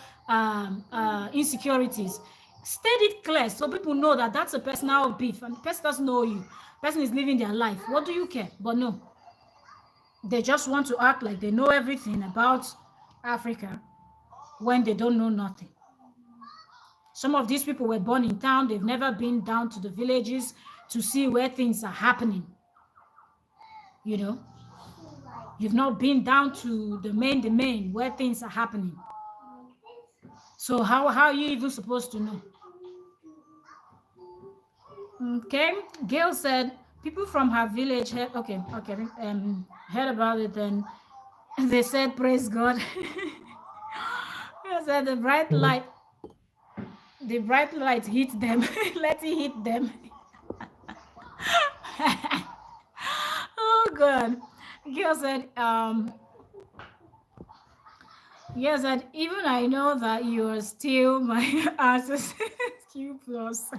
A: insecurities, state it clear so people know that that's a personal beef and the person doesn't know you. The person is living their life. What do you care? But no. They just want to act like they know everything about Africa when they don't know nothing. Some of these people were born in town. They've never been down to the villages to see where things are happening. You know, you've not been down to the main where things are happening. So how are you even supposed to know? Okay, Gail said people from her village heard about it, and they said, praise God. They said the bright light hit them. Let it hit them. Oh God. Gail said, yes, and even I know that you are still my artist. Q plus.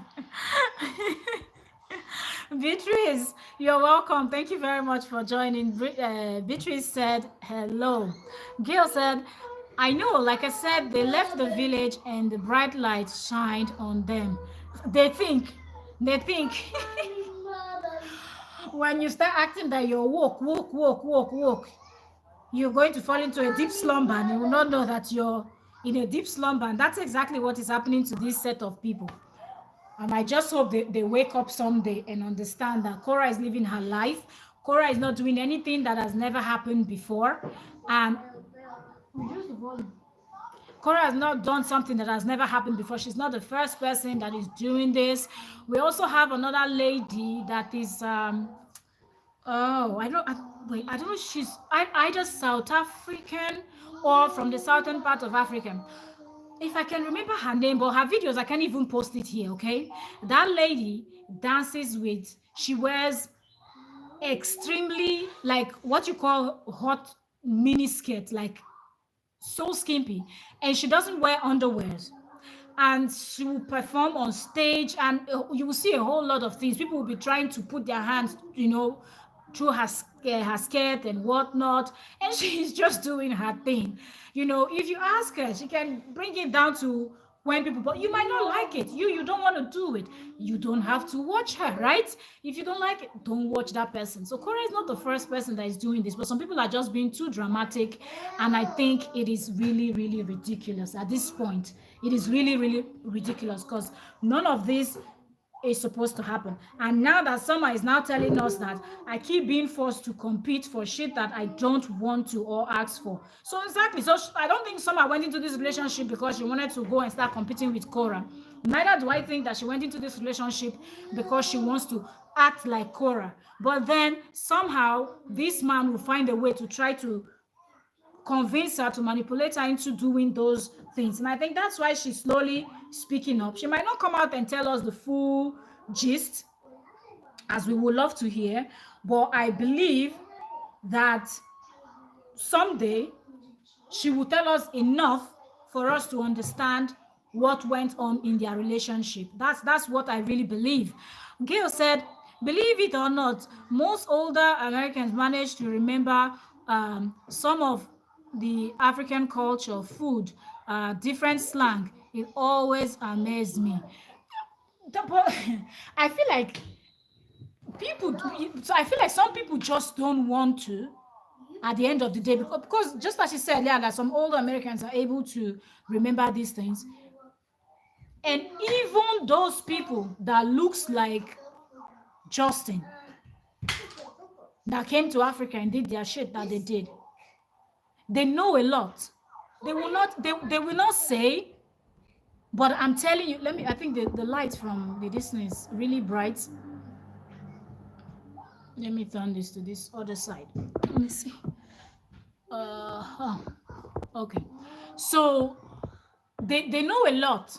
A: Beatrice, you're welcome. Thank you very much for joining. Beatrice said hello. Gail said, I know, like I said, they left the village and the bright light shined on them. They think When you start acting that you're woke, you're going to fall into a deep slumber and you will not know that you're in a deep slumber. And that's exactly what is happening to this set of people. And I just hope they wake up someday and understand that Kora is living her life. Kora is not doing anything that has never happened before. And reduce the volume. Kora has not done something that has never happened before. She's not the first person that is doing this. We also have another lady that is I don't know if she's either South African or from the southern part of Africa. If I can remember her name, but her videos, I can't even post it here, okay? That lady dances with, she wears extremely, like what you call hot mini skirt, like so skimpy, and she doesn't wear underwears. And she will perform on stage, and you will see a whole lot of things. People will be trying to put their hands, through her skirt and whatnot, and she's just doing her thing. If you ask her, she can bring it down to when people, but you might not like it. You don't want to do it. You don't have to watch her, right? If you don't like it, don't watch that person. So Kora is not the first person that is doing this, but some people are just being too dramatic, and I think it is really, really ridiculous at this point. It is really, really ridiculous because none of this is supposed to happen. And now that Summer is now telling us that I keep being forced to compete for shit that I don't want to or ask for. So exactly. So I don't think Summer went into this relationship because she wanted to go and start competing with Kora. Neither do I think that she went into this relationship because she wants to act like Kora. But then somehow this man will find a way to try to convince her, to manipulate her into doing those things. And I think that's why she's slowly speaking up. She might not come out and tell us the full gist, as we would love to hear, but I believe that someday she will tell us enough for us to understand what went on in their relationship. That's what I really believe. Gail said, believe it or not, most older Americans manage to remember some of the African culture, food, different slang. It always amazed me. I feel like some people just don't want to at the end of the day, because just as she said, yeah, that some older Americans are able to remember these things. And even those people that looks like Justin, that came to Africa and did their shit that they did, they know a lot. They will not say, but I'm telling you, I think the light from the distance is really bright. Let me turn this to this other side. Let me see. Okay. So they know a lot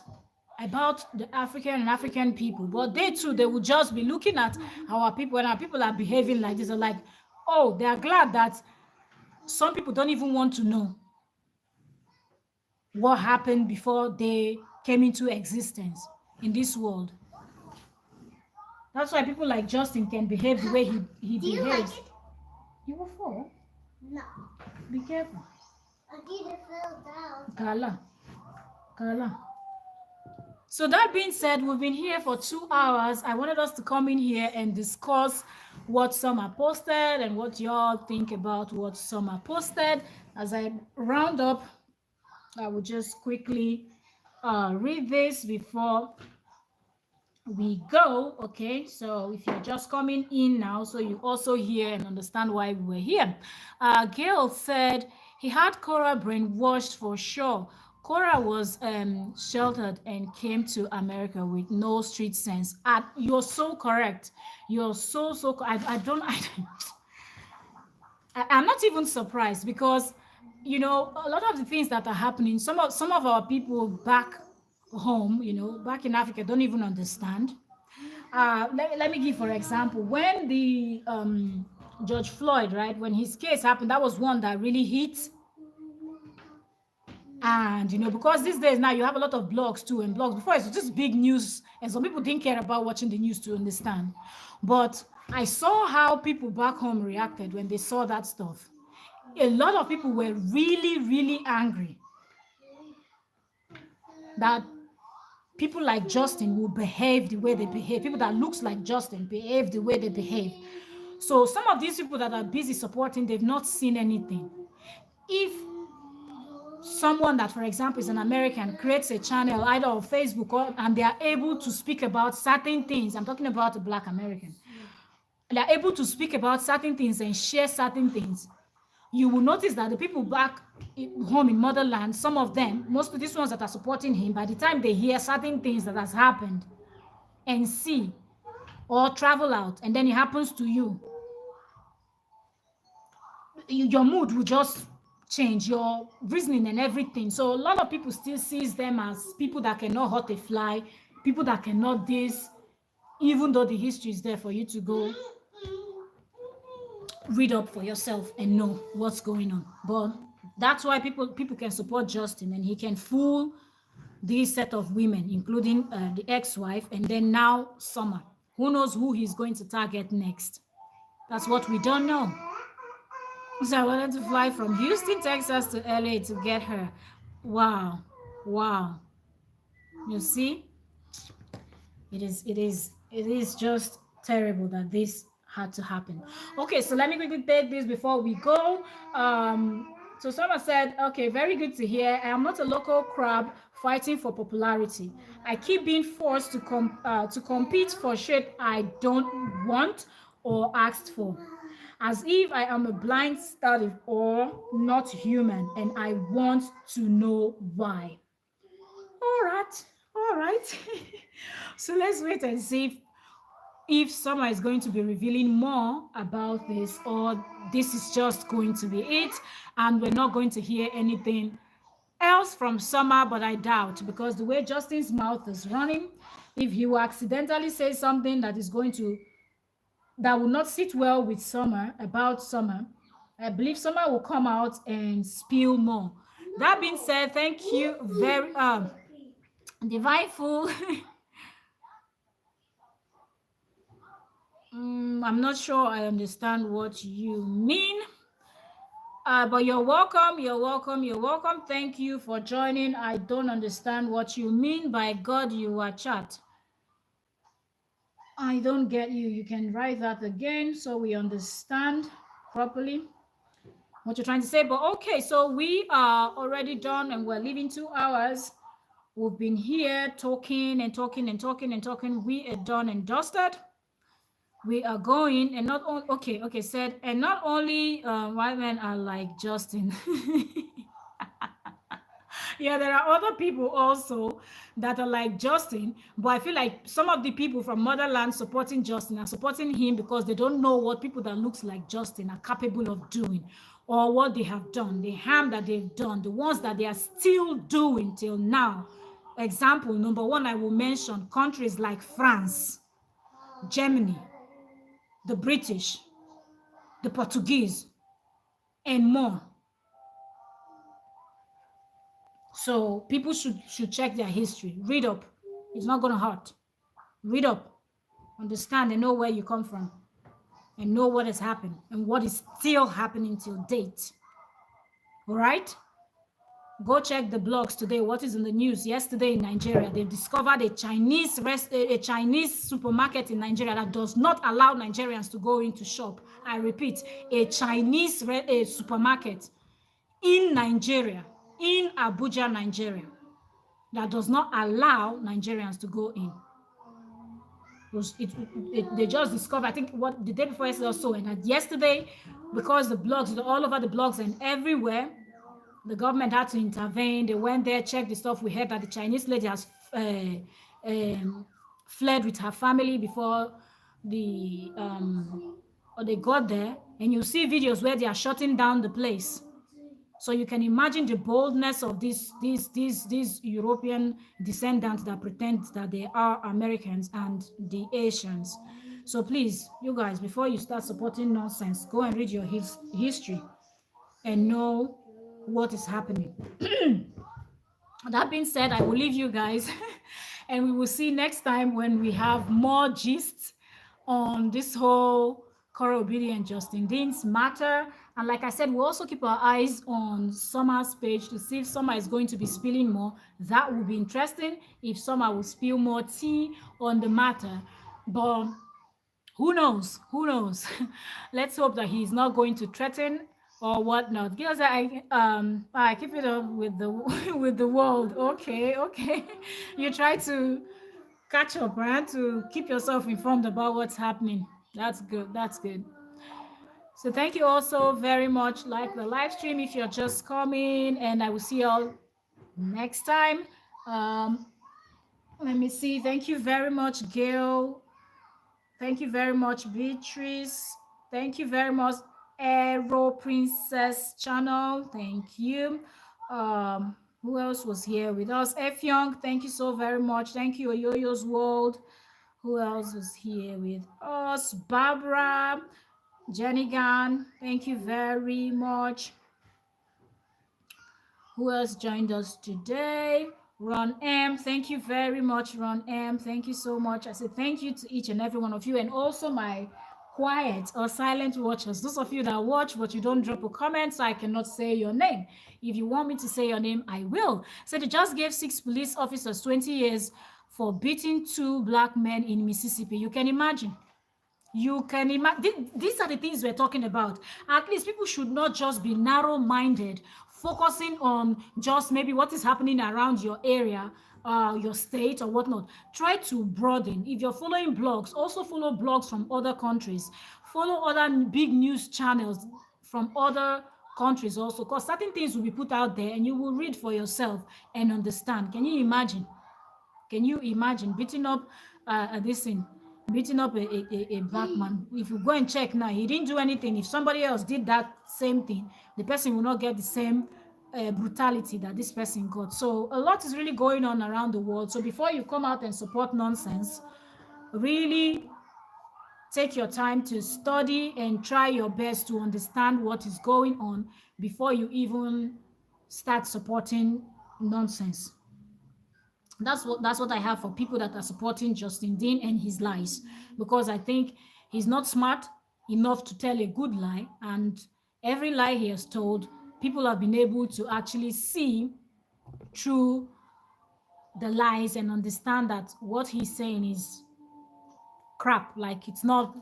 A: about the African people, but they too, they will just be looking at our people, and our people are behaving like this. They're like, oh, they are glad that some people don't even want to know what happened before they came into existence in this world. That's why people like Justin can behave the way he
C: Do you
A: behaves.
C: like it?
A: You will fall.
C: No.
A: Be careful.
C: I need to fell down.
A: Kala. So that being said, we've been here for 2 hours. I wanted us to come in here and discuss what Summer posted and what y'all think about what Summer posted. As I round up, I will just quickly read this before we go. Okay, so if you're just coming in now, so you also hear and understand why we were here. Gail said he had Kora brainwashed for sure. Kora was sheltered and came to America with no street sense. You're so correct. You're so I'm not even surprised, because a lot of the things that are happening, some of our people back home, back in Africa, don't even understand. Let me give for example, when the George Floyd, right, when his case happened, that was one that really hit. And because these days now you have a lot of blogs too, and blogs before it was just big news, and some people didn't care about watching the news to understand. But I saw how people back home reacted when they saw that stuff. A lot of people were really, really angry that people like Justin will behave the way they behave. People that looks like Justin behave the way they behave. So some of these people that are busy supporting, they've not seen anything. If someone that, for example, is an American, creates a channel either on Facebook and they are able to speak about certain things, I'm talking about a Black American, they're able to speak about certain things and share certain things, you will notice that the people back home in motherland, some of them, most of these ones that are supporting him, by the time they hear certain things that has happened and see or travel out, and then it happens to you, your mood will just change, your reasoning and everything. So a lot of people still sees them as people that cannot hurt a fly, people that cannot this, even though the history is there for you to go read up for yourself and know what's going on. But that's why people can support Justin, and he can fool this set of women, including the ex-wife, and then now Summer. Who knows who he's going to target next? That's what we don't know. So I wanted to fly from Houston, Texas to LA to get her. Wow. Wow. You see? It is just terrible that this had to happen. Okay, so let me quickly take this before we go. So someone said, okay, very good to hear. I am not a local crab fighting for popularity. I keep being forced to compete for shit I don't want or asked for, as if I am a blind study or not human, and I want to know why. All right. So let's wait and see if Summer is going to be revealing more about this, or this is just going to be it, and we're not going to hear anything else from Summer. But I doubt, because the way Justin's mouth is running, if he will accidentally say something that will not sit well with Summer, about Summer, I believe Summer will come out and spill more. That being said, thank you very Divine Fool. I'm not sure I understand what you mean, but you're welcome. Thank you for joining. I don't understand what you mean by God you are chat. I don't get you. You can write that again so we understand properly what you're trying to say. But okay, so we are already done and we're leaving 2 hours. We've been here talking. We are done and dusted. We are going, and not only said, and not only white men are like Justin. Yeah, there are other people also that are like Justin, but I feel like some of the people from motherland supporting Justin are supporting him because they don't know what people that looks like Justin are capable of doing, or what they have done, the harm that they've done, the ones that they are still doing till now. Example number one, I will mention countries like France, Germany, the British, the Portuguese, and more. So people should check their history. Read up. It's not going to hurt. Read up. Understand and know where you come from. And know what has happened and what is still happening till date. All right? Go check the blogs today. What is in the news? Yesterday in Nigeria, they've discovered a Chinese supermarket in Nigeria that does not allow Nigerians to go into shop. I repeat, a Chinese supermarket in Nigeria, in Abuja, Nigeria, that does not allow Nigerians to go in. They just discovered, I think, the day before yesterday or so, and yesterday, because the blogs, all over the blogs and everywhere, the government had to intervene. They went there, checked the stuff. We heard that the Chinese lady has fled with her family before they got there. And you see videos where they are shutting down the place. So you can imagine the boldness of these European descendants that pretend that they are Americans and the Asians. So please, you guys, before you start supporting nonsense, go and read your history and know what is happening. That being said, I will leave you guys and we will see next time when we have more gists on this whole Kora and Justin Dean's matter. And like I said, we'll also keep our eyes on Summer's page to see if Summer is going to be spilling more. That will be interesting if Summer will spill more tea on the matter. But Who knows? Who knows? Let's hope that he's not going to threaten or whatnot. Because I keep it up with the with the world. Okay, okay. You try to catch up, right? To keep yourself informed about what's happening. That's good. That's good. So thank you also very much. Like the live stream if you're just coming, and I will see you all next time. Um, Let me see. Thank you very much, Gail. Thank you very much, Beatrice. Thank you very much, Aero Princess Channel. Thank you. Who else was here with us? F Young, thank you so very much. Thank you, Yo-Yo's World. Who else was here with us? Barbara, Jenny Gan, thank you very much. Who else joined us today? Ron M. Thank you very much, Ron M. Thank you so much. I said thank you to each and every one of you, and also my quiet or silent watchers. Those of you that watch but you don't drop a comment, so I cannot say your name. If you want me to say your name, I will. So they just gave 6 police officers 20 years for beating 2 black men in Mississippi. You can imagine. You can imagine. These are the things we're talking about. At least people should not just be narrow-minded, focusing on just maybe what is happening around your area, your state or whatnot. Try to broaden. If you're following blogs, also follow blogs from other countries. Follow other big news channels from other countries also, because certain things will be put out there and you will read for yourself and understand. Can you imagine? Can you imagine beating up this thing? Beating up a black man. If you go and check now, he didn't do anything. If somebody else did that same thing, the person will not get the same brutality that this person got. So a lot is really going on around the world. So before you come out and support nonsense, really take your time to study and try your best to understand what is going on before you even start supporting nonsense. That's what I have for people that are supporting Justin Dean and his lies, because I think he's not smart enough to tell a good lie, and every lie he has told, people have been able to actually see through the lies and understand that what he's saying is crap. Like it won't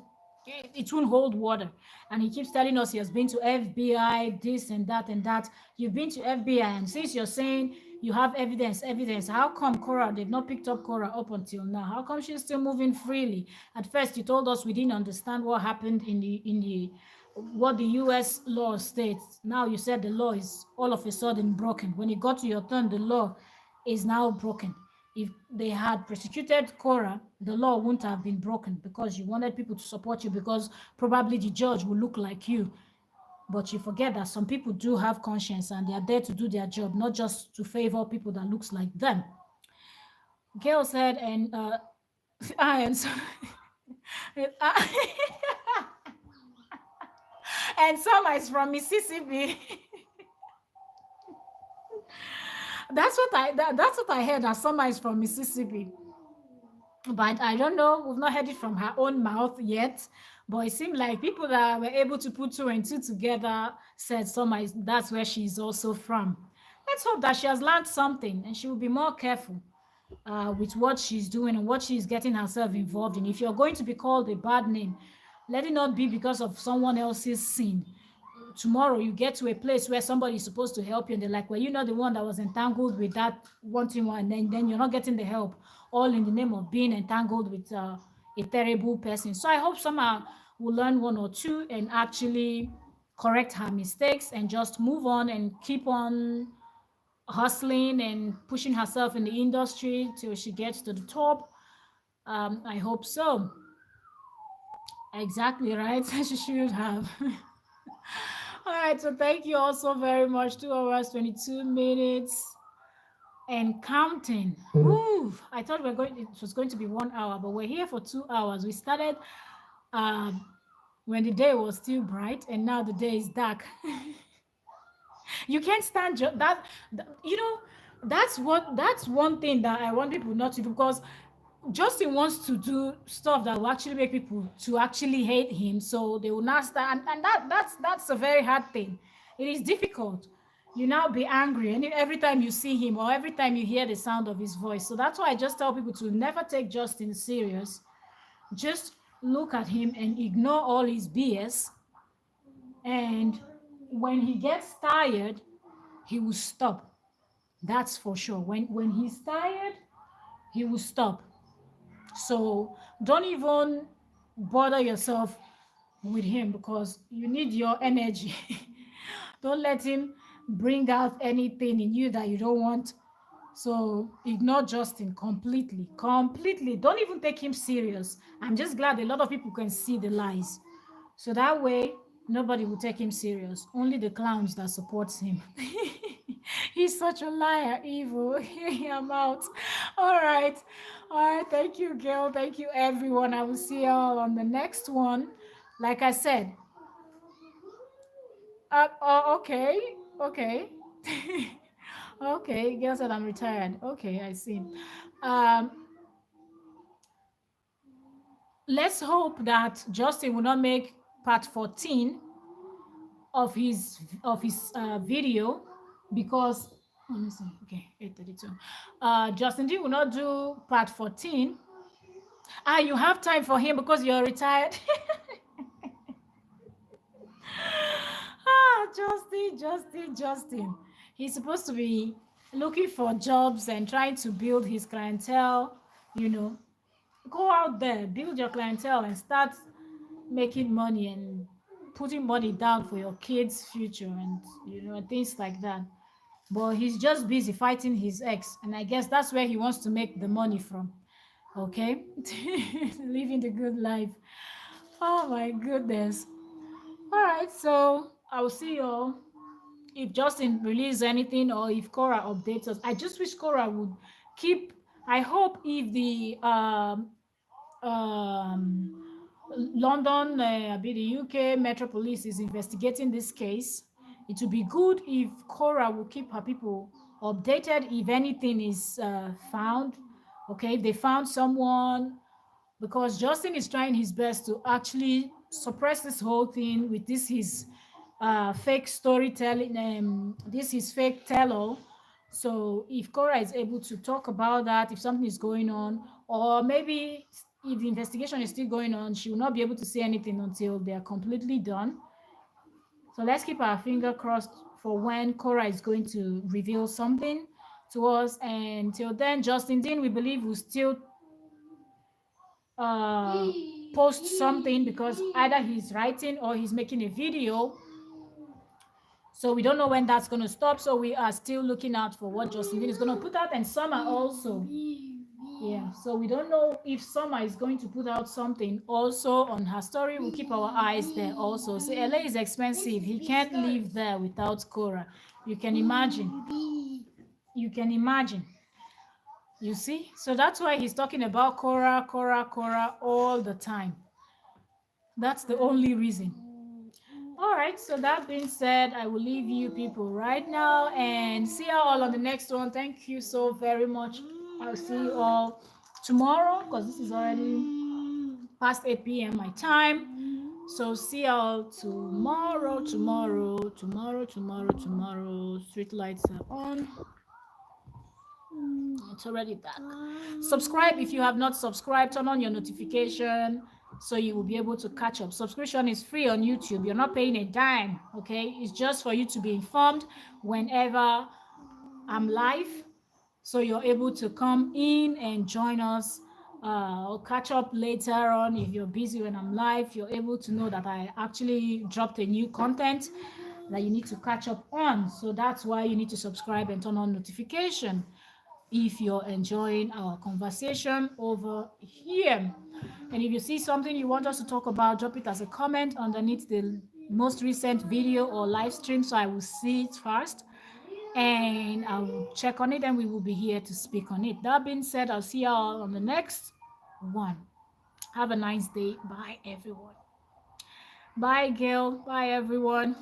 A: hold water. And he keeps telling us he has been to FBI, this and that and that. You've been to FBI, and since you're saying you have evidence, how come Kora, they've not picked up Kora up until now? How come she's still moving freely? At first you told us we didn't understand what happened in what the US law states. Now you said the law is all of a sudden broken. When it got to your turn, the law is now broken. If they had prosecuted Kora, the law wouldn't have been broken, because you wanted people to support you, because probably the judge will look like you. But you forget that some people do have conscience and they are there to do their job, not just to favor people that looks like them. Gail said, and I am sorry. And Summer is from Mississippi. That's what I heard, that Summer is from Mississippi. But I don't know. We've not heard it from her own mouth yet. But it seemed like people that were able to put 2 and 2 together said that's where she's also from. Let's hope that she has learned something and she will be more careful with what she's doing and what she's getting herself involved in. If you're going to be called a bad name, let it not be because of someone else's sin. Tomorrow you get to a place where somebody is supposed to help you and they're like, well, you're not the one that was entangled with that wanting one, and then you're not getting the help, all in the name of being entangled with a terrible person. So I hope somehow will learn 1 or 2 and actually correct her mistakes and just move on and keep on hustling and pushing herself in the industry till she gets to the top. I hope so. Exactly right. She should have. All right, so thank you all so very much. 2 hours, 22 minutes and counting. Ooh, I thought it was going to be 1 hour, but we're here for 2 hours. We started when the day was still bright, and now the day is dark. You can't stand that. You know, that's one thing that I want people not to do, because Justin wants to do stuff that will actually make people to actually hate him, so they will not stand, and that's a very hard thing. It is difficult. You now be angry, and every time you see him or every time you hear the sound of his voice. So that's why I just tell people to never take Justin serious. Just look at him and ignore all his BS. And when he gets tired, he will stop. That's for sure. When he's tired, he will stop. So don't even bother yourself with him because you need your energy. Don't let him bring out anything in you that you don't want. So ignore Justin completely. Completely. Don't even take him serious. I'm just glad a lot of people can see the lies. So that way, nobody will take him serious. Only the clowns that supports him. He's such a liar, evil. I'm out. All right. All right. Thank you, girl. Thank you, everyone. I will see y'all on the next one. Like I said, okay. Okay. Okay. Girl said I'm retired. Okay, I see. Um, let's hope that Justin will not make part 14 of his video because let me see. Okay, 8:32. Justin D will not do part 14. You have time for him because you're retired. Justin. He's supposed to be looking for jobs and trying to build his clientele. You know, go out there, build your clientele, and start making money and putting money down for your kids' future and things like that. But he's just busy fighting his ex, and I guess that's where he wants to make the money from. Okay, living the good life. Oh my goodness. All right, so I'll see you all if Justin releases anything or if Kora updates us. I just wish Kora would keep. I hope if the London, the UK Metro Police is investigating this case, it would be good if Kora will keep her people updated if anything is found. Okay, if they found someone, because Justin is trying his best to actually suppress this whole thing with this his fake storytelling, this is fake tell-all. So if Kora is able to talk about that, if something is going on, or maybe if the investigation is still going on, she will not be able to say anything until they are completely done. So let's keep our finger crossed for when Kora is going to reveal something to us. And until then, Justin Dean, we believe, will still post something because either he's writing or he's making a video. So we don't know when that's going to stop. So we are still looking out for what Justin Dean is going to put out, and Summer also. Yeah, so we don't know if Summer is going to put out something also on her story. We'll keep our eyes there also. So LA is expensive. He can't live there without Kora. You can imagine. You can imagine. You see? So that's why he's talking about Kora all the time. That's the only reason. All right, so that being said, I will leave you people right now and see you all on the next one. Thank you so very much. I'll see you all tomorrow because this is already past 8 p.m. my time. So see y'all tomorrow. Street lights are on. It's already dark. Subscribe if you have not subscribed. Turn on your notification so you will be able to catch up. Subscription is free on YouTube. You're not paying a dime, okay? It's just for you to be informed whenever I'm live, so you're able to come in and join us. I'll catch up later on. If you're busy when I'm live, you're able to know that I actually dropped a new content that you need to catch up on. So that's why you need to subscribe and turn on notification if you're enjoying our conversation over here. And if you see something you want us to talk about, drop it as a comment underneath the most recent video or live stream so I will see it first and I will check on it and we will be here to speak on it. That being said, I'll see y'all on the next one. Have a nice day. Bye, everyone. Bye, Gail. Bye, everyone.